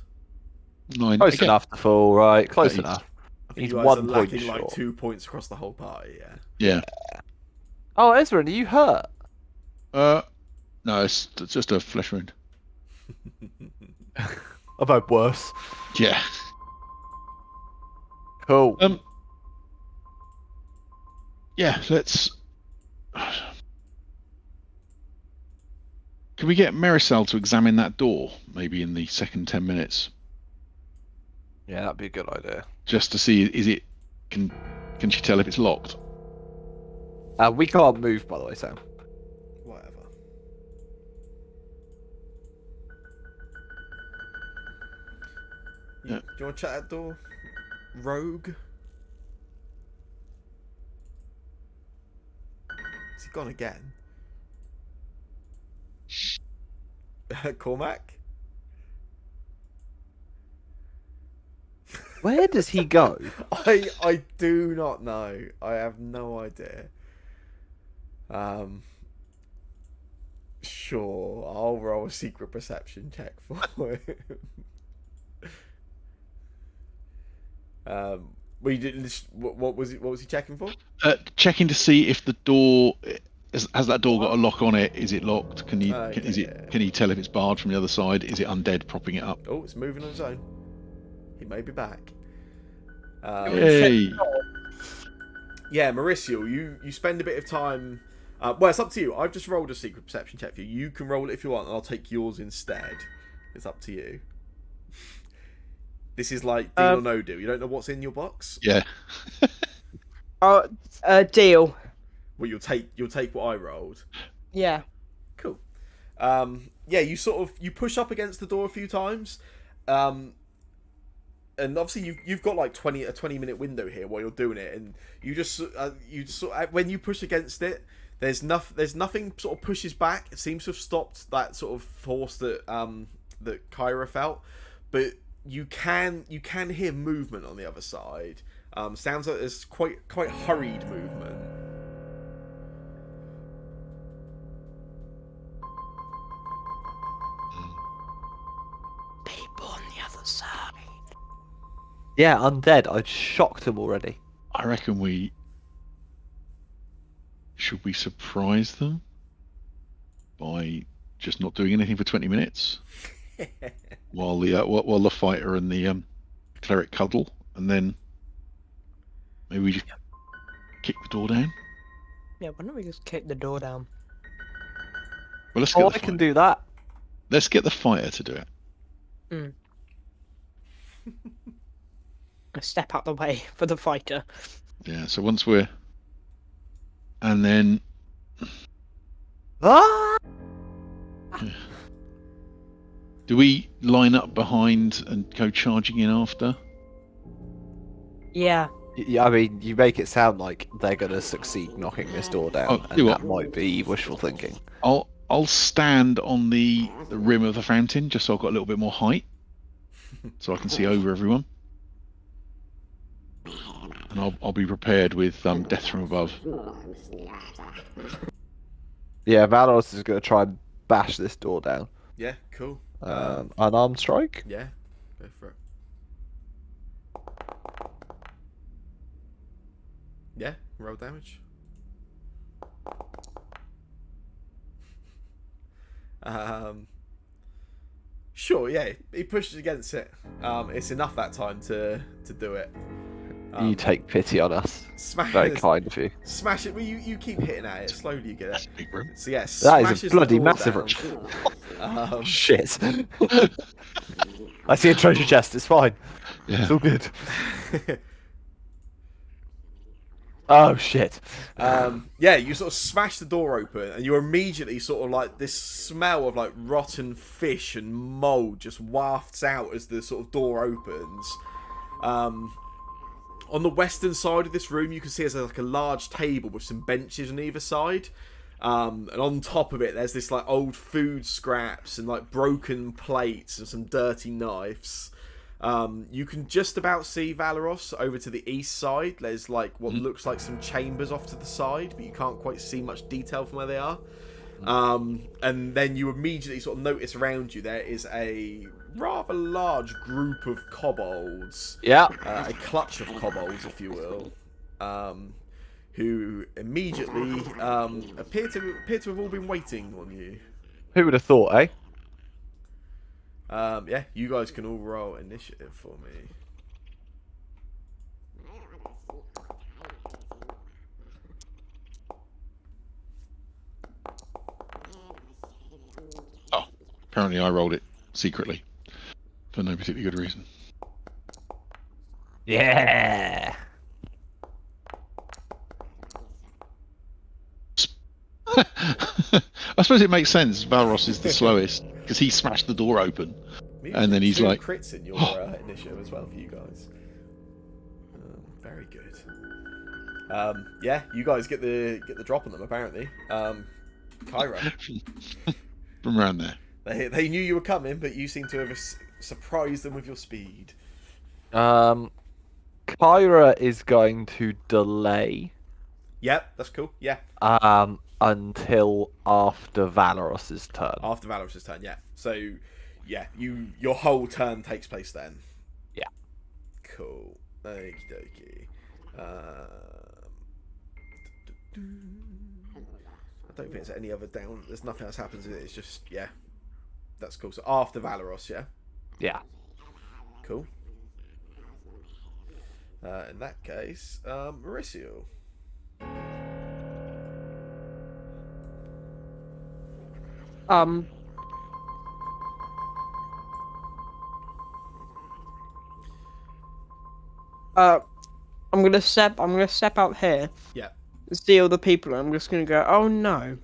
9. Close Again, enough to fall, right? Close 8. enough. I think He's you guys 1 are point lacking like short. 2 points across the whole party, yeah. Yeah. Oh, Ezra, are you hurt? No, it's just a flesh wound. I've had worse. Yeah. Cool. Yeah. Let's. Can we get Merisal to examine that door, maybe in the second 10 minutes, Yeah, that'd be a good idea. just to see can she tell if it's locked? We can't move, by the way, Sam. Whatever. Yeah. Do you want to check that door? Rogue? Is he gone again? Cormac? Where does he go? I do not know. I have no idea. Sure, I'll roll a secret perception check for him. What was he checking for? Checking to see if the door has that door got a lock on it. Is it locked? Can he can he tell if it's barred from the other side? Is it undead propping it up? Oh, it's moving on its own. He may be back. Hey. Yeah, Mauricio, you spend a bit of time. Well, it's up to you. I've just rolled a secret perception check for you. You can roll it if you want, and I'll take yours instead. It's up to you. This is like deal or no deal. You don't know what's in your box. Yeah. Deal. Well, you'll take what I rolled. Yeah. Cool. Yeah, you push up against the door a few times, and and obviously you've got like a 20-minute window here while you're doing it, and you just when you push against it, there's nothing sort of pushes back. It seems to have stopped that sort of force that that Kyra felt, but you can hear movement on the other side. Sounds like there's quite hurried movement. People on the other side. Yeah, undead. I shocked them already. I reckon should we surprise them by just not doing anything for 20 minutes while the fighter and the cleric cuddle, and then maybe we just kick the door down. Yeah, why don't we just kick the door down? Well, let's get Oh, the I can fighter. do that. Let's get the fighter to do it. A step out the way for the fighter. Yeah. So once and then Ah! do we line up behind and go charging in after? Yeah. Yeah, I mean, you make it sound like they're gonna succeed knocking this door down, Oh, and you that what? might be wishful thinking. I'll stand on the rim of the fountain just so I've got a little bit more height, so I can see over everyone. And I'll be prepared with death from above. Yeah, Valoros is gonna try and bash this door down. Yeah, cool. Unarmed strike. Yeah, go for it. Yeah, roll damage. Sure, yeah, he pushes against it. It's enough that time to do it. You take pity on us. Smash Very kind of you. Smash it. Well, you keep hitting at it. Slowly you get That's it. a big room. So yeah, That smashes is a bloody the door massive down. Shit. I see a treasure chest. It's fine. Yeah. It's all good. Oh shit. Yeah, you sort of smash the door open, and you're immediately sort of like this smell of like rotten fish and mold just wafts out as the sort of door opens. On the western side of this room, you can see there's like a large table with some benches on either side. And on top of it, there's this like old food scraps and like broken plates and some dirty knives. You can just about see Valoros over to the east side. There's like what looks like some chambers off to the side, but you can't quite see much detail from where they are. And then you immediately sort of notice around you there is a rather large group of kobolds. Yeah. A clutch of kobolds, if you will. Who immediately appear to have all been waiting on you. Who would have thought, eh? Yeah, you guys can all roll initiative for me. Oh, apparently I rolled it secretly for no particularly good reason. Yeah. I suppose it makes sense. Valros is the slowest because he smashed the door open, and then he's two like, crits in your initiative as well for you guys. Very good. Yeah, you guys get the drop on them apparently. Kyra, from around there. they knew you were coming, but you seem to have surprised them with your speed. Kyra is going to delay. Yep, that's cool. Yeah. Until after Valoros's turn. After Valorous' turn, yeah. So, yeah, your whole turn takes place then. Yeah. Cool. Okie dokie. I don't think there's any other down. There's nothing else happens. It's just, yeah. That's cool. So after Valoros, yeah. Yeah. Cool. In that case, Mauricio. I'm gonna step out here. Yeah. See all the people, and I'm just gonna go, oh no.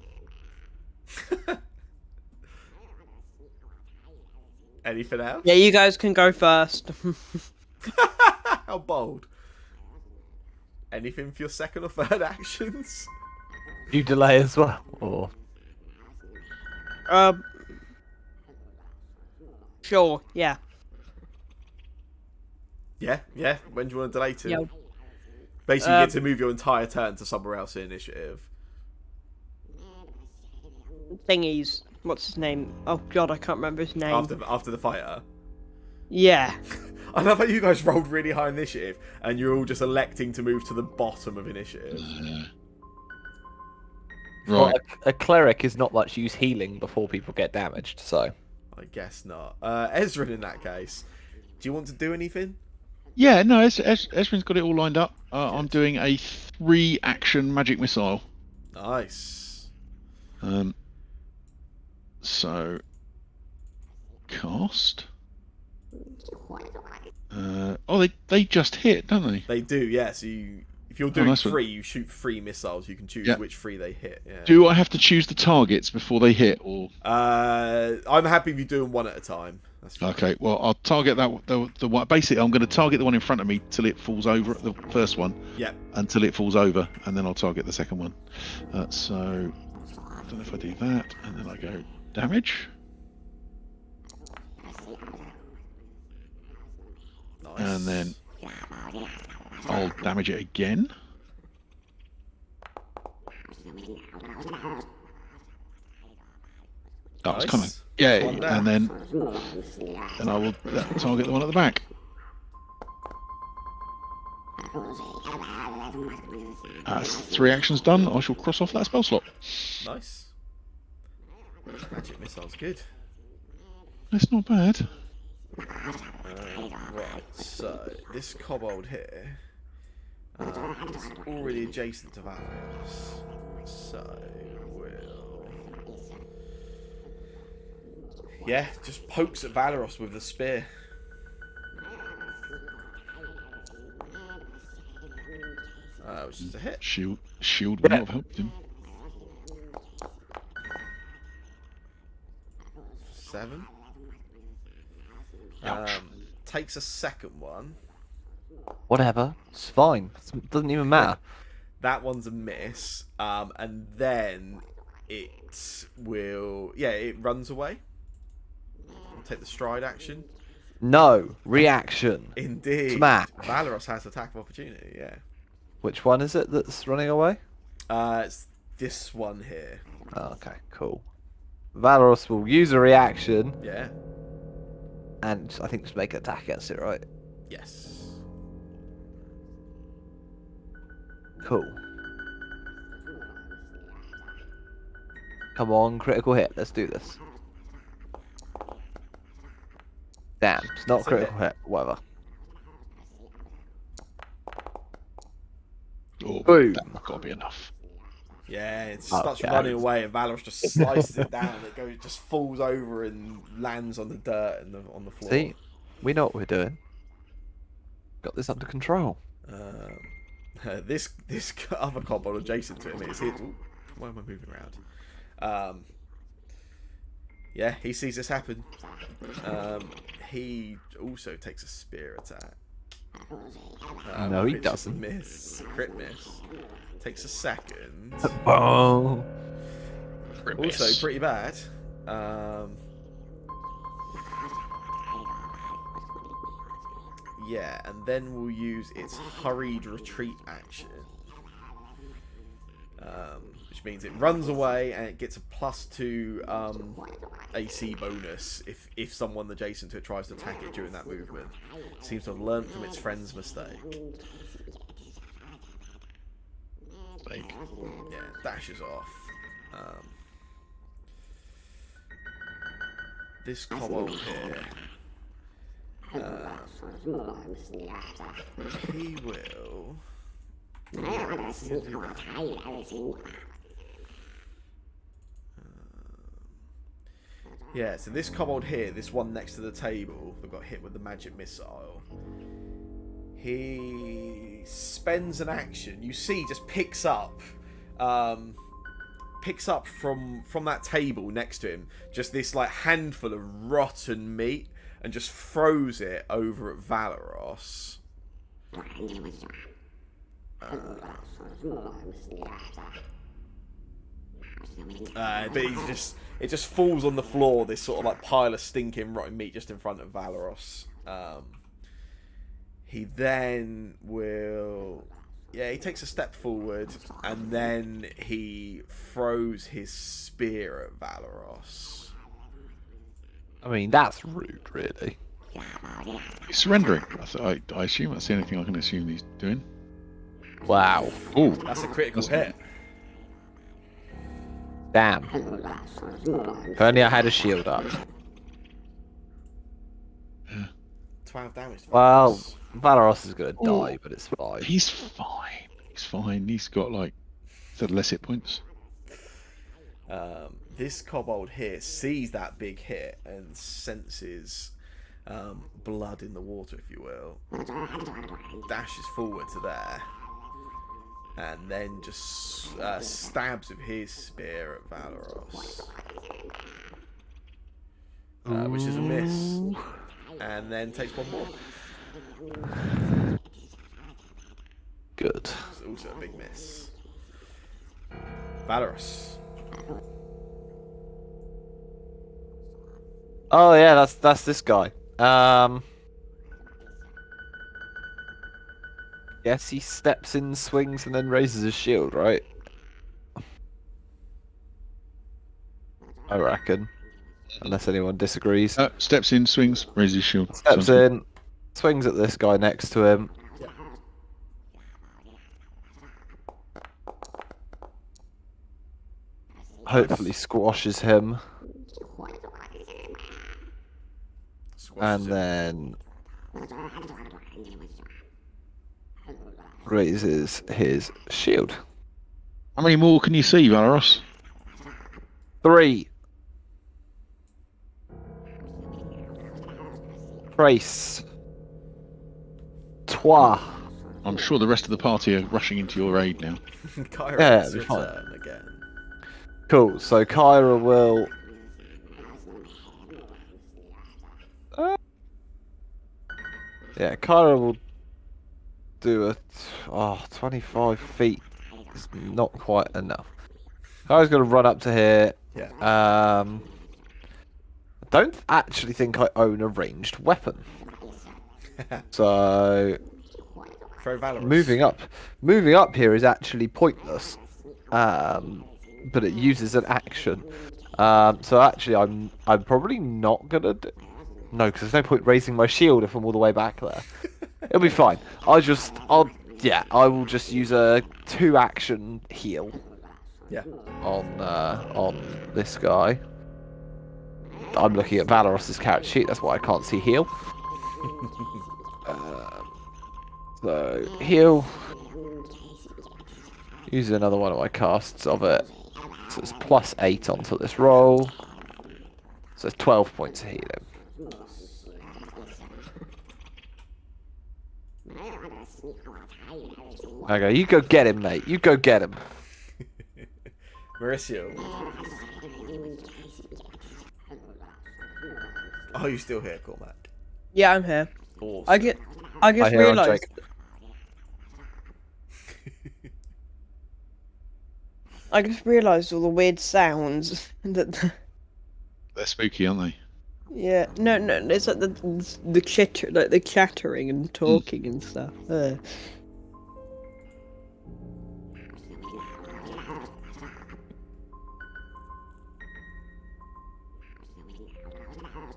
Anything else? Yeah, you guys can go first. How bold. Anything for your second or third actions? You delay as well, or Sure. Yeah. Yeah. When do you want to delay to? Yeah. Basically, you get to move your entire turn to somewhere else in initiative. Thingies. What's his name? Oh God, I can't remember his name. After the fighter. Yeah. I love how you guys rolled really high initiative, and you're all just electing to move to the bottom of initiative. Right. well, a cleric is not much use healing before people get damaged. So I guess not. Ezra, in that case, do you want to do anything? Yeah, no, Ezrin's got it all lined up. I'm doing a 3-action magic missile. Nice. So cast. They just hit, don't they? They do, yeah. So if you're doing nice 3, you shoot 3 missiles. You can choose which 3 they hit. Yeah. Do I have to choose the targets before they hit, or? I'm happy if you're doing one at a time. That's fine. Okay, well, I'll target the one. Basically, I'm going to target the one in front of me till it falls over, the first one. Yeah. Until it falls over, and then I'll target the second one. So, I don't know if I do that, and then I go damage. Nice. And then I'll damage it again. That was kind of One down. and then I will target the one at the back. That's 3 actions done. I shall cross off that spell slot. Nice. Magic missile's good. That's not bad. Right, so this kobold here is already adjacent to Valorous, so we'll... Yeah, just pokes at Valoros with the spear. Which is a hit. Shield would not have helped him. 7. Ouch. Takes a second one. whatever, it's fine. It doesn't even matter. That one's a miss. And then it will... Yeah, it runs away. Take the stride action. No reaction. Indeed. Smack. Valoros has attack of opportunity, yeah. Which one is it that's running away? It's this one here. Oh, okay, cool. Valoros will use a reaction Yeah. and I think just make an attack against it, right? Yes. Cool. Come on, critical hit. Let's do this. Damn, it's not It's a critical hit. Whatever. Oh, Boom. that's got to be enough. Yeah, it Oh, starts yeah. running away, and Valoros just slices it down. It just falls over and lands on the dirt and on the floor. See, we know what we're doing. Got this under control. This other kobold adjacent to him is hit. Ooh, why am I moving around? Yeah, he sees this happen. He also takes a spear attack. No, he which is a doesn't. Miss, crit miss. Takes a second. Oh. Also pretty bad. Yeah, and then we'll use its hurried retreat action. Which means it runs away and it gets a +2 AC bonus if someone adjacent to it tries to attack it during that movement. Seems to have learnt from its friend's mistake. Yeah, dashes off. This kobold here. He will. Yeah, so this kobold here, this one next to the table that got hit with the magic missile, he spends an action. You see, just picks up from that table next to him, just this like handful of rotten meat, and just throws it over at Valeros. But it just falls on the floor, this sort of like pile of stinking rotten meat just in front of Valeros. He then will... Yeah, he takes a step forward, and then he throws his spear at Valeros. I mean, that's rude, really. He's surrendering. I assume that's the only thing I can assume he's doing. Wow. Oh, That's a critical hit. Damn. If only I had a shield up. 12 damage to Valeros. Well, Valeros is gonna die, but it's fine. he's fine. He's fine. He's got like less hit points. This kobold here sees that big hit and senses blood in the water, if you will. Dashes forward to there. And then just stabs with his spear at Valeros. Which is a miss. And then takes one more. Good. It's also a big miss. Valeros. Oh yeah, that's this guy. Yes, he steps in, swings, and then raises his shield, right? I reckon. Unless anyone disagrees. Steps in, swings, raises shield. Steps in, swings at this guy next to him. Hopefully squashes him. And then raises his shield. How many more can you see, Valeros? 3. Trace. Trois. I'm sure the rest of the party are rushing into your aid now. Kyra Yeah, has it'll be fine. returned again. Cool, so Kyra will... Yeah, Kyra will do a... 25 feet is not quite enough. Kyra's going to run up to here. Yeah. I don't actually think I own a ranged weapon. So... Throw Valeros. Moving up here is actually pointless. But it uses an action. So actually I'm probably not going to... No, because there's no point raising my shield if I'm all the way back there. It'll be fine. I will just use a 2-action heal. Yeah. On this guy. I'm looking at Valeros's character sheet. That's why I can't see heal. So heal. Use another one of my casts of it. So it's +8 onto this roll. So it's 12 points of healing. Okay, you go get him, mate. You go get him. Mauricio. Oh, you still here, Cormac? Yeah, I'm here. Awesome. I just hear realised. I just realised all the weird sounds that. They're spooky, aren't they? Yeah, no, it's like the chitter, like the chattering and talking and stuff.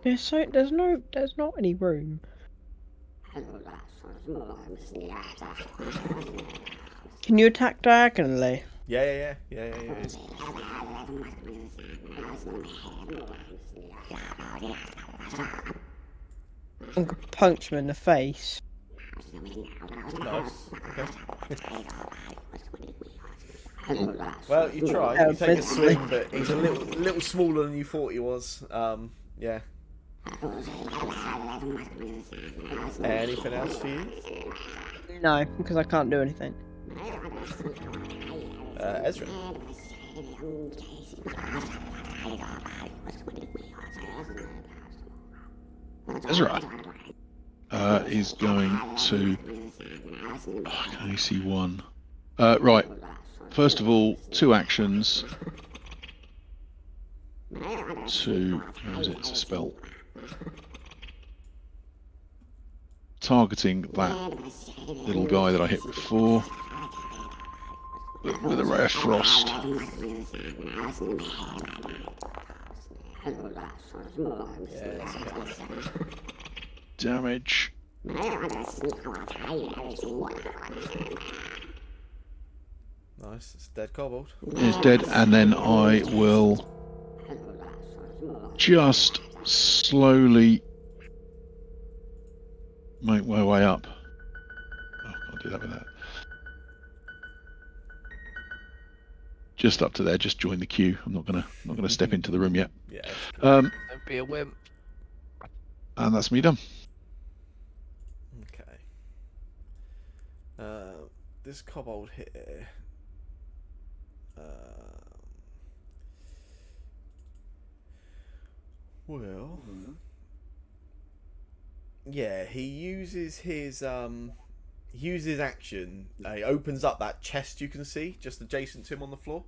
Yeah, so there's not any room. Can you attack diagonally? Yeah. I'm gonna punch him in the face. Nice. Okay. Well, you try. You take a swing, but he's a little smaller than you thought he was. Yeah. Anything else for you? No, because I can't do anything. Ezra. Ezra is going to. I can only see one. Right. First of all, 2 actions. Where is it? It's a spell. Targeting that little guy that I hit before with a ray of frost. Damage. Nice, it's dead kobold. It's dead, and then I will just slowly make my way up. Oh, I'll do that with that. Just up to there, just join the queue. I'm not gonna step into the room yet. Yeah. Don't be a wimp. And that's me done. Okay. This kobold here. Well. Yeah, he uses his action. He opens up that chest you can see just adjacent to him on the floor.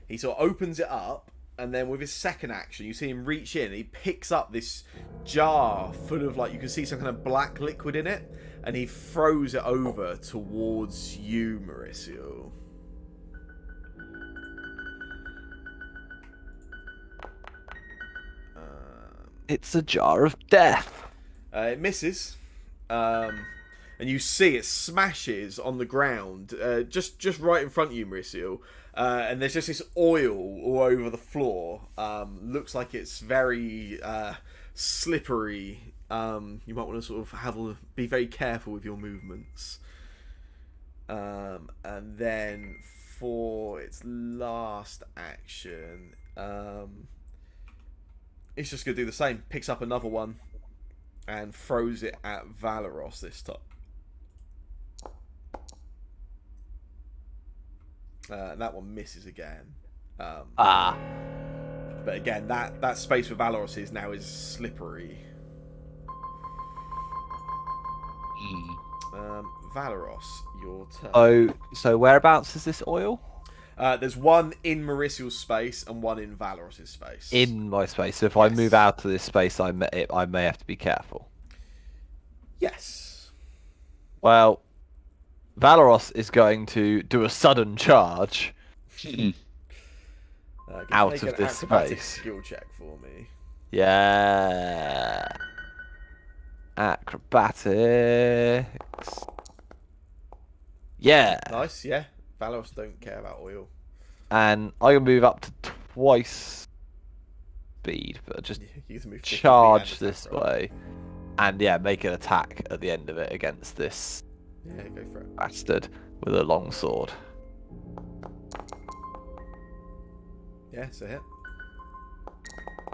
He sort of opens it up, and then with his second action, you see him reach in. He picks up this jar full of, like, you can see some kind of black liquid in it, and he throws it over towards you, Mauricio. It's a jar of death. It misses, and you see it smashes on the ground, just right in front of you, Mauricio. And there's just this oil all over the floor. Looks like it's very slippery. You might want to sort of be very careful with your movements. And then for its last action, it's just going to do the same. Picks up another one and throws it at Valeros this time. That one misses again. But again, that space for Valeros is slippery. Valeros, your turn. Oh, so whereabouts is this oil? There's one in Mauricio's space and one in Valeros' space. In my space. So if I move out of this space, I may have to be careful. Yes. Well, Valeros is going to do a sudden charge out of this space. Skill check for me. Yeah. Acrobatics. Yeah. Nice, yeah. Valeros don't care about oil. And I can move up to twice speed, but just you can move 50 charge feet this attack, way. And yeah, make an attack at the end of it against this go for it. bastard with a long sword. Yeah, it's a hit.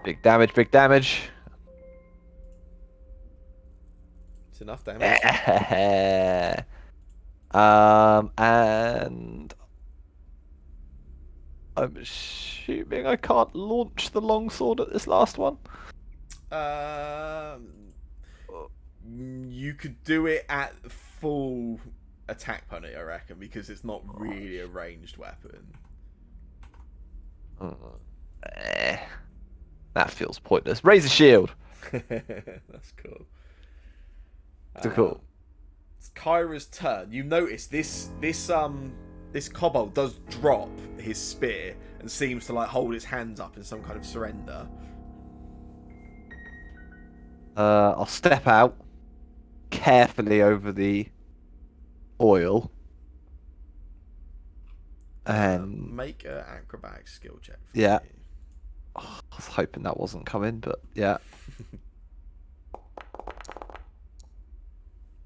Big damage, big damage. It's enough damage. And I'm assuming I can't launch the longsword at this last one. You could do it at full attack penalty, I reckon, because it's not really a ranged weapon. That feels pointless. Raise a shield. That's cool. Cool. It's Kyra's turn. You notice this kobold does drop his spear and seems to like hold his hands up in some kind of surrender. I'll step out carefully over the oil and make an acrobatics skill check. For yeah. me. Oh, I was hoping that wasn't coming, but yeah.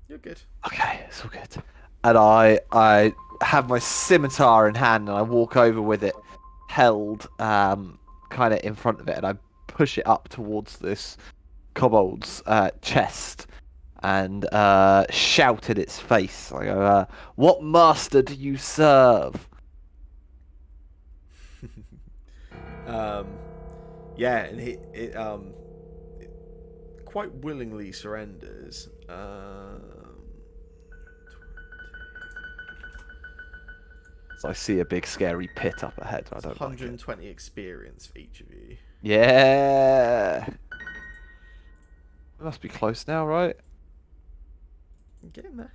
You're good. Okay, it's all good. And I have my scimitar in hand and I walk over with it held kind of in front of it and I push it up towards this kobold's chest and shout at its face. I go, "What master do you serve?" Yeah, and it quite willingly surrenders. So I see a big scary pit up ahead. I don't like it. 120 experience for each of you. Yeah. We must be close now, right? Get in there.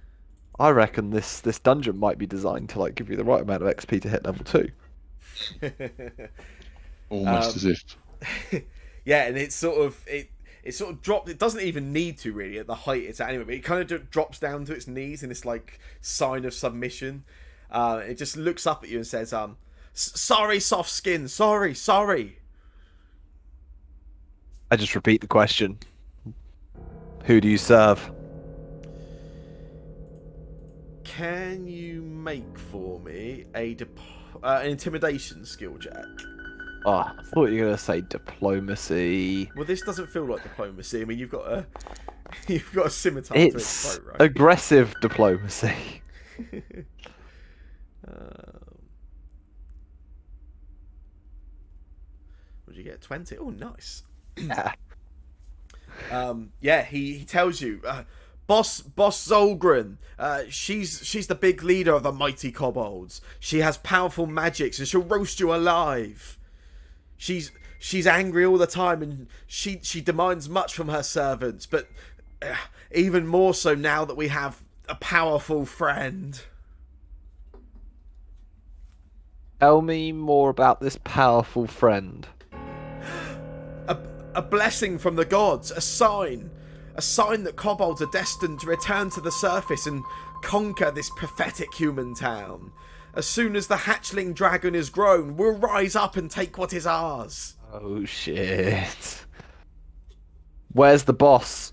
I reckon this dungeon might be designed to like give you the right amount of XP to hit level 2. Almost as if. Yeah, and it sort of dropped. It doesn't even need to really at the height it's at anyway. But it kind of drops down to its knees in this like sign of submission. It just looks up at you and says, "Sorry, soft skin. Sorry." I just repeat the question. Who do you serve? Can you make for me an intimidation skill check? Oh, I thought you were going to say diplomacy. Well, this doesn't feel like diplomacy. I mean, you've got a scimitar to It's its throat, right? aggressive diplomacy. What did you get? 20? Oh, nice. Yeah. Yeah, he tells you, Boss Zolgren, she's the big leader of the mighty kobolds. She has powerful magics and she'll roast you alive. She's angry all the time and she demands much from her servants, but even more so now that we have a powerful friend. Tell me more about this powerful friend. A blessing from the gods, a sign that kobolds are destined to return to the surface and conquer this pathetic human town. As soon as the hatchling dragon is grown, we'll rise up and take what is ours. Oh shit. Where's the boss?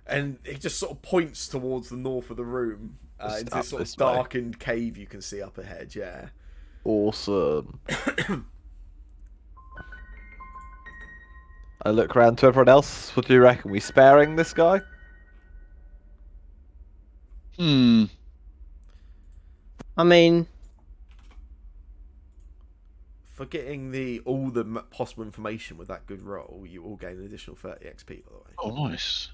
And he just sort of points towards the north of the room, Just into up this sort of this way. darkened cave you can see up ahead, yeah. Awesome. I look around to everyone else. What do you reckon? We sparing this guy? I mean, For getting all the possible information with that good roll, you all gain an additional 30 XP, by the way. Oh, nice.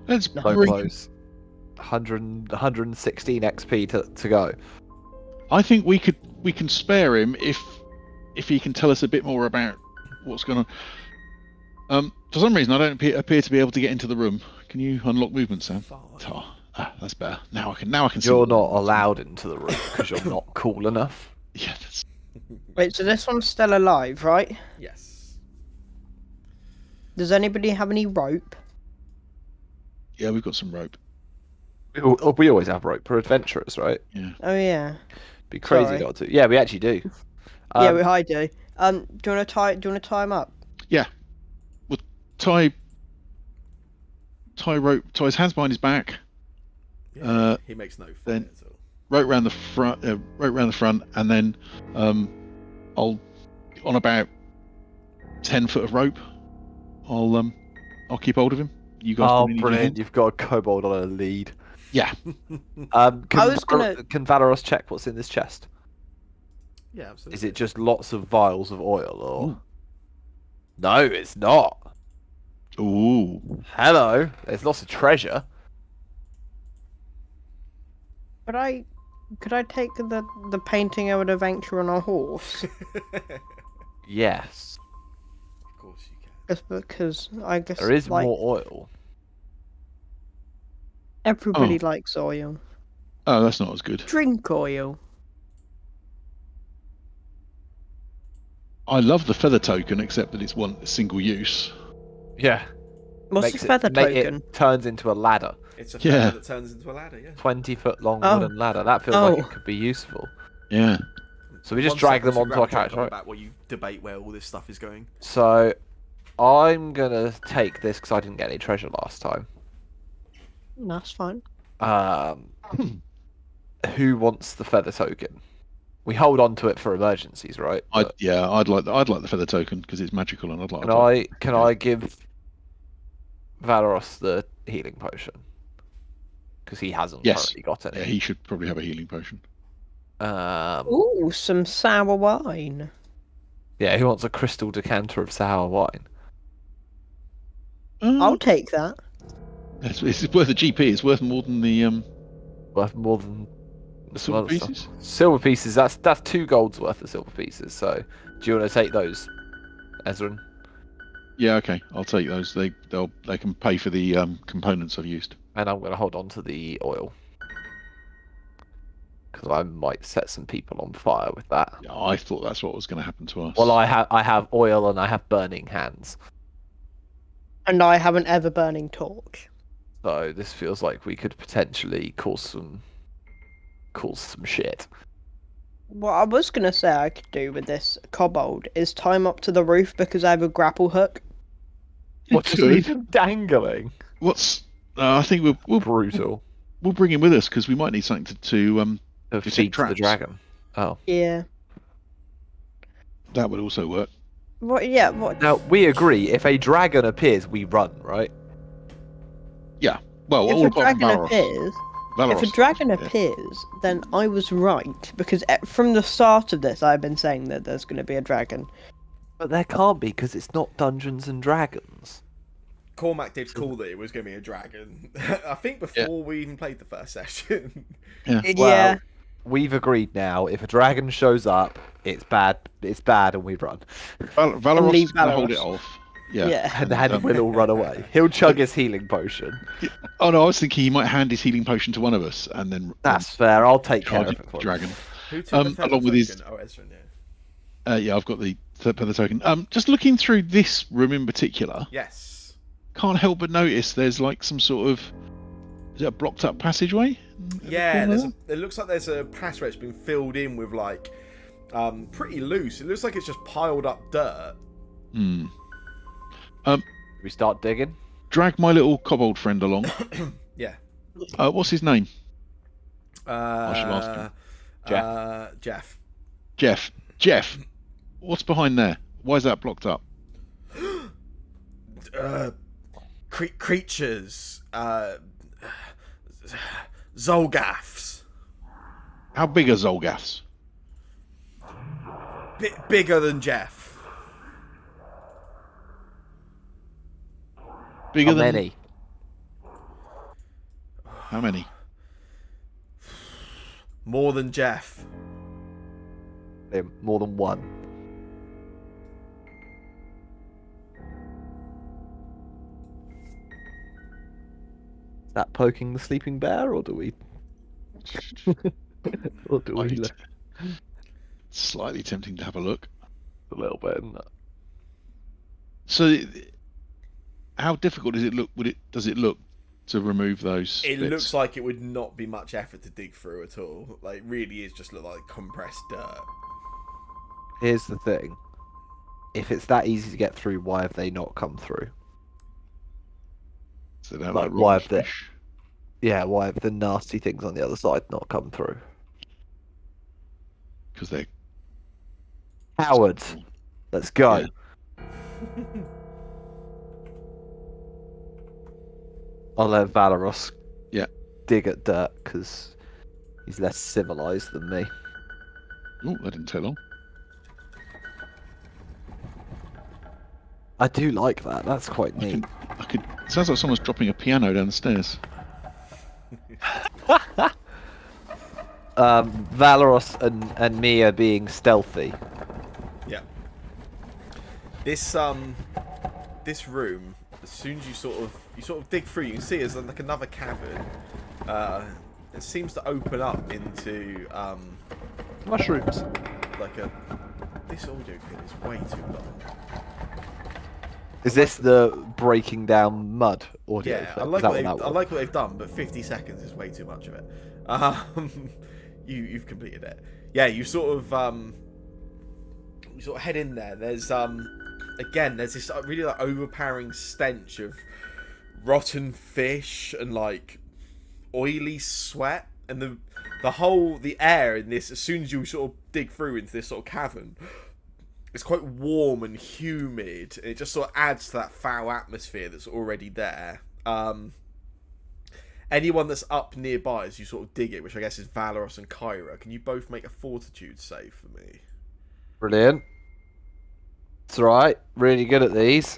Let's So bring. close. 116 XP to go. I think we can spare him if he can tell us a bit more about what's going on. For some reason, I don't appear to be able to get into the room. Can you unlock movement, Sam? That's better. Now I can see. You're not allowed into the room because you're not cool enough. Yeah. That's... wait, so this one's still alive, right? Yes. Does anybody have any rope? Yeah, we've got some rope. We always have rope. We're adventurers, right? Yeah. Oh yeah. Be crazy Sorry. not to. Yeah, we actually do. Yeah, I do. Do you want to tie him up? Yeah. We'll tie rope. Tie his hands behind his back. Yeah, he makes no then- fun at all. Rope round the front. Rope round the front, and then I'll on about 10 foot of rope. I'll keep hold of him. You guys. Oh, probably need your brilliant! hands. You've got a kobold on a lead. Yeah. Can I was gonna- Can Valoros check what's in this chest? Yeah, absolutely. Is it just lots of vials of oil, or? Ooh. No, it's not. Ooh. Hello, there's lots of treasure. Could I take the painting I would adventure on a horse? Yes, Of course you can. Just because I guess there is like, more oil. everybody likes oil. Oh, that's not as good. Drink oil. I love the feather token, except that it's one single use. Yeah. What's the feather token? It turns into a ladder. It's a Yeah. feather that turns into a ladder, yeah. 20-foot long Oh. wooden ladder. That feels like Oh. it could be useful. Yeah. So we just One drag second them to onto our grab a character, job right? about while you debate where all this stuff is going. So I'm gonna take this because I didn't get any treasure last time. That's fine. Who wants the feather token? We hold on to it for emergencies, right? But I'd like the feather token because it's magical, and I'd like. can I give Valoros the healing potion? Because he hasn't Yes. currently got Yeah, any. he should probably have a healing potion. Ooh, some sour wine. Yeah, who wants a crystal decanter of sour wine? I'll take that. It's worth a GP. It's worth more than the Worth more than some silver other stuff. pieces. Silver pieces. That's 2 golds worth of silver pieces. So, do you want to take those, Ezran? Yeah, okay. I'll take those. They can pay for the components I've used. And I'm going to hold on to the oil because I might set some people on fire with that. Yeah, I thought that's what was going to happen to us. Well, I have oil and I have burning hands. And I have an ever burning torch. So this feels like we could potentially cause some shit. What I was gonna say I could do with this kobold is tie him up to the roof because I have a grapple hook. What, just leave him dangling? What's? I think we'll Brutal. we'll bring him with us because we might need something to To detect feed the traps. dragon. Oh. Yeah. That would also work. What? Yeah. What? Now we agree. If a dragon appears, we run, right? Well, If all a apart from dragon Valeros. appears, Valeros. if a dragon Yeah. appears, then I was right because from the start of this, I've been saying that there's going to be a dragon. But there can't be because it's not Dungeons and Dragons. Cormac did call that it was going to be a dragon. I think before we even played the first session. Yeah. Yeah. We've agreed now. If a dragon shows up, it's bad. It's bad, and we run. Valeros leave is going to hold Valeros. it off. Yeah. Yeah. And then we'll all run away. He'll chug his healing potion. Oh no, I was thinking he might hand his healing potion to one of us and then That's fair. I'll take care charge of it for you. dragon. Who took the feather Along with his. token? Oh, Ezra, yeah. Yeah, I've got the feather token. Just looking through this room in particular, Yes. can't help but notice there's like some sort of. Is it a blocked up passageway? Yeah, it looks like there's a passageway that's been filled in with like pretty loose. It looks like it's just piled up dirt. Hmm. We start digging. Drag my little kobold friend along. Yeah. What's his name? I should ask him. Jeff. Jeff. What's behind there? Why is that blocked up? Creatures. Zolgaths. How big are Zolgaths? Bit bigger than Jeff. Bigger How than many? How many? More than Jeff. More than one. Is that poking the sleeping bear, or do we? Or do we Right. look Slightly tempting to have a look. a little bit? Isn't it? So, how difficult does it look? Does it look to remove those? It bits? looks like it would not be much effort to dig through at all. Like, it really is just look like compressed dirt. Here's the thing: if it's that easy to get through, why have they not come through? So they're like, like why rotten have they- fish. Yeah, why have the nasty things on the other side not come through? Because they're Cowards. Let's go. Yeah. I'll let Valeros Yeah. dig at dirt because he's less civilized than me. Oh, that didn't take long. I do like that. That's quite neat. I could. Sounds like someone's dropping a piano down the stairs. Valeros and me are being stealthy. Yeah. This room, as soon as you sort of dig through, you can see there's like another cavern. It seems to open up into Mushrooms. like a. This audio clip is way too long. Is this the breaking down mud audio? Yeah, clip? I Is like that what that I was? like what they've done, but 50 seconds is way too much of it. You've completed it. Yeah, you sort of head in there. There's again, there's this really like overpowering stench of rotten fish and like oily sweat, and the air in this, as soon as you sort of dig through into this sort of cavern, it's quite warm and humid, and it just sort of adds to that foul atmosphere that's already there. Anyone that's up nearby as you sort of dig it, which I guess is Valeros and Kyra, can you both make a fortitude save for me? Brilliant. It's alright. Really good at these.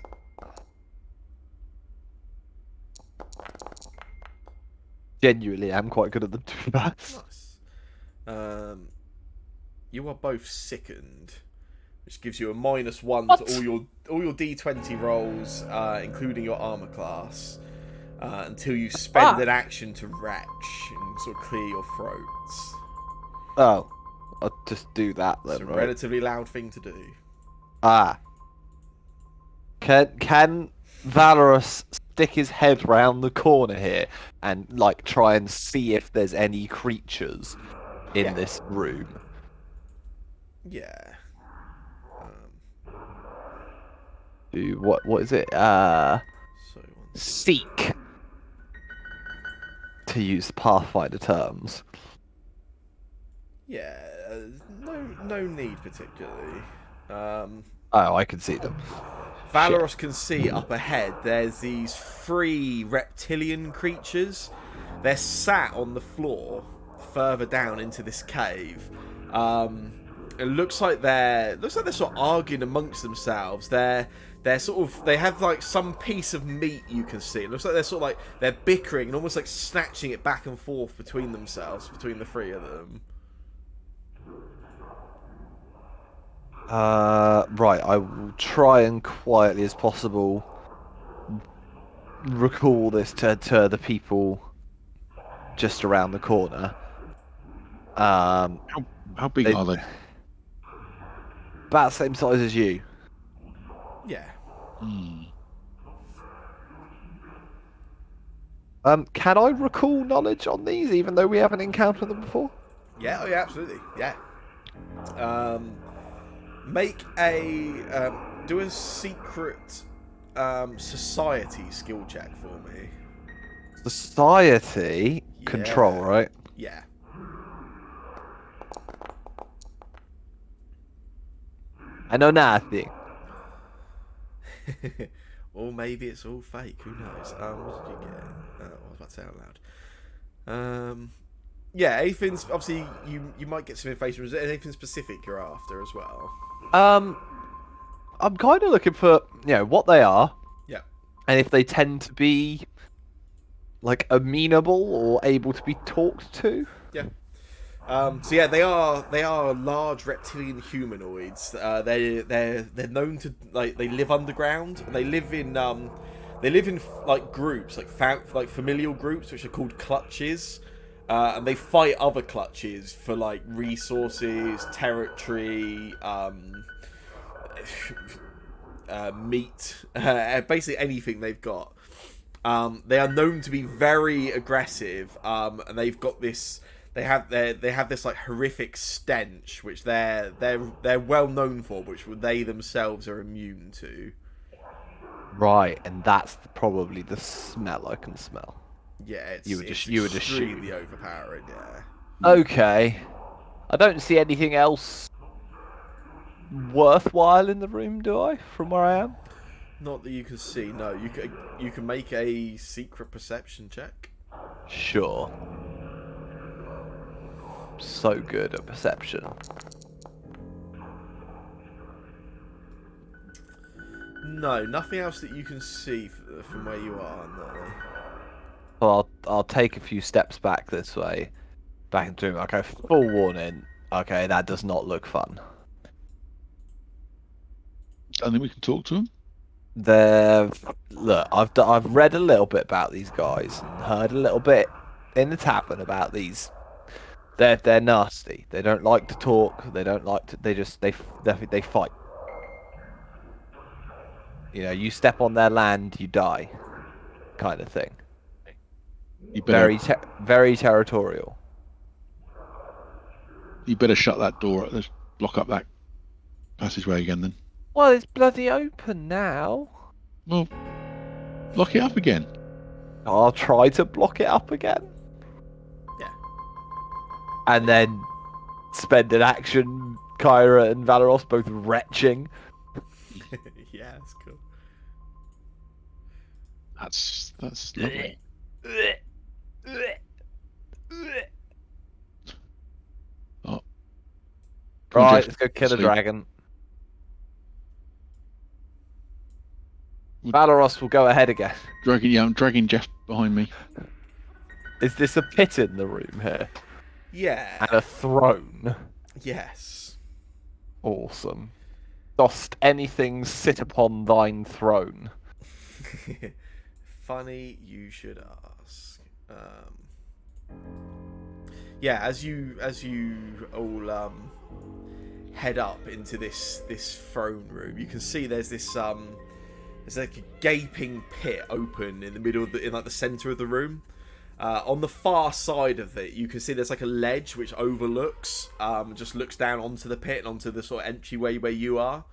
genuinely am quite good at them, to be honest. Nice. You are both sickened, which gives you a -1 What? to all your D20 rolls, including your armor class, until you spend an action to retch and sort of clear your throats. Oh, I'll just do that then, It's a right? relatively loud thing to do. Ah. Can Valorous stick his head round the corner here and like try and see if there's any creatures in Yeah. this room? Yeah. What is it? So Seek. To use Pathfinder terms. yeah, no need particularly. Oh, I can see them. Valoros can see up ahead. There's these 3 reptilian creatures. They're sat on the floor further down into this cave. It looks like they're sort of arguing amongst themselves. They're sort of, they have like some piece of meat you can see. It looks like they're sort of like they're bickering and almost like snatching it back and forth between themselves, between the 3 of them. Right, I will try and quietly as possible recall this to the people just around the corner. How big are they? About the same size as you. Yeah. Can I recall knowledge on these, even though we haven't encountered them before? Yeah, oh yeah, absolutely. Yeah. Make a do a secret society skill check for me. Society control, right? Yeah. I know nothing. Or maybe it's all fake. Who knows? What did you get? I was about to say out loud. Yeah, anything's obviously you might get some information. Is there anything specific you're after as well? I'm kind of looking for what they are. Yeah. And if they tend to be like amenable or able to be talked to. Yeah. So yeah, they are large reptilian humanoids. They're known to they live underground. They live in like groups, like familial groups, which are called clutches, and they fight other clutches for like resources, territory, meat, basically anything they've got. They are known to be very aggressive, and they've got this. They have this like horrific stench, which they're well known for, which they themselves are immune to. Right, and that's probably the smell I can smell. Yeah, you would it's assume. extremely overpowering. Yeah. Okay, I don't see anything else worthwhile in the room, do I? From where I am. Not that you can see. No, you can make a secret perception check. Sure. So good at perception. No, nothing else that you can see from where you are. No. Well, I'll take a few steps back this way, back into the room. Okay, full warning. Okay, that does not look fun. I think we can talk to them. Look, I've read a little bit about these guys and heard a little bit in the tavern about these. They're nasty. They don't like to talk. They don't like to. They fight. You step on their land, you die, kind of thing. You better, Very territorial. You better shut that door. Let's block up that passageway again, then. Well, it's bloody open now. Well, lock it up again. I'll try to block it up again. Yeah. And then spend an action, Kyra and Valoros both retching. Yeah, that's cool. That's lovely. Oh. Right, let's go kill a dragon. Valoros will go ahead again. I'm dragging Jeff behind me. Is this a pit in the room here? Yeah. And a throne? Yes. Awesome. Dost anything sit upon thine throne? Funny you should ask. Yeah, as you all head up into this throne room, you can see there's this there's like a gaping pit open in the middle of in like the center of the room. On the far side of it, you can see there's like a ledge which overlooks, just looks down onto the pit and onto the sort of entryway where you are.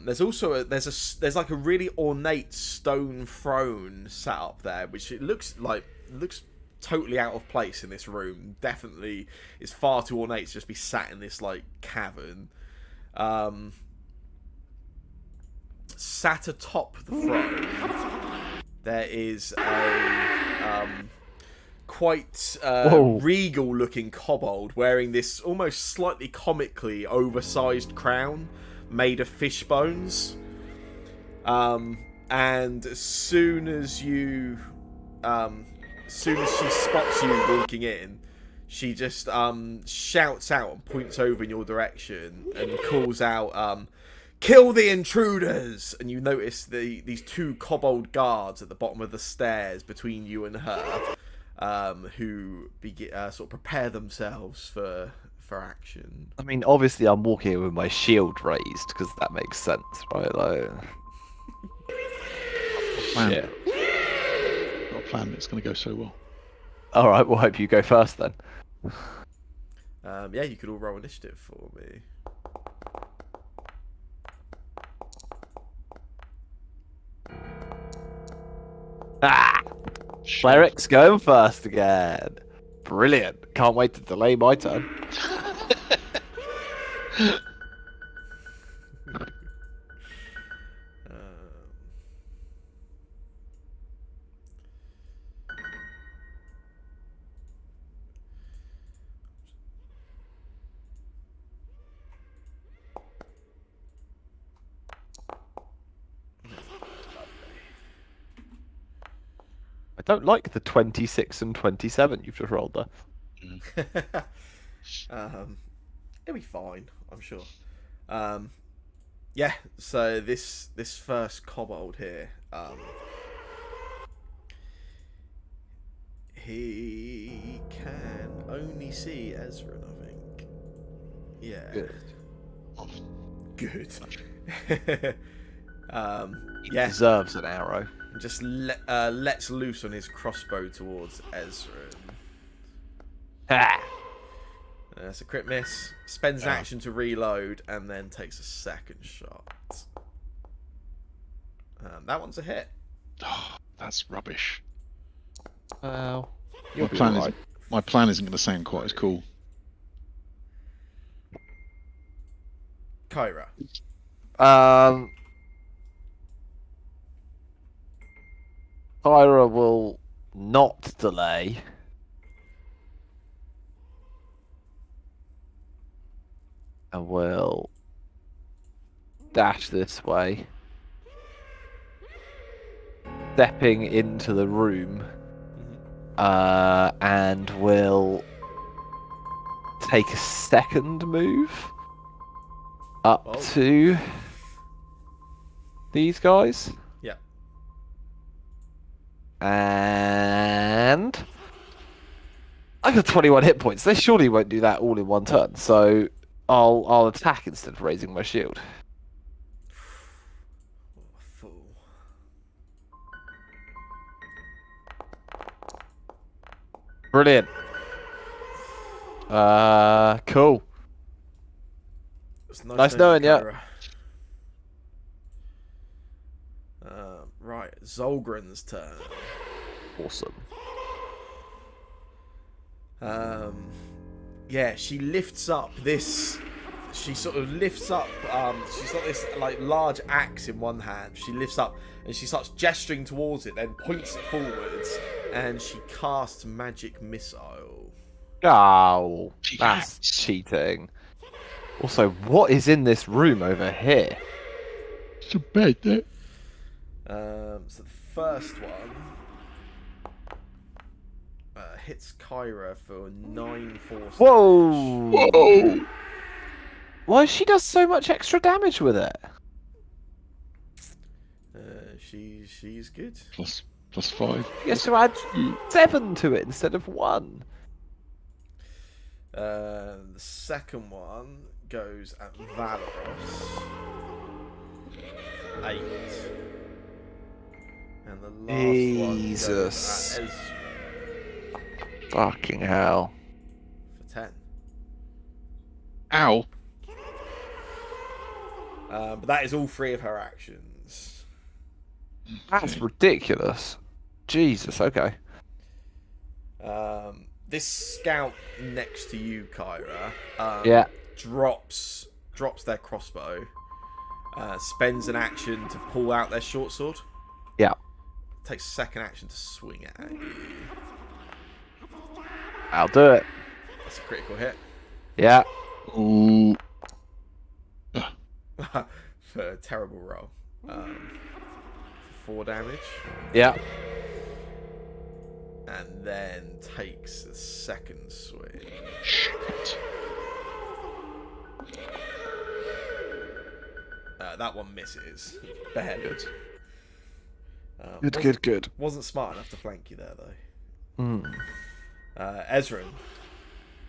There's also there's like a really ornate stone throne sat up there, which it looks totally out of place in this room. Definitely is far too ornate to just be sat in this like cavern. Sat atop the throne, there is a quite regal looking kobold wearing this almost slightly comically oversized crown made of fish bones. And as soon as she spots you walking in, she just shouts out and points over in your direction and calls out, "Kill the intruders!" And you notice these two kobold guards at the bottom of the stairs between you and her, who sort of prepare themselves for action. I mean, obviously I'm walking in with my shield raised, because that makes sense, right? Like... Shit. Not a plan that's going to go so well. Alright, we'll hope you go first then. Yeah, you could all roll initiative for me. Ah! Cleric's going first again. Brilliant. Can't wait to delay my turn. I don't like the 26 and 27 you've just rolled there. It'll be fine, I'm sure. Yeah, so this first kobold here, he can only see Ezran, I think. Yeah. Good. He deserves an arrow. Just lets loose on his crossbow towards Ezran. Ah! That's a crit miss. Spends an action to reload and then takes a second shot. That one's a hit. Oh, that's rubbish. Well, My plan isn't going to sound quite as cool. Kyra. Kyra will not delay. And will dash this way. Stepping into the room. And will take a second move up to these guys. Yeah. And I got 21 hit points. They surely won't do that all in one turn, so I'll attack instead of raising my shield. Fool. Brilliant. Cool. Nice knowing you. Right, Zolgren's turn. Awesome. Yeah, she lifts up this. She sort of lifts up. She's got this like large axe in one hand. She lifts up and she starts gesturing towards it, then points it forwards, and she casts magic missile. Oh, that's cheating. Also, what is in this room over here? It's a bed there. So the first one hits Kyra for 9 force. Whoa! Whoa! Why she does so much extra damage with it? She's good. Plus 5. She gets to add 7 to it instead of 1. The second one goes at Valoros. 8. And the last Jesus. one goes at Ezra Fucking hell. for 10. Ow. But that is all 3 of her actions. That's ridiculous. Jesus, okay. This scout next to you, Kyra, Yeah. drops their crossbow, spends an action to pull out their short sword. Yeah. Takes a second action to swing it at you. I'll do it. That's a critical hit. Yeah. Ooh. For a terrible roll. 4 damage. Yeah. And then takes a second swing. Shit. That one misses. Barely. Good. Wasn't smart enough to flank you there, though. Mm. Ezra.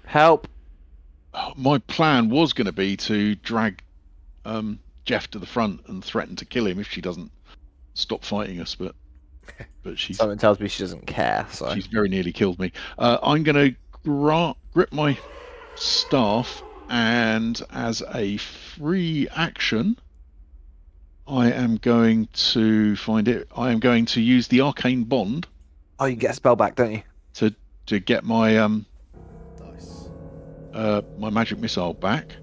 Help. My plan was going to be to drag Jeff to the front and threaten to kill him if she doesn't stop fighting us, but she's Something tells me she doesn't care, so. she's very nearly killed me. I'm going to grip my staff, and as a free action, I am going to I am going to use the arcane bond. Oh, you get a spell back, don't you? To get my Nice. my magic missile back.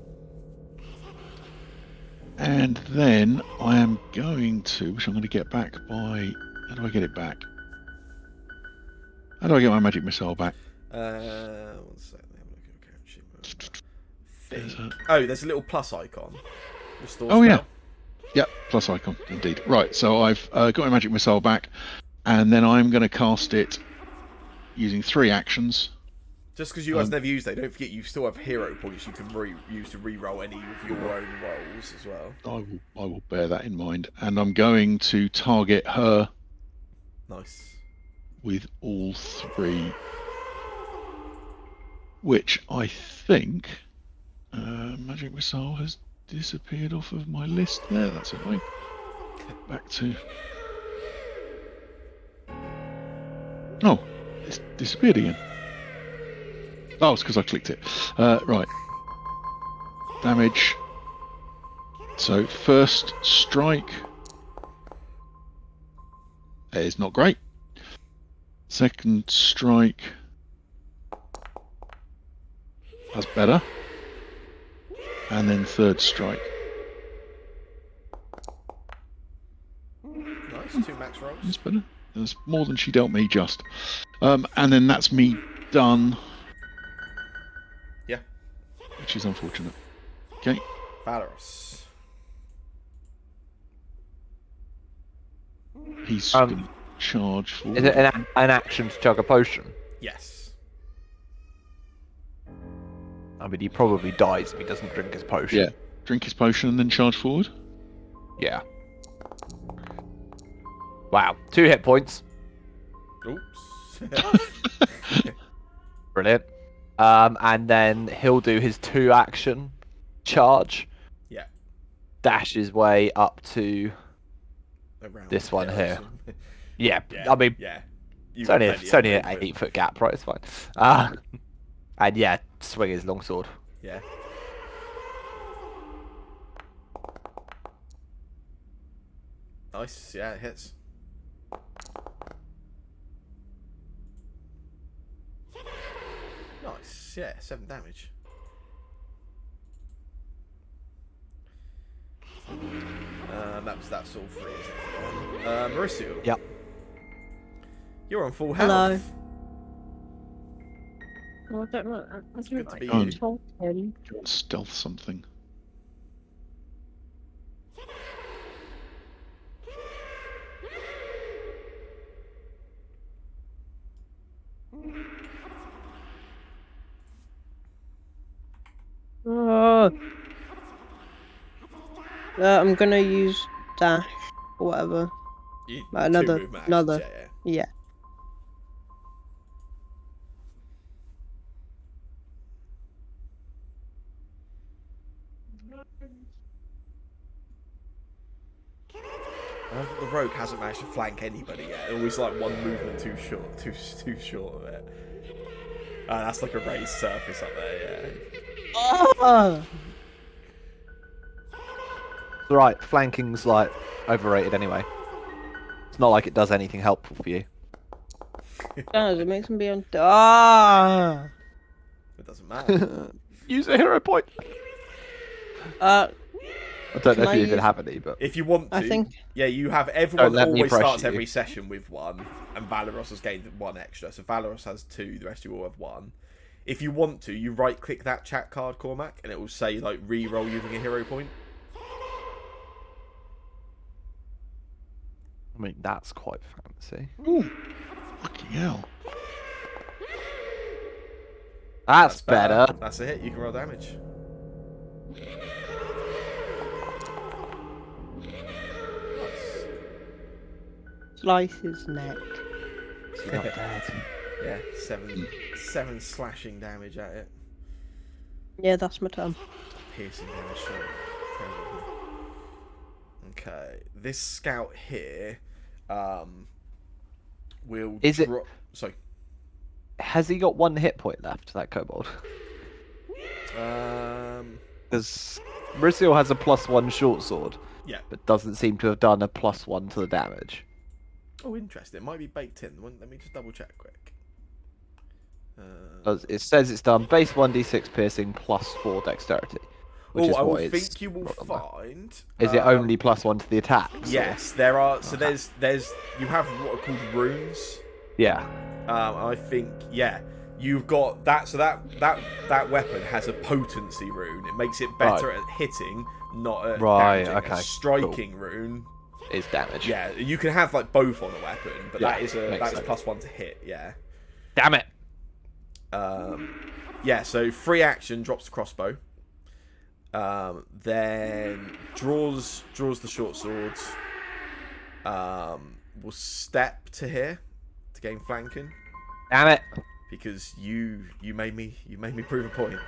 And then I am going to, which I'm going to get back by, how do I get it back? How do I get my magic missile back? 1 second. There's a little plus icon. Restore Oh, yeah. spell. Yep, plus icon, indeed. Right, so I've got my magic missile back, and then I'm going to cast it using 3 actions. Just because you guys never used it, don't forget you still have hero points you can use to re-roll any of your own rolls as well. I will bear that in mind, and I'm going to target her Nice. with all 3, which I think magic missile has disappeared off of my list there. That's annoying. Back to... Oh, it's disappeared again. Oh, it's because I clicked it. Right. Damage. So, first strike is not great. Second strike. That's better. And then third strike. Nice. 2 max rolls. That's better. That's more than she dealt me just. And then that's me done. Yeah. Which is unfortunate. Okay. Valoros. He's going to charge forward. Is it an action to chug a potion? Yes. I mean, he probably dies if he doesn't drink his potion. Yeah. Drink his potion and then charge forward. Yeah. Wow. 2 hit points. Oops. Brilliant. And then he'll do his 2 action charge. Yeah. Dash his way up to Around this one there, here. actually. Yeah. Yeah. I mean, Yeah. it's only an 8-foot gap, right? It's fine. And yeah, swing his longsword. Yeah. Nice. Yeah, it hits. Nice. Yeah, 7 damage. That's all 3, isn't it? Mauricio. Yep. You're on full Hello. health. Well, I don't know. I good to don't be know. you. Told him. Go and stealth something. I'm gonna use dash or whatever. You, Like two another, movement actions, another. yeah. Yeah. The rogue hasn't managed to flank anybody yet. Always like one movement too short, too short of it. That's like a raised surface up there, yeah. Oh! It's alright, flanking's like overrated anyway. It's not like it does anything helpful for you. It does. It makes him be on. Ah! It doesn't matter. Use a hero point. I don't know Can if I you even use- have any, but If you want to, I think- yeah, you have everyone let me always press starts you. every session with one, and Valeros has gained one extra. So Valeros has 2, the rest of you all have 1. If you want to, you right click that chat card, Cormac, and it will say like re-roll using a hero point. I mean that's quite fancy. Ooh, fucking hell. That's better. That's a hit. You can roll damage. Nice. Slice his neck. He's not dead. Yeah, 7 slashing damage at it. Yeah, that's my turn. Piercing damage. Sorry. Okay, this scout here, will. Is it- Sorry. Has he got 1 hit point left, that kobold? Because Riziel has a +1 short sword, Yeah. but doesn't seem to have done a +1 to the damage. Oh, interesting. It might be baked in. Let me just double check quick. It says it's done base 1d6 piercing +4 dexterity. Which is I will what it's think you will got on there. find. Is it only +1 to the attacks? or- Yes, there are. So there's you have what are called runes. Yeah. I think you've got that. So that weapon has a potency rune. It makes it better at hitting, not at Right, damaging. okay, A striking rune. Is damage. Yeah, you can have like both on a weapon, but Yeah, that is makes sense. +1 to hit. Yeah. Damn it! Yeah. So free action drops the crossbow. Then draws the short swords. Will step to here to gain flanking Damn it! because you made me prove a point.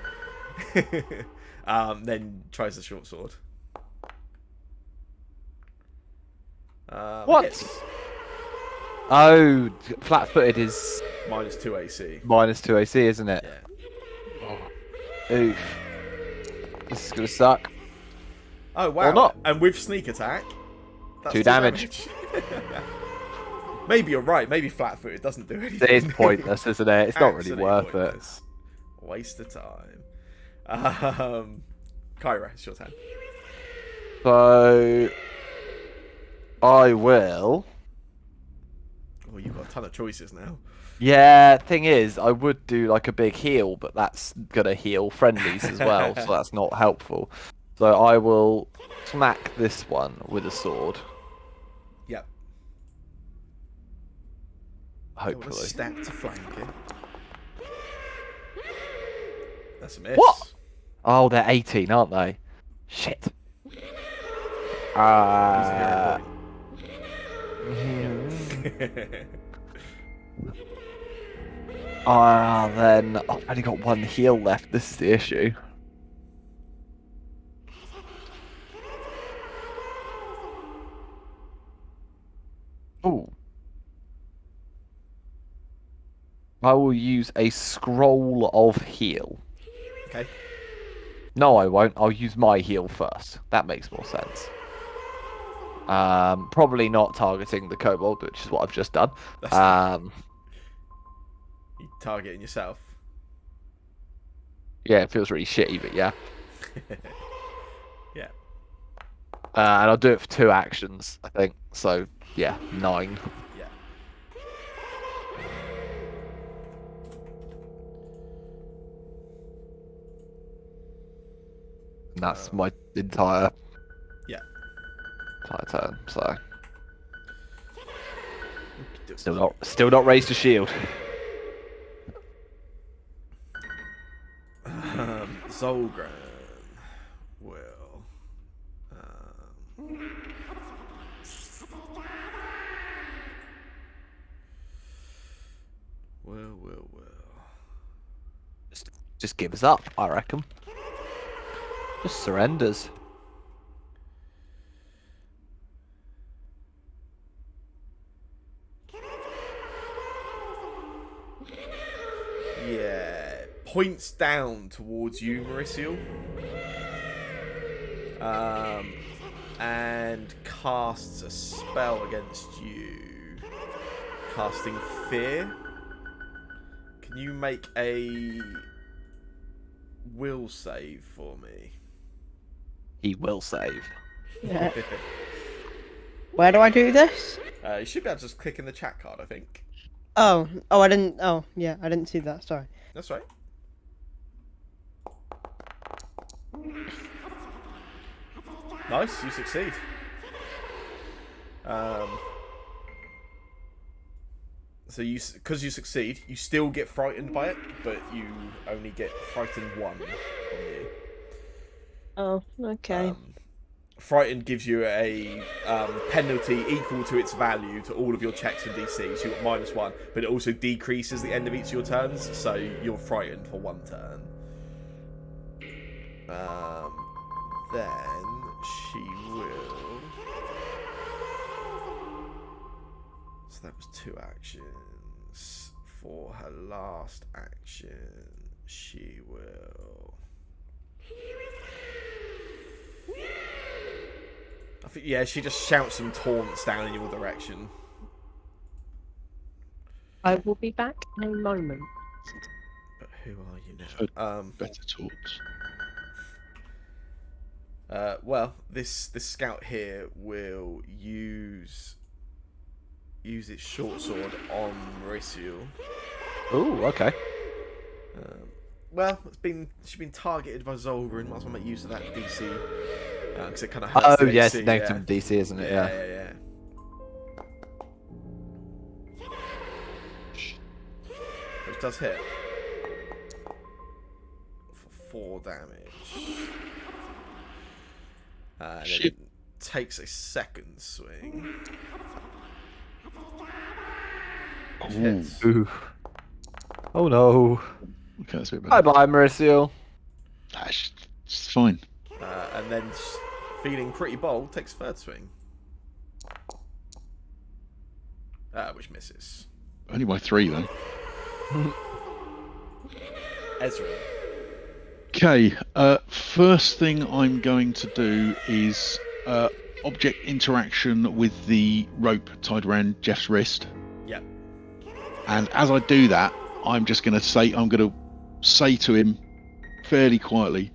Then tries the short sword. What? Hits. Oh, flat-footed is -2 AC. -2 AC, isn't it? Yeah. Oof. This is gonna suck. Oh wow! Or not. And with sneak attack, that's 2 damage. Maybe you're right. Maybe flat-footed doesn't do anything. It is pointless, isn't it? It's not really Absolutely worth pointless. Waste of time. Kyra, it's your turn. it. So I will. Oh, you've got a ton of choices now. Yeah, thing is, I would do like a big heal, but that's gonna heal friendlies as well, so that's not helpful. So I will smack this one with a sword, Yep. hopefully. Step to flanking. That's a miss. What? Oh, they're 18, aren't they? Shit. Use a hero point. Then I've only got 1 heal left. This is the issue. Ooh. I will use a scroll of heal. Okay. No, I won't. I'll use my heal first. That makes more sense. Probably not targeting the kobold, which is what I've just done. You targeting yourself. Yeah, it feels really shitty, but yeah. Yeah. And I'll do it for 2 actions, I think. So, yeah, 9. Yeah. And that's my entire Yeah. turn. So, still not raised a shield. Zolgran will just gives up, I reckon. Just surrenders. Yeah, points down towards you, Mauricio. And casts a spell against you. Casting Fear. Can you make a will save for me? He will save. Yeah. Where do I do this? You should be able to just click in the chat card, I think. Oh, I didn't. Oh, yeah, I didn't see that. Sorry. That's right. Nice, you succeed. So because you succeed, you still get frightened by it, but you only get frightened 1 on you. Oh, okay. Frightened gives you a penalty equal to its value to all of your checks and DCs. So you got -1, but it also decreases the end of each of your turns, so you're frightened for 1 turn. Then she will. So that was 2 actions. For her last action, she will. I think, yeah, she just shouts some taunts down in your direction. I will be back in a moment. But who are you now? Better talks. Well, this scout here will use its short sword on Mauricio. Ooh, okay. Well, she's been targeted by Zolgren. Might as well make use of that DC. Because it kind of hurts. Oh, the yes, AC, negative DC, isn't it? Yeah. Yeah. Which does hit. For 4 damage. And then it takes a second swing. Hits. Ooh. Oh no. Okay, that's a bit better. Bye-bye, Mauricio. It's fine. And then, feeling pretty bold, takes 3rd swing. Which misses. Only by 3 though. Ezra. Okay, first thing I'm going to do is object interaction with the rope tied around Jeff's wrist. Yep. And as I do that, I'm going to say to him fairly quietly,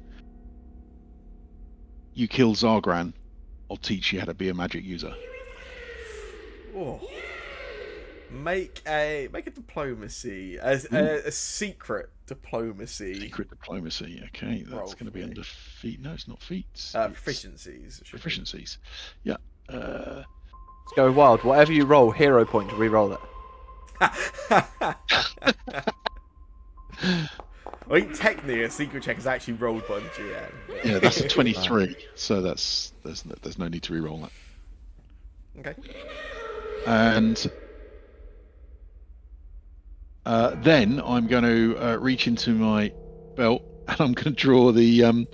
"You killed Zargran. I'll teach you how to be a magic user." Oh. Make a diplomacy, a secret diplomacy. Secret diplomacy. Okay, that's going to be under feat. No, it's not feats. Proficiencies. Proficiencies. Yeah. Let's go wild. Whatever you roll, hero point to re-roll it. I think technically a secret check is actually rolled by the GM. Yeah, that's a 23. So there's no need to re-roll that. Okay. And then I'm going to reach into my belt and I'm going to draw the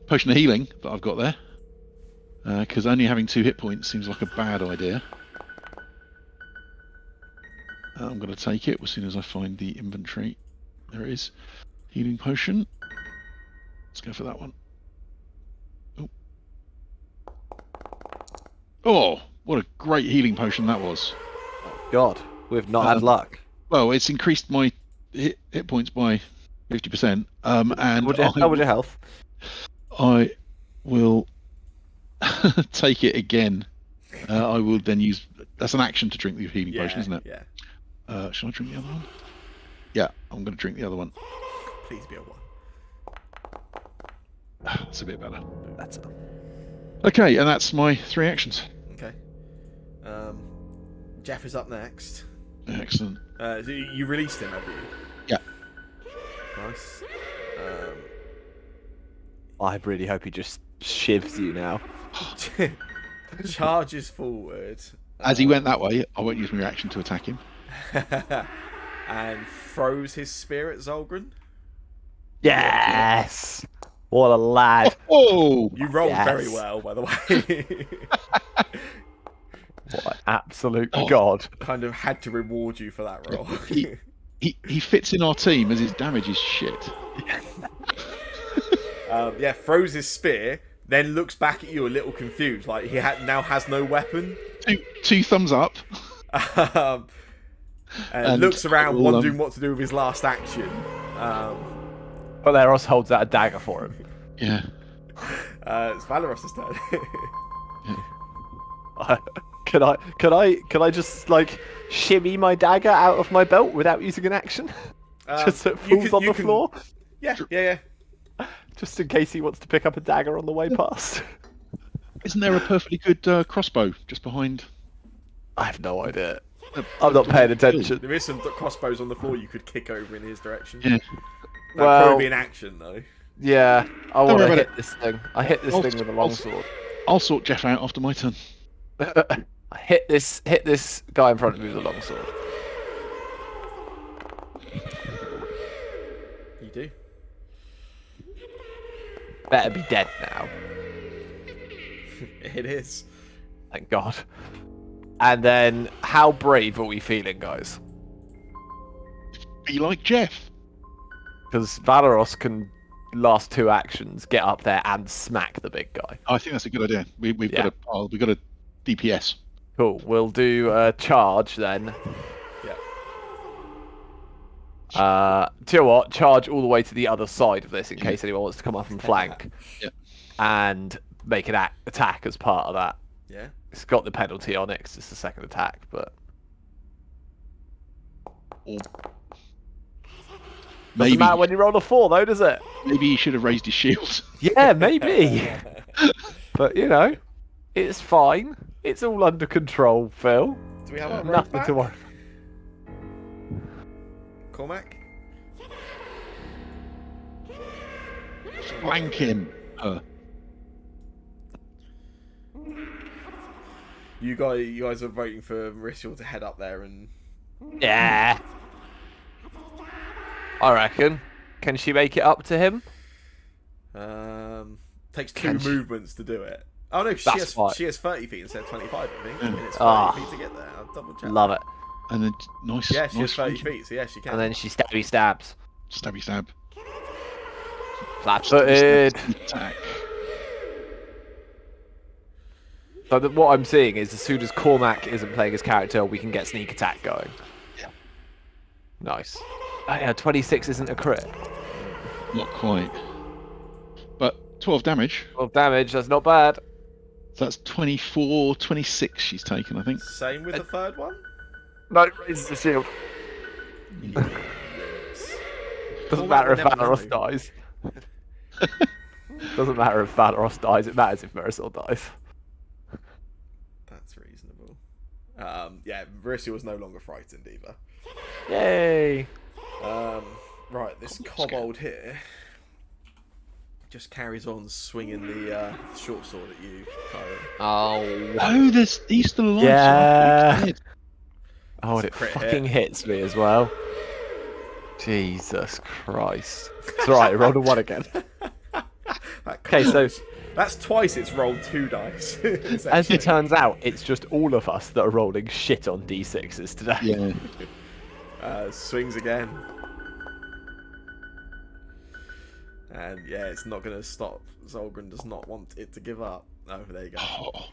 potion of healing that I've got there. Because only having 2 hit points seems like a bad idea. I'm going to take it as soon as I find the inventory. There it is. Healing potion. Let's go for that one. Oh, what a great healing potion that was. Oh, God, we've not had luck. Well, it's increased my hit points by 50%. And Double your health. I will take it again. I will then use. That's an action to drink the healing potion, isn't it? Yeah. Shall I drink the other one? Yeah, I'm going to drink the other one. Please be a 1. That's a bit better. That's it. Okay, and that's my 3 actions. Okay. Jeff is up next. Excellent. So you released him, have you? Yeah. Nice. I really hope he just shivs you now. Charges forward. As he went that way, I won't use my reaction to attack him. And throws his spear at Zolgren. Yes. What a lad. Oh, You rolled very Yes. well, by the way. What an absolute Oh. god. Kind of had to reward you for that roll. he fits in our team as his damage is shit. Yeah, throws his spear, then looks back at you a little confused, like he now has no weapon. Two thumbs up. And looks around, wondering what to do with his last action. Valeros holds out a dagger for him. Yeah. It's Valoros's turn. Can I just like shimmy my dagger out of my belt without using an action? Just so it falls on the floor? Yeah. Just in case he wants to pick up a dagger on the way past. Isn't there a perfectly good crossbow just behind? I have no idea. I'm not paying attention. There is some crossbows on the floor you could kick over in his direction. Yeah. That'd probably be an action, though. Yeah, I want worry to about hit this thing. I hit this thing with a longsword. I'll sort Jeff out after my turn. I hit this guy in front of me with a longsword. You do. Better be dead now. It is. Thank God. And then, how brave are we feeling, guys? Be like Jeff. Because Valeros can last 2 actions, get up there and smack the big guy. I think that's a good idea. We've got a DPS. Cool. We'll do a charge then. Yeah. Do you know what? Charge all the way to the other side of this in case anyone wants to come up and flank. Yeah. And make an attack as part of that. Yeah. It's got the penalty on it 'cause it's the second attack, but... Doesn't matter when you roll a 4 though, does it? Maybe he should have raised his shield. Yeah, maybe. But, you know, it's fine. It's all under control, Phil. Do we have our rogue Nothing back? to worry. Cormac? Flank him. You guys are voting for Marisial to head up there and... Yeah. I reckon. Can she make it up to him? Takes 2 movements to do it. Oh no, she has 30 feet instead of 25, I think. And it's 30 feet to get there. I'll double check. Love it. And then nice. Yeah, she has 30 flanking. feet, so yeah, she can. And then she stabs. Stabby stab. Flat-footed. Attack. So what I'm seeing is as soon as Cormac isn't playing his character, we can get sneak attack going. Yeah. Nice. Oh yeah, 26 isn't a crit. Not quite. But 12 damage. 12 damage, that's not bad. So that's 24, 26 she's taken, I think. Same with the third one? No, raises the shield. Doesn't matter if Valeros dies. Doesn't matter if Valeros dies, it matters if Marisol dies. That's reasonable. Yeah, Marisial was no longer frightened either. Yay! Right, this kobold here just carries on swinging the short sword at you, Kyron. Oh, he's still alive. Yeah. So Oh, and it fucking hits me as well. Jesus Christ. It's alright, I rolled a 1 again. Okay, so that's twice it's rolled 2 dice. as it turns out, it's just all of us that are rolling shit on D6s today. Yeah. Swings again. And yeah, it's not going to stop. Zolgren does not want it to give up. Oh, there you go. Oh.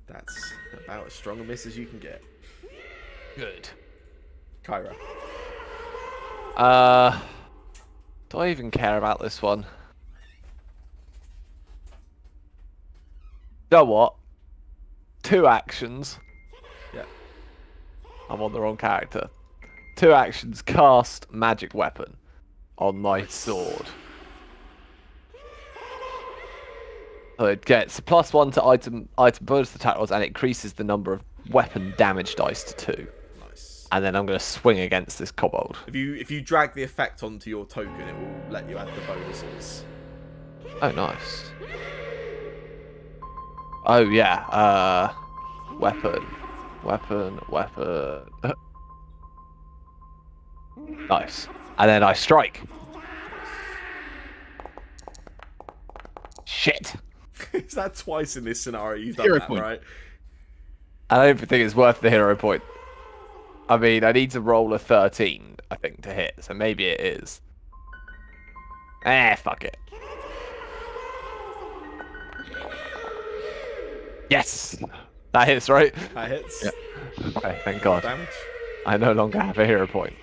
That's about as strong a miss as you can get. Good. Kyra. Do I even care about this one? You know what? 2 actions. Yeah. I'm on the wrong character. 2 actions, cast magic weapon on my sword. So it gets +1 to item bonus attack rolls and it increases the number of weapon damage dice to 2. Nice. And then I'm going to swing against this kobold. If you drag the effect onto your token, it will let you add the bonuses. Oh, nice. Oh, yeah. Weapon. Nice. And then I strike. Shit. Is that twice in this scenario you've done Hero that, point. right? I don't think it's worth the hero point. I mean, I need to roll a 13, I think, to hit, so maybe it is. Fuck it. Yes! That hits, right? That hits. Yeah. Okay, thank God. Damage. I no longer have a hero point.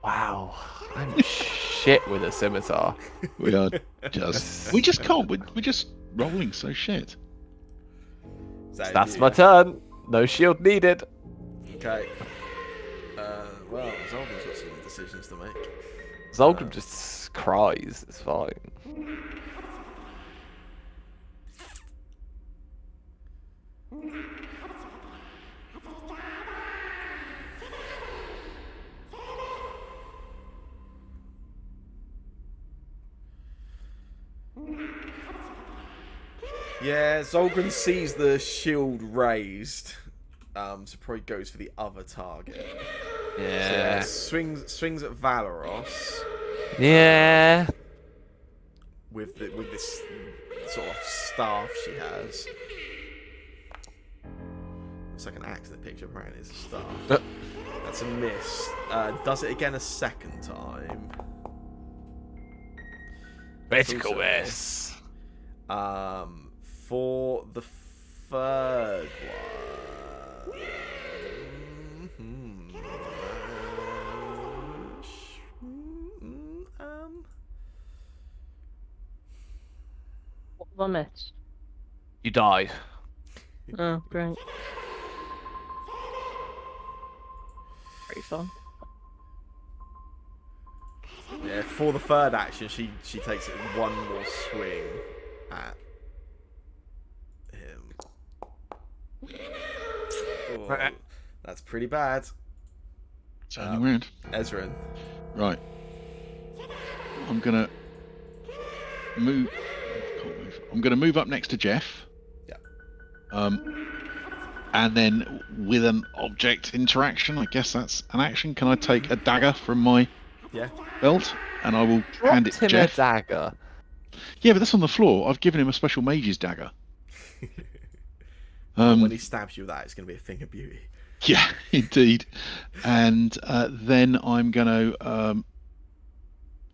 Wow. I'm shit with a scimitar. We are just. We just can't. We're just rolling so shit. That's my turn. No shield needed. Okay. Well, Zolgan's got some decisions to make. Zolgrim just cries. It's fine. Yeah, Zolgren sees the shield raised, so probably goes for the other target. Yeah. So, swings at Valeros Yeah. with this sort of staff she has. Looks like an axe in the picture, apparently it's a staff. That's a miss. Does it again a second time. Critical Also a miss. For the third one. What have I missed? You die. Oh, great. Pretty fun. Yeah, for the third action, she takes it one more swing at him. Oh, that's pretty bad. Turning round. Ezran. Right. I'm gonna move. Can't move. I'm gonna move up next to Jeff. Yeah. And then with an object interaction, I guess that's an action. Can I take a dagger from my Yeah. belt and I will hand it Dropped to him Jeff? a dagger. Yeah, but that's on the floor. I've given him a special mage's dagger. When he stabs you with that, it's going to be a thing of beauty. Yeah, indeed. And then I'm going to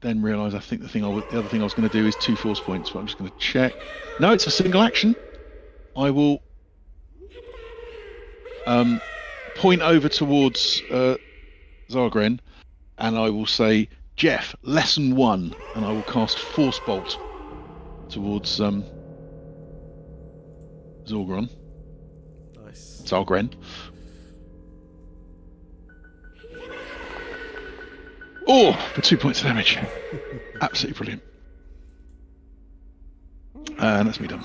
then realise I think the other thing I was going to do is 2 force points, but I'm just going to check. No, it's a single action. I will point over towards Zargren, and I will say, Jeff, lesson 1, and I will cast Force Bolt towards Zorgron. Nice. Zargren. Oh, for 2 points of damage. Absolutely brilliant. And that's me done.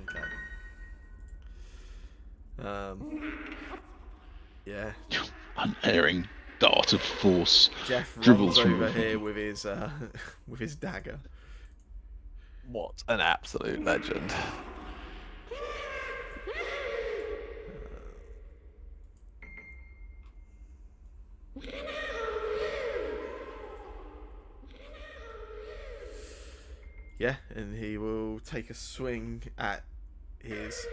Okay. Yeah. Unerring dart of force. Jeff dribbles runs from over here with his dagger. What an absolute legend. Yeah, and he will take a swing at his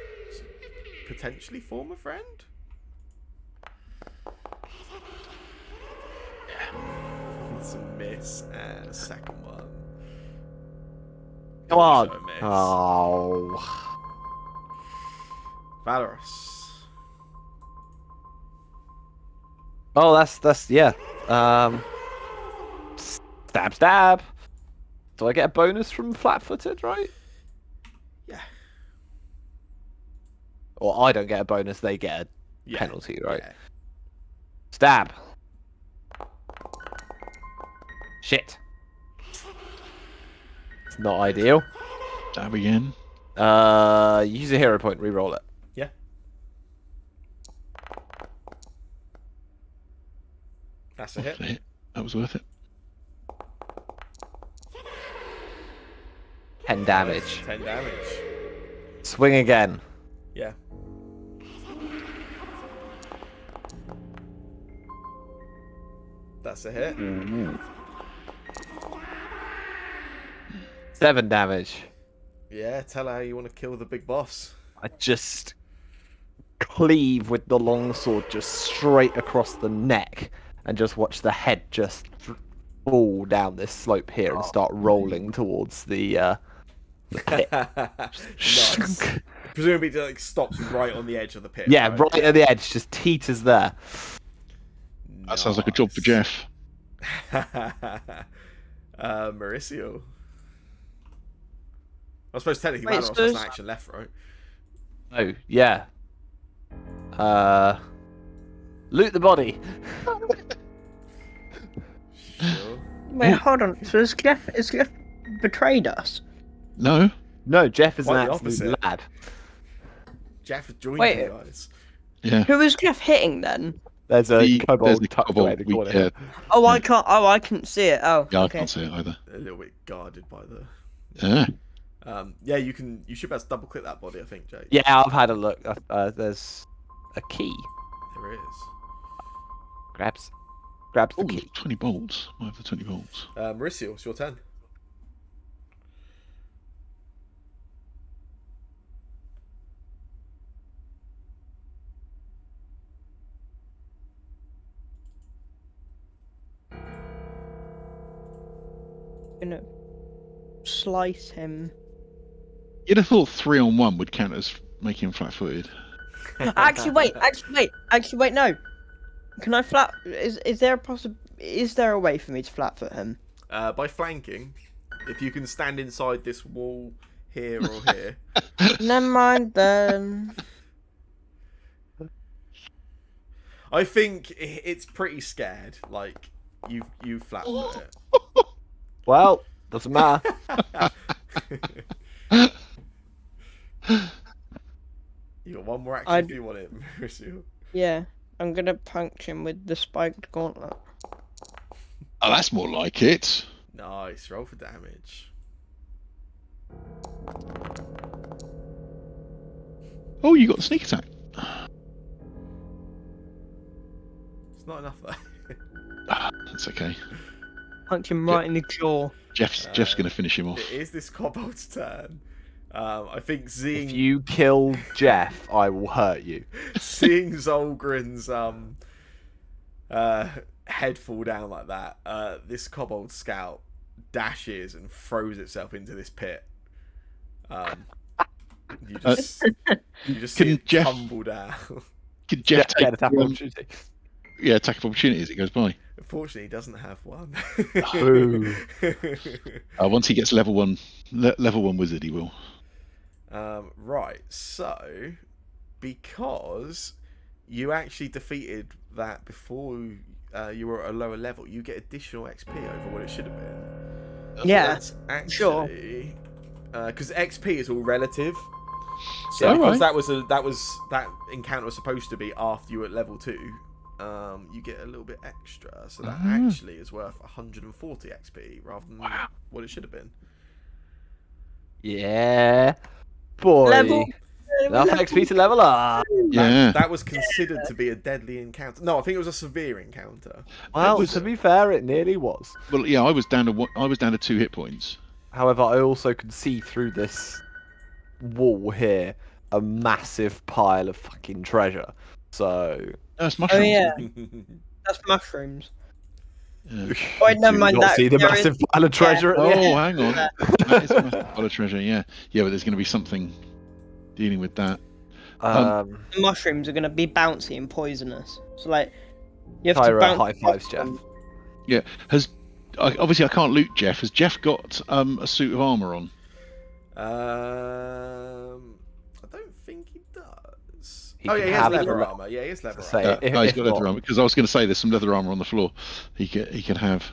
potentially former friend. It's a miss and a second one. Come on. Also a miss. Oh. Valeros. Oh, that's yeah. Stab, stab. Do I get a bonus from flat-footed, right? Yeah. Or I don't get a bonus; they get a Yeah. penalty, right? Yeah. Stab. Shit. It's not ideal. Stab again. Use a hero point, re-roll it. Yeah. That's a hit. That was worth it. 10 damage. 10 damage. Swing again. Yeah. That's a hit. 7 damage. Yeah, tell her how you want to kill the big boss. I just cleave with the longsword just straight across the neck and just watch the head just fall down this slope here and start rolling towards the pit. Nice. Presumably, it like stops right on the edge of the pit. Yeah, right at the edge, just teeters there. That sounds like a job for Jeff. Mauricio. I suppose technically Wait, Manoros so has is- an action left, right? Oh, yeah. Loot the body. Sure. Wait, hold on. So is Jeff betrayed us? No. No, Jeff is Quite an the absolute opposite. lad. Jeff has joined Wait. you guys. Yeah. Who is Jeff hitting then? There's a There's kobold the tucked away in the kobold. corner. Yeah, Oh, Yeah. I can't. Oh, I couldn't see it. Oh, yeah, I okay. can't see it either. A little bit guarded by the. Yeah. Yeah, you can. You should be able to double click that body, I think, Jake. Yeah, I've had a look. There's a key. There is. Grabs the Oh, key. 20 bolts. I have the 20 bolts. Mauricio, it's your turn. Gonna slice him. You'd have thought 3-on-1 would count as making him flat-footed. Actually, wait. No. Can I flat? Is there a Is there a way for me to flatfoot him? By flanking, if you can stand inside this wall here or here. Never mind then. I think it's pretty scared. Like you flatfoot it. Well, doesn't matter. You got one more action I'd- if you want it, Mauricio. Yeah, I'm gonna punch him with the spiked gauntlet. Oh, that's more like it. Nice, roll for damage. Oh, you got the sneak attack. It's not enough though. That's okay. Punch him right in the jaw. Jeff's going to finish him off. It is this kobold's turn. I think If seeing you kill Jeff, I will hurt you. seeing Zolgren's head fall down like that, this kobold scout dashes and throws itself into this pit. You just see Can it Jeff- tumble down. Could Jeff Get take attack opportunity. yeah, attack of opportunity as it goes by? Unfortunately, he doesn't have one. Ooh. Once he gets level 1 wizard, he will. Right, so because you actually defeated that before you were at a lower level, you get additional XP over what it should have been. Yeah, That's actually because XP is all relative. So Yeah, because right. that encounter was supposed to be after you were at level 2, you get a little bit extra. So that actually is worth 140 XP rather than what it should have been. Yeah. Boy. Enough XP to level up. Yeah. That was considered to be a deadly encounter. No, I think it was a severe encounter. Well, was- to be fair, it nearly was. Well, yeah, I was down to 2 hit points. However, I also could see through this wall here a massive pile of fucking treasure. So. That's Oh mushrooms. yeah, that's mushrooms. Yeah. Wait, never Do you mind not that. see the there massive pile of treasure at the Oh, end? hang on. That is a massive pile of treasure. Yeah, yeah, but there's going to be something dealing with that. The mushrooms are gonna be bouncy and poisonous. So like, you have Tyra, to bounce. high fives, Jeff. Yeah. Obviously I can't loot Jeff. Has Jeff got a suit of armor on? I don't think he does. He Oh can yeah, he has have leather the- armor. Yeah, he has leather Say, armor. if- No, he's if got leather not- armor because I was going to say there's some leather armor on the floor. He can have.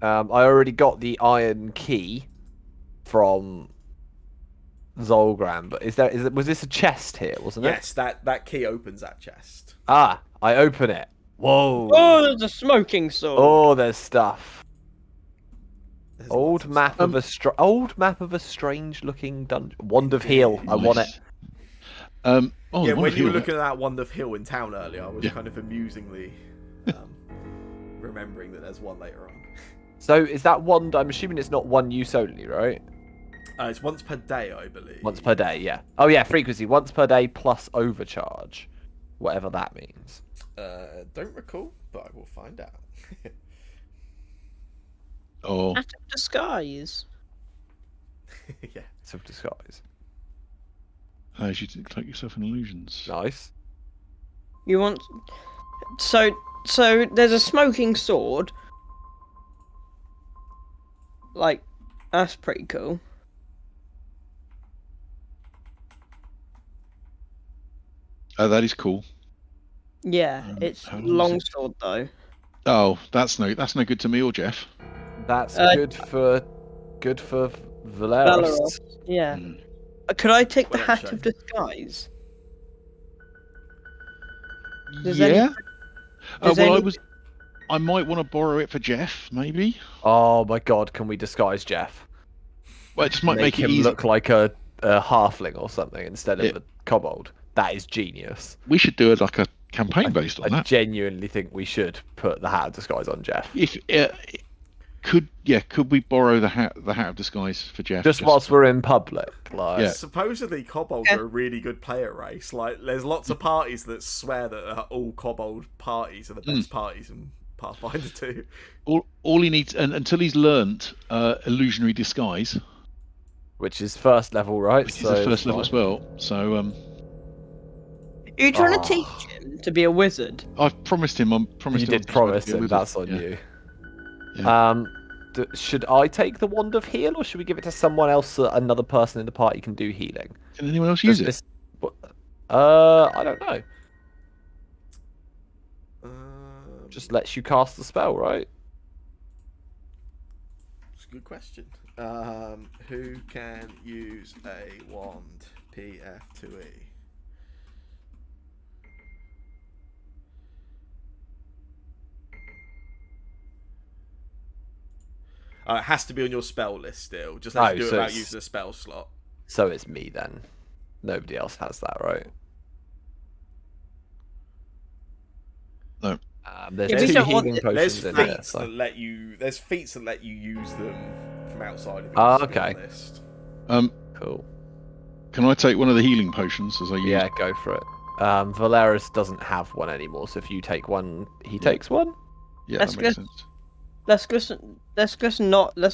I already got the iron key from Zolgram, but was this a chest here, wasn't it? Yes, that key opens that chest. Ah, I open it. Whoa. Oh, there's a smoking sword. Oh, there's stuff. There's Old lots of map stuff. of a strange-looking dungeon. Wand of Heal. I want it. Oh, Yeah, the one when of you were Hill. looking at that Wand of Hill in town earlier, I was Yeah. kind of amusingly remembering that there's one later on. So is that wand? I'm assuming it's not one use only, right? It's once per day, I believe. Once per day, yeah. Oh yeah, frequency once per day plus overcharge, whatever that means. Don't recall, but I will find out. Or Out of disguise. Yeah. Self disguise. as you take yourself in illusions. Nice. You want so there's a smoking sword. Like, that's pretty cool. Oh, that is cool. Yeah, it's how long is long it? sword though. Oh, that's no good to me or Jeff. That's Uh, good for Valeris. Valeros. Yeah. Hmm. Could I take the Well, that's hat of shame. disguise? Yeah. Does Well, any- I might want to borrow it for Jeff, maybe. Oh my god, can we disguise Jeff? Well, it just might Make make it him easy. look like a halfling or something instead of Yeah. a kobold. That is genius. We should do it like a campaign based on I that. genuinely think we should put the hat of disguise on Jeff. If could we borrow the hat of disguise for Jeff? Just whilst we're in public, like Yeah. Supposedly, kobolds are a really good player race. Like, there's lots of parties that swear that all kobold parties are the best parties in Pathfinder 2. All he needs, and until he's learnt illusionary disguise, which is first level, right? which is a first level spell. So Are you trying Ah. to teach him to be a wizard? I've promised him. You did promise him. That's on you. Yeah. Should I take the wand of heal, or should we give it to someone else so that another person in the party can do healing? Can anyone else use it? I don't know. Um, Just lets you cast the spell, right? It's a good question. Who can use a wand? PF2E. It has to be on your spell list still. Just have to do it without using a spell slot. So it's me then. Nobody else has that, right? No. There's Yeah, we two don't want- healing There's potions in here. feats So. that let you. There's feats that let you use them from outside of Ah, your skill okay. list. Cool. Can I take one of the healing potions as I use? Yeah, go for it. Valeris doesn't have one anymore, so if you take one, he takes one. Yeah, That's that makes good. sense. Let's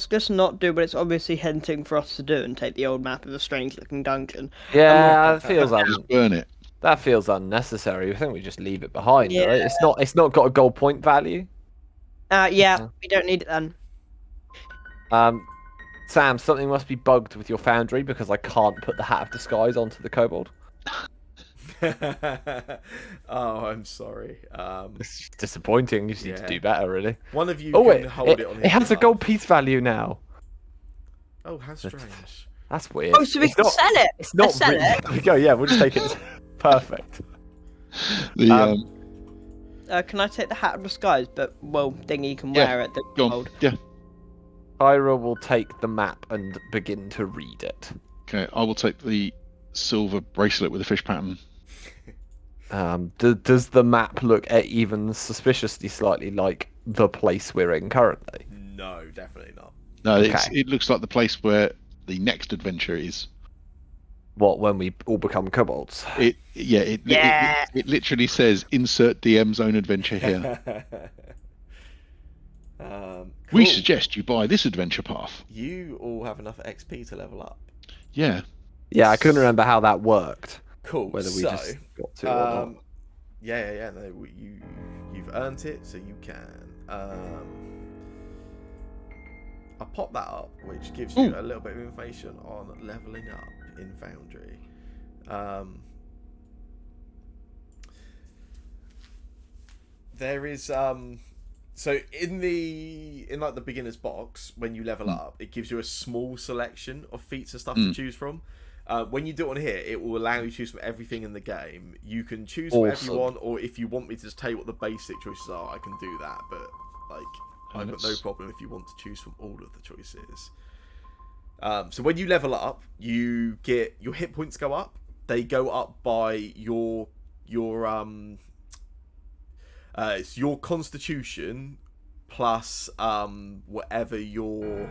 just not do what it's obviously hinting for us to do and take the old map of a strange-looking dungeon. Yeah, that feels Just burn it. that feels unnecessary. I think we just leave it behind, Yeah. right? It's not got a gold point value. Yeah, we don't need it then. Sam, something must be bugged with your foundry because I can't put the hat of disguise onto the kobold. Oh, I'm sorry. It's just disappointing. You just need to Yeah. do better, really. One of you Oh can wait, hold it on his it has a behalf. gold piece value now. Oh, how strange. That's weird. Oh, so we It's can not- sell it. It's not. sell really- it. There we go. Yeah, we'll just take it. Perfect. The Can I take the hat of disguise? But well, Dingy can Yeah, wear it. The go on. gold. Yeah. Kyra will take the map and begin to read it. Okay, I will take the silver bracelet with the fish pattern. Does the map look even suspiciously slightly like the place we're in currently? No, definitely not. No, Okay. it looks like the place where the next adventure is. What, when we all become kobolds? It Yeah. it literally says insert DM zone adventure here. We Cool. suggest you buy this adventure path. You all have enough XP to level up. Yeah. Yeah, I couldn't remember how that worked. Cool. Whether we so, just got to or not. yeah. No, you've earned it, so you can. I'll pop that up, which gives you a little bit of information on leveling up in Foundry. There is so in like the beginner's box, when you level up, it gives you a small selection of feats and stuff to choose from. When you do it on here, it will allow you to choose from everything in the game. You can choose whatever you Awesome. want, or if you want me to just tell you what the basic choices are, I can do that. But like, I've got no problem if you want to choose from all of the choices. So when you level up, you get your hit points go up. They go up by it's your constitution plus whatever your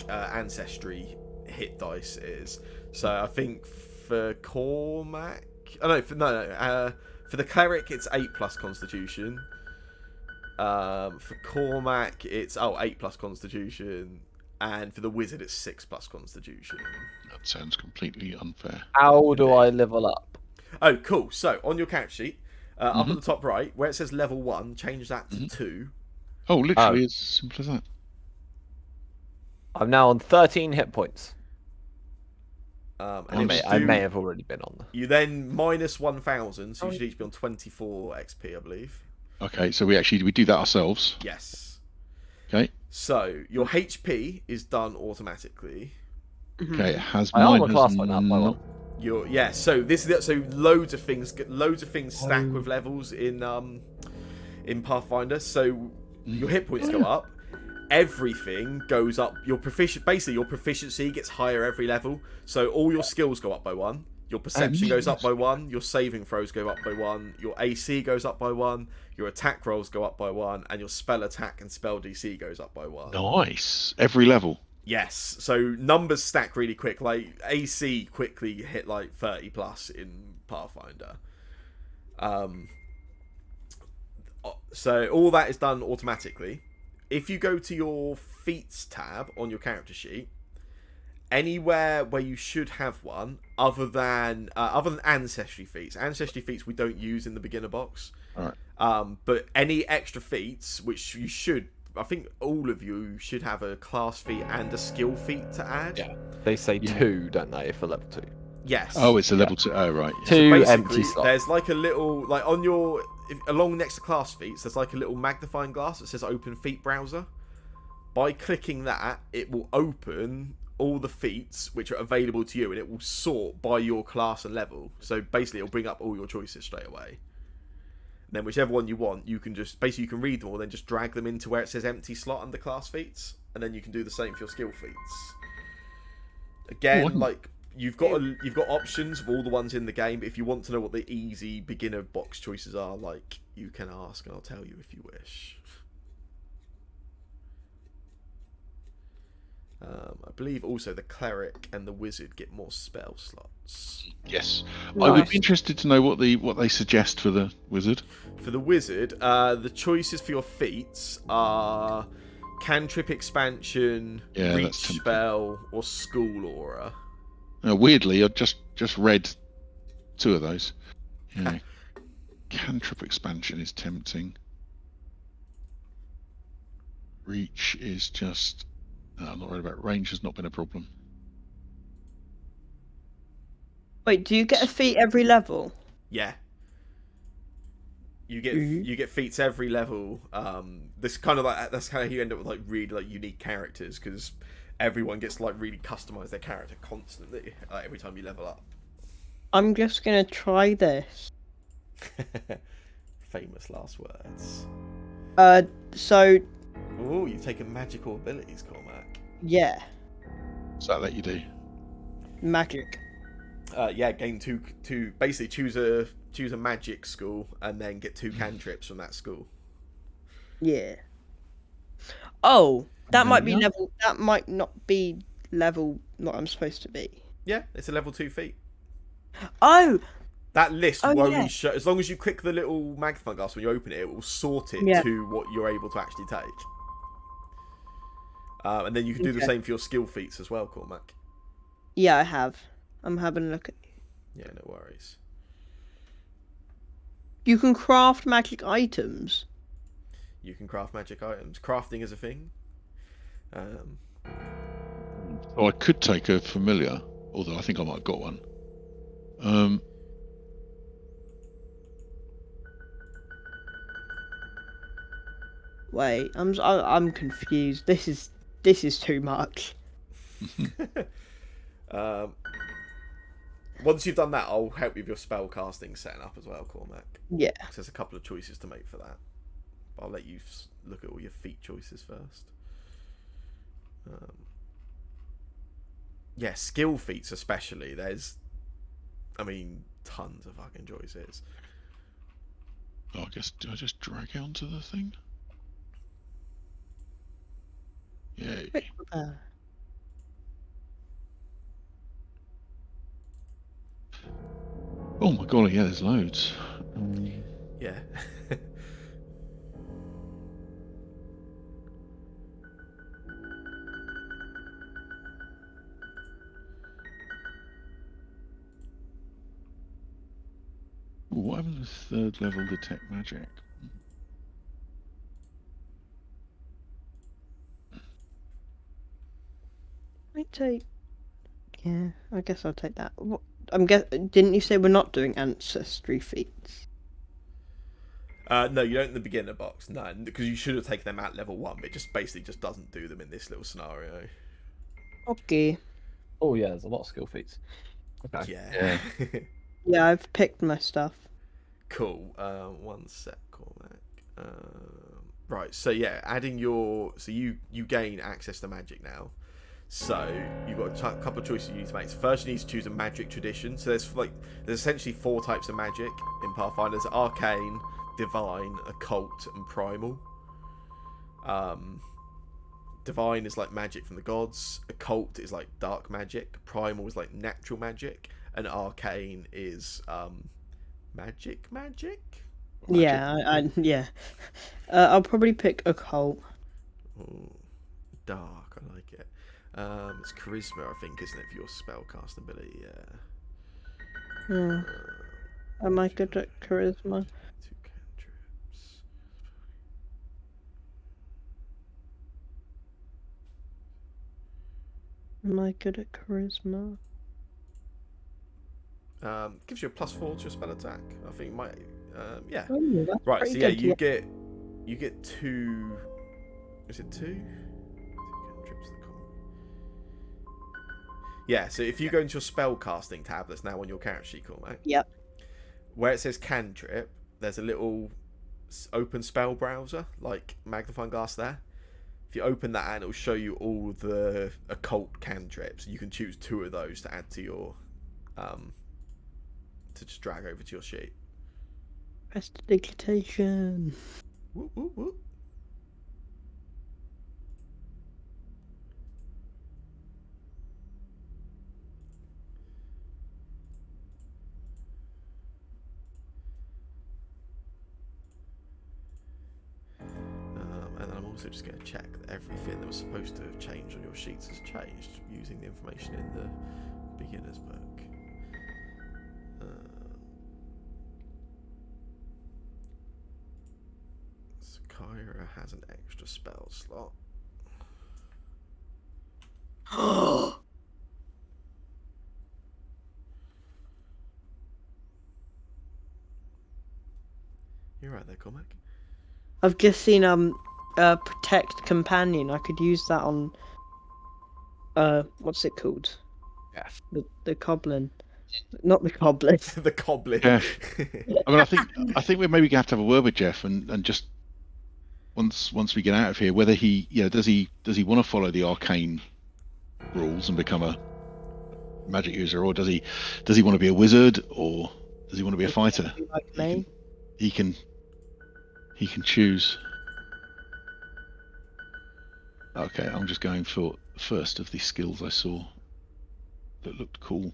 ancestry hit dice is. So I think for Cormac, for the cleric it's 8+ Constitution. For Cormac it's 8+ Constitution, and for the wizard it's 6+ Constitution. That sounds completely unfair. How do I level up? Oh, cool. So on your character sheet, up at the top right, where it says level 1, change that to 2. Oh, literally as simple as that. I'm now on 13 hit points. And I may have already been on there. You then minus 1,000, so you should each be on 24 XP, I believe. Okay, so we do that ourselves. Yes. Okay. So your HP is done automatically. Okay, it has My armor class went up by one. So loads of things stack with levels in Pathfinder. So your hit points go up. Everything goes up. Your proficiency gets higher every level. So all your skills go up by 1. Your perception goes up by 1. Your saving throws go up by 1. Your AC goes up by 1. Your attack rolls go up by 1, and your spell attack and spell DC goes up by 1. Nice. Every level. Yes. So numbers stack really quick. Like AC quickly hit like 30+ in Pathfinder. So all that is done automatically. If you go to your feats tab on your character sheet, anywhere where you should have one, other than ancestry feats we don't use in the beginner box. All right. But any extra feats, which you should, I think all of you should have a class feat and a skill feat to add. Yeah. They say 2, don't they, for level 2? Yes. Oh, it's a level 2. Oh, right. Yeah. 2 So empty slots. there's like a little, like on your, along next to class feats, there's like a little magnifying glass that says open feat browser. By clicking that, it will open all the feats which are available to you, and it will sort by your class and level. So basically it'll bring up all your choices straight away. And then whichever one you want, you can just you can read them all, then just drag them into where it says empty slot under class feats, and then you can do the same for your skill feats. Again, you've got options of all the ones in the game, but if you want to know what the easy beginner box choices are, you can ask and I'll tell you if you wish. I believe also the cleric and the wizard get more spell slots. Yes. Nice. I would be interested to know what they suggest for the wizard. For the wizard, the choices for your feats are cantrip expansion, Yeah, reach that's tempting. spell, or school aura. Weirdly, I just read 2 of those. Yeah. Cantrip expansion is tempting. Reach is just... No, I'm not worried about range. Has not been a problem. Wait, do you get a feat every level? Yeah. You get feats every level. That's kind of how you end up with really unique characters, because everyone gets really customize their character constantly every time you level up. I'm just gonna try this. Famous last words. So Oh, you've taken magical abilities, Cormac. yeah, So that you do. magic. Gain two. Basically, choose a magic school and then get 2 cantrips from that school. Yeah. Oh, that might be Yeah. level. That might not be level what I'm supposed to be. Yeah, it's a level 2 feat. Oh, That list Oh, won't yeah. show, as long as you click the little magnifying glass when you open it. It will sort it Yeah. to what you're able to actually take. And then you can do the Okay. same for your skill feats as well, Cormac. yeah, I have. I'm having a look at. Yeah, no worries. You can craft magic items. You can craft magic items. Crafting is a thing. Oh, I could take a familiar, although I think I might have got one. Wait, I'm confused. This is too much. Once you've done that, I'll help you with your spell casting setting up as well, Cormac. Yeah. So there's a couple of choices to make for that. I'll let you look at all your feat choices first. Yeah, skill feats especially. There's, tons of fucking choices. Oh, I guess do I just drag it onto the thing? Yeah. Oh my god, yeah, there's loads. Yeah. What happens with third level detect magic? I take. Yeah, I guess I'll take that. What, Didn't you say we're not doing ancestry feats? No, you don't in the beginner box. No, because you should have taken them at level 1, but it just basically just doesn't do them in this little scenario. Okay. Oh yeah, there's a lot of skill feats. Okay. Yeah. Yeah, I've picked my stuff. Cool. One sec, Cormac. Right. So yeah, adding your you gain access to magic now. So you've got a couple of choices you need to make. So first, you need to choose a magic tradition. So there's essentially 4 types of magic in Pathfinder. There's arcane, divine, occult, and primal. Divine is like magic from the gods. Occult is like dark magic. Primal is like natural magic, and arcane is magic. Yeah, yeah. I'll probably pick occult. Ooh, dark. I like it. It's charisma, I think, isn't it, for your spellcasting ability? Yeah. Am I good at charisma? 2 cantrips. Am I good at charisma? Gives you a +4 to your spell attack. I think it might. Yeah. Oh, that's Right. pretty So yeah, good, you get 2. Is it 2? 2 cantrips. Yeah. So if you go into your spell casting tab, that's now on your character sheet, Cormac. Yep. Where it says cantrip, there's a little open spell browser, like magnifying glass there. If you open that, and it'll show you all the occult cantrips. You can choose 2 of those to add to your, to just drag over to your sheet. Prestidigitation. Whoop, whoop, whoop. And then I'm also just going to check that everything that was supposed to have changed on your sheets has changed using the information in the beginner's book. Kyra has an extra spell slot. You're right there, Cormac. I've just seen protect companion. I could use that on what's it called? Yeah. The goblin. Not the goblin. The goblin. Yeah. I mean, I think we maybe have to have a word with Jeff and just once we get out of here, whether he, does he want to follow the arcane rules and become a magic user, or does he want to be a wizard, or does he want to be a fighter? Like me. He can choose. Okay, I'm just going for the first of the skills I saw that looked cool.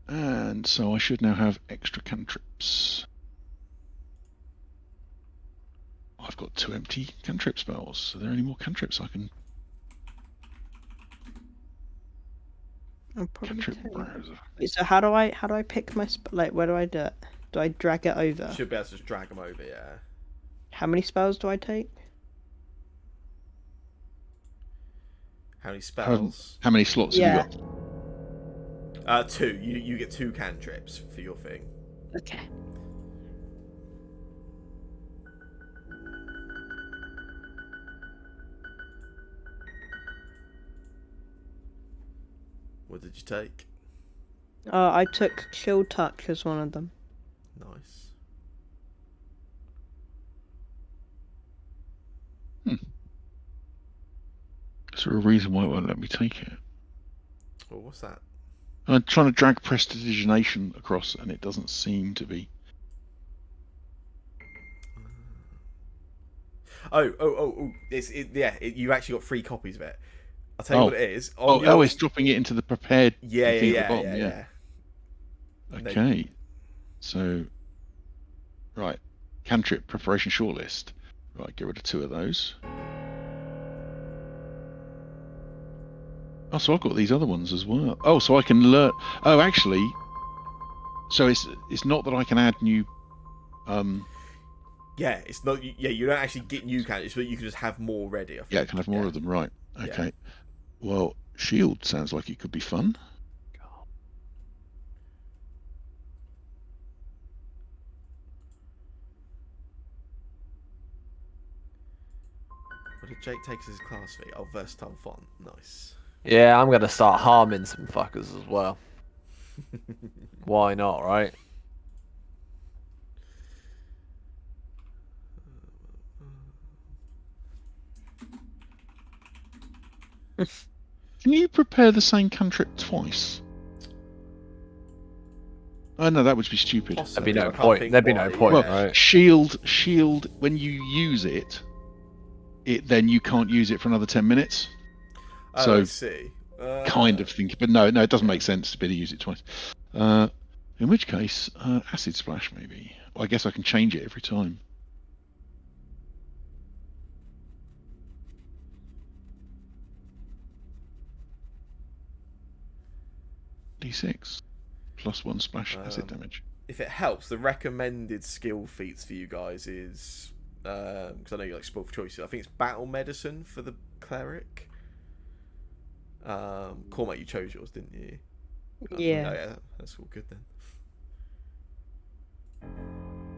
And so I should now have extra cantrips. I've got 2 empty cantrip spells. Are there any more cantrips I can? I'll probably Cantrip take- browser. Wait, so how do I pick my like? Where do I do it? Do I drag it over? You should be able to just drag them over, yeah. How many spells do I take? How many spells? How many slots have you got? 2. You get 2 cantrips for your thing. Okay. What did you take? I took Chill Touch as one of them. Nice. Is there a reason why it won't let me take it? Well, what's that? I'm trying to drag prestidigitation across, and it doesn't seem to be. Oh! You actually got 3 copies of it. I'll tell you what it is. It's dropping it into the prepared Yeah. thing at the bottom. Yeah. Okay. So, right. Cantrip preparation shortlist. Right, get rid of 2 of those. Oh, so I've got these other ones as well. Oh, so I can learn. Oh, actually, so it's not that I can add new. Yeah, it's not. Yeah, you don't actually get new candidates, but you can just have more ready. I think. Yeah, I can have more of them. Right. Okay. Well, shield sounds like it could be fun. What did Jake take as his class fee? Oh, versatile font. Nice. Yeah, I'm gonna start harming some fuckers as well. Why not, right? Can you prepare the same cantrip twice? Oh no, that would be stupid. There'd be no point. There'd be no point, Well, right? shield. When you use it, then you can't use it for another 10 minutes. Oh, So I see. Kind of think, but no, it doesn't make sense to be able to use it twice. In which case, acid splash maybe. Well, I guess I can change it every time. D6 +1 splash acid damage. If it helps, the recommended skill feats for you guys is because I know you like spoil for choices. I think it's battle medicine for the cleric. Cormac, you chose yours, didn't you? Yeah. Oh, yeah, that's all good then.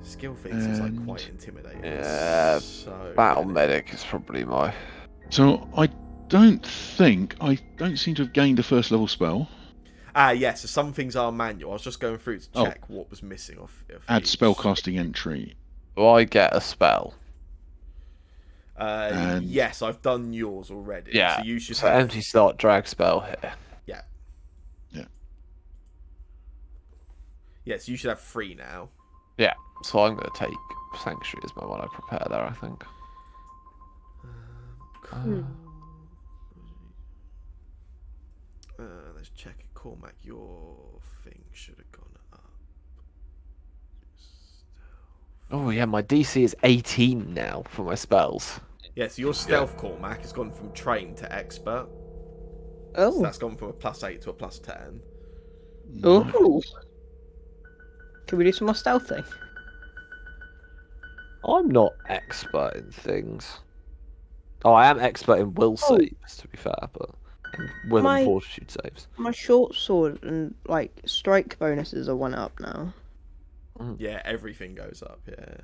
Skill feats is like quite intimidating. Yeah, so battle medic is probably my. So I don't seem to have gained a first level spell. Yes, so some things are manual. I was just going through to check what was missing off. Add spellcasting entry. Do I get a spell? Yes, I've done yours already. Yeah. So you should So have... empty slot drag spell here. Yeah. Yeah. Yes, you should have 3 now. Yeah. So I'm going to take Sanctuary as my one I prepare there, I think. Cool. Let's check it. Cormac, your thing should have gone up. Oh yeah, my DC is 18 now for my spells. Yeah, so your stealth Cormac has gone from trained to expert. Oh. So that's gone from a +8 to a +10. Oh. Can we do some more stealthing? I'm not expert in things. Oh, I am expert in will saves, to be fair, but will and fortitude saves. My short sword and like strike bonuses are 1 up now. Yeah, everything goes up. Yeah.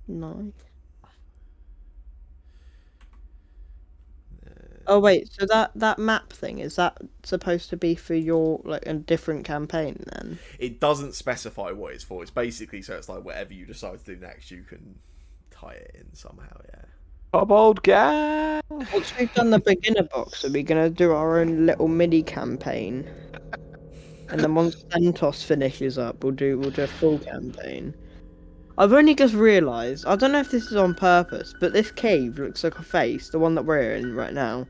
Nice. Oh wait, so that map thing, is that supposed to be for your like a different campaign then? It doesn't specify what it's for. It's basically so it's like whatever you decide to do next, you can tie it in somehow. Yeah. Kobold gang. Once we've done the beginner box, are we gonna do our own little mini campaign? And then once Santos finishes up, we'll do a full campaign. I've only just realised, I don't know if this is on purpose, but this cave looks like a face, the one that we're in right now.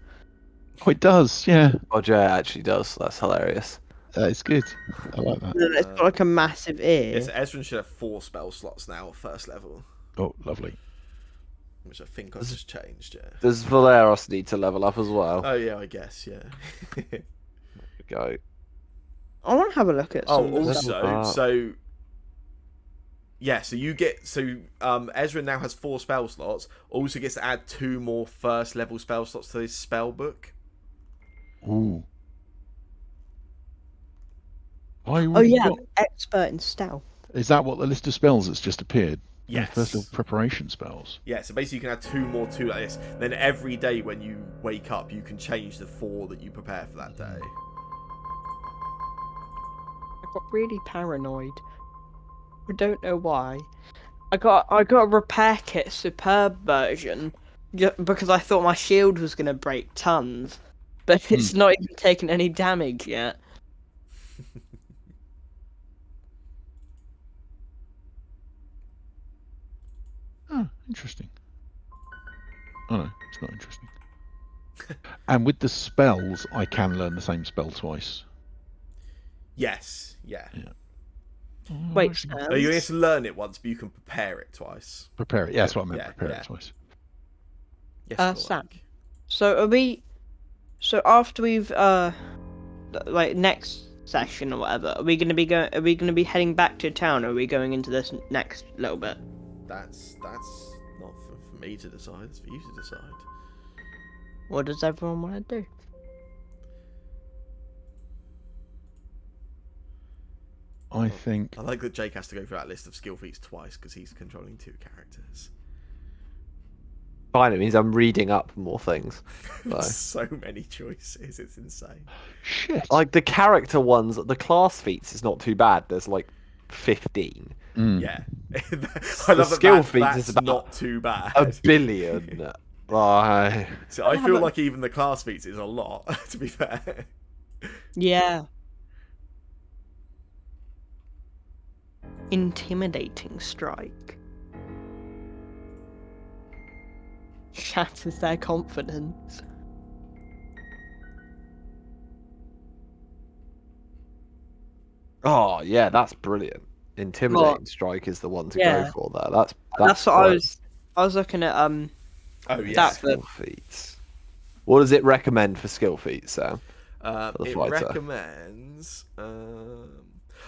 Oh, it does, yeah. Oh, yeah, it actually does. That's hilarious. It's good. I like that. And then it's got like a massive ear. Yes, Ezrin should have 4 spell slots now at first level. Oh, lovely. Which I think I've just changed, yeah. Does Valeros need to level up as well? Oh, yeah, I guess, yeah. Go. I want to have a look at some of the also, stuff. so... Yeah, so you get... So, Ezra now has 4 spell slots. Also gets to add 2 more first level spell slots to his spell book. Ooh. Oh yeah, expert in stealth. Is that what the list of spells that's just appeared? Yes. First level preparation spells. Yeah, so basically you can add 2 more to like this. Then every day when you wake up, you can change the 4 that you prepare for that day. I got really paranoid. I don't know why. I got a repair kit superb version because I thought my shield was gonna break tons, but it's not even taken any damage yet. Oh, interesting. Oh no, it's not interesting. And with the spells, I can learn the same spell twice. Yes, yeah. Wait, No, you have to learn it once, but you can prepare it twice. Prepare it. Yeah, that's what I meant. Yeah, Prepare yeah. it twice. Yes, Sam. So are we? So after we've like next session or whatever, are we gonna be going? Are we gonna be heading back to town? Or are we going into this next little bit? That's not for me to decide. It's for you to decide. What does everyone want to do? I think. I like that Jake has to go through that list of skill feats twice because he's controlling 2 characters. Fine, it means I'm reading up more things. So many choices, it's insane. Shit. Like the character ones, the class feats is not too bad. There's like 15. Yeah. I love skill that feats that's is about not too bad. A billion. Like... So I feel like even the class feats is a lot, to be fair. Yeah. Intimidating strike. Shatters their confidence. Oh yeah, that's brilliant. Intimidating strike is the one to go for there. That's what I was looking at. Oh yeah. Skill feats. What does it recommend for skill feats, Sam? It recommends.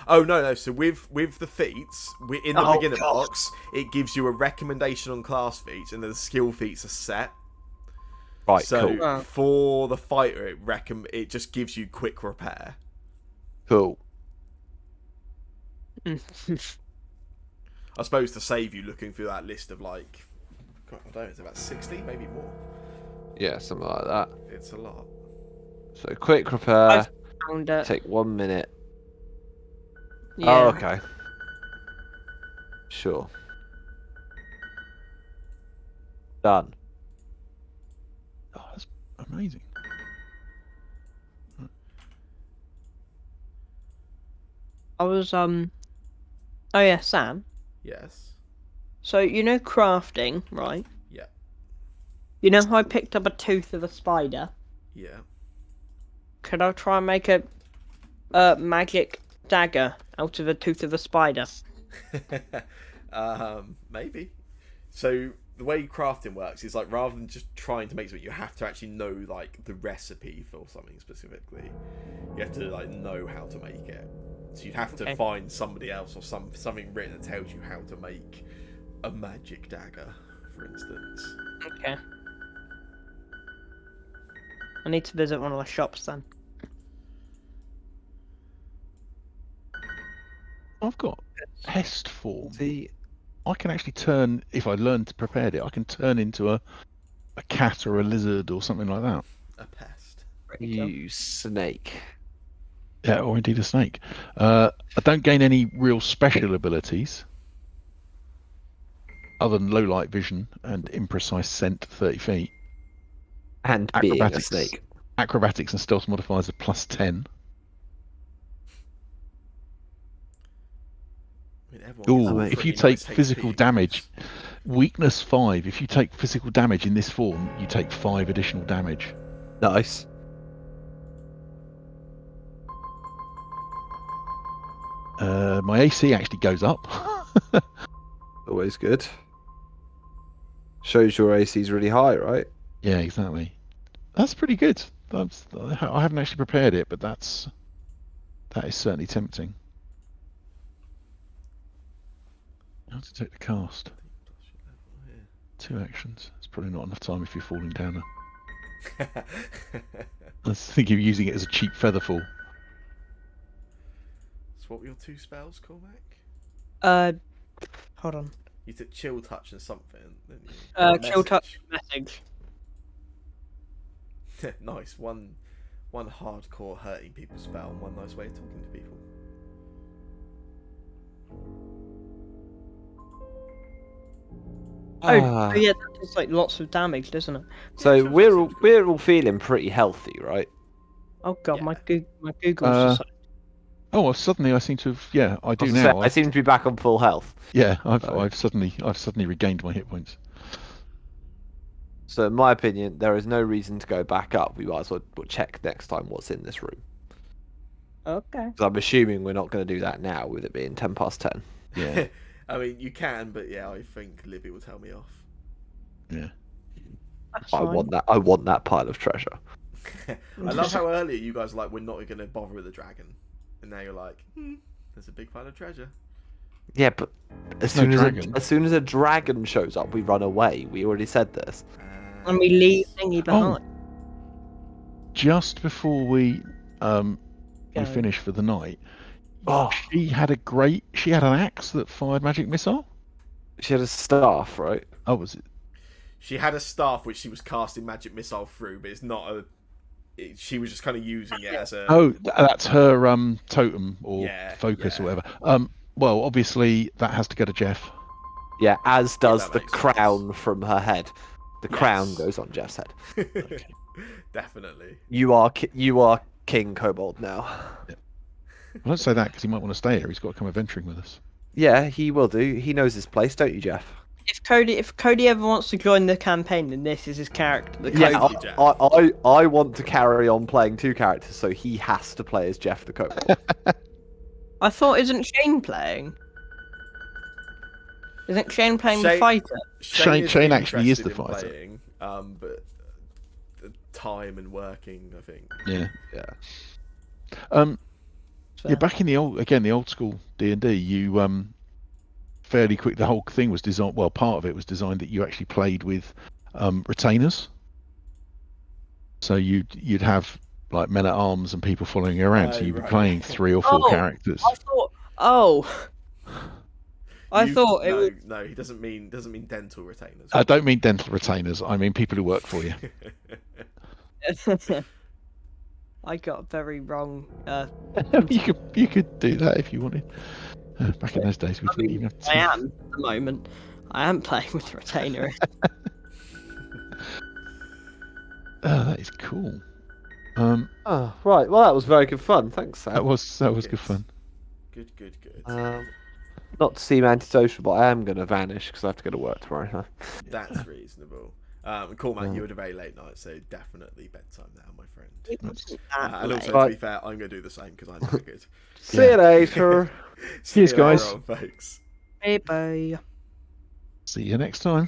Oh no! So with the feats, in the beginner box, it gives you a recommendation on class feats, and then the skill feats are set. Right. So cool. for the fighter, it just gives you quick repair. Cool. I suppose to save you looking through that list of like, I don't know, it's about 60, maybe more. Yeah, something like that. It's a lot. So quick repair. I found it. Take 1 minute. Yeah. Oh, okay. Sure. Done. Oh, that's amazing. I was Oh yeah, Sam. Yes. So you know crafting, right? Yeah. You know how I picked up a tooth of a spider? Yeah. Could I try and make a magic dagger out of a tooth of a spider? Maybe. So the way crafting works is like rather than just trying to make something, you have to actually know like the recipe for something specifically. You have to like know how to make it. So you'd have to find somebody else or something written that tells you how to make a magic dagger, for instance. Okay. I need to visit one of the shops then. I've got pest form. See, I can actually turn, if I learn to prepare it, I can turn into a cat or a lizard or something like that. A pest. you snake. Yeah, or indeed a snake. I don't gain any real special abilities other than low light vision and imprecise scent 30 feet. And being a snake. Acrobatics and stealth modifiers are +10. Ooh, if you take physical damage, weakness 5. If you take physical damage in this form, you take 5 additional damage. Nice. My AC actually goes up. Always good. Shows your AC is really high, right? Yeah, exactly. That's pretty good. I haven't actually prepared it, but that is certainly tempting. How to take the cast? 2 actions. It's probably not enough time if you're falling down. I was thinking of using it as a cheap featherfall. So what were your 2 spells, Cormac? Hold on. You took chill touch and something, didn't you? Chill touch message. Nice. One hardcore hurting people spell and one nice way of talking to people. Oh yeah, that does like lots of damage, doesn't it? So we're all feeling pretty healthy, right? Oh god, Yeah. my Google's just Oh, well, suddenly I seem to have. Yeah, I do I now. I seem to be back on full health. Yeah, I've suddenly regained my hit points. So in my opinion, there is no reason to go back up. We might as well check next time what's in this room. Okay. Because I'm assuming we're not going to do that now, with it being 10:10. Yeah. I mean, you can, but yeah, I think Libby will tell me off. Yeah. That's I fine. want that. I want that pile of treasure. I love how earlier you guys were like, we're not going to bother with the dragon, and now you're like, there's a big pile of treasure. Yeah, but as No soon dragon. as soon as a dragon shows up, we run away. We already said this. And we leave thingy behind. Just before we Go. finish for the night, Oh, she had an axe that fired magic missile. she had a staff, right? Oh, was it? She had a staff which she was casting magic missile through, but it's not a. She was just kind of using it as a. Oh, that's her totem or Yeah, focus yeah. or whatever. Well, obviously that has to go to Jeff. Yeah, as does that the makes crown from her head. The Yes. crown goes on Jeff's head. Definitely. You are King Kobold now. I don't say that because he might want to stay here. He's got to come adventuring with us. Yeah, he will do. He knows his place, don't you, Jeff? If Cody ever wants to join the campaign, then this is his character. The Yeah, Cody. Jeff. I want to carry on playing two characters, so he has to play as Jeff the Kobold. I thought, isn't Shane playing? Isn't Shane playing the Shane- fighter? Shane actually is interested the in fighter. Playing, but the time and working, I think. Yeah. Yeah. Yeah. Back in the old school D&D, you fairly quick. The whole thing was designed. Well, part of it was designed that you actually played with retainers. So you'd have like men at arms and people following you around. So you'd be Right. playing 3 or 4 Oh, characters. I thought. Oh. I thought it was. No, he doesn't mean dental retainers. I don't mean dental retainers. I mean people who work for you. I got very wrong. you could do that if you wanted. Back in those days, we I didn't mean, even have to. I am at the moment. I am playing with retainer. Oh, that is cool. Oh, right. Well, that was very good fun. Thanks, Sam. That was good fun. Good. Not to seem antisocial, but I am going to vanish because I have to go to work tomorrow. Huh? That's reasonable. Cool, man. You had a very late night, so definitely bedtime now, my friend. It wasn't And that also, late. to be fair, I'm going to do the same because I'm knackered. See you later. See Cheers, you later guys. on, folks. Bye bye. See you next time.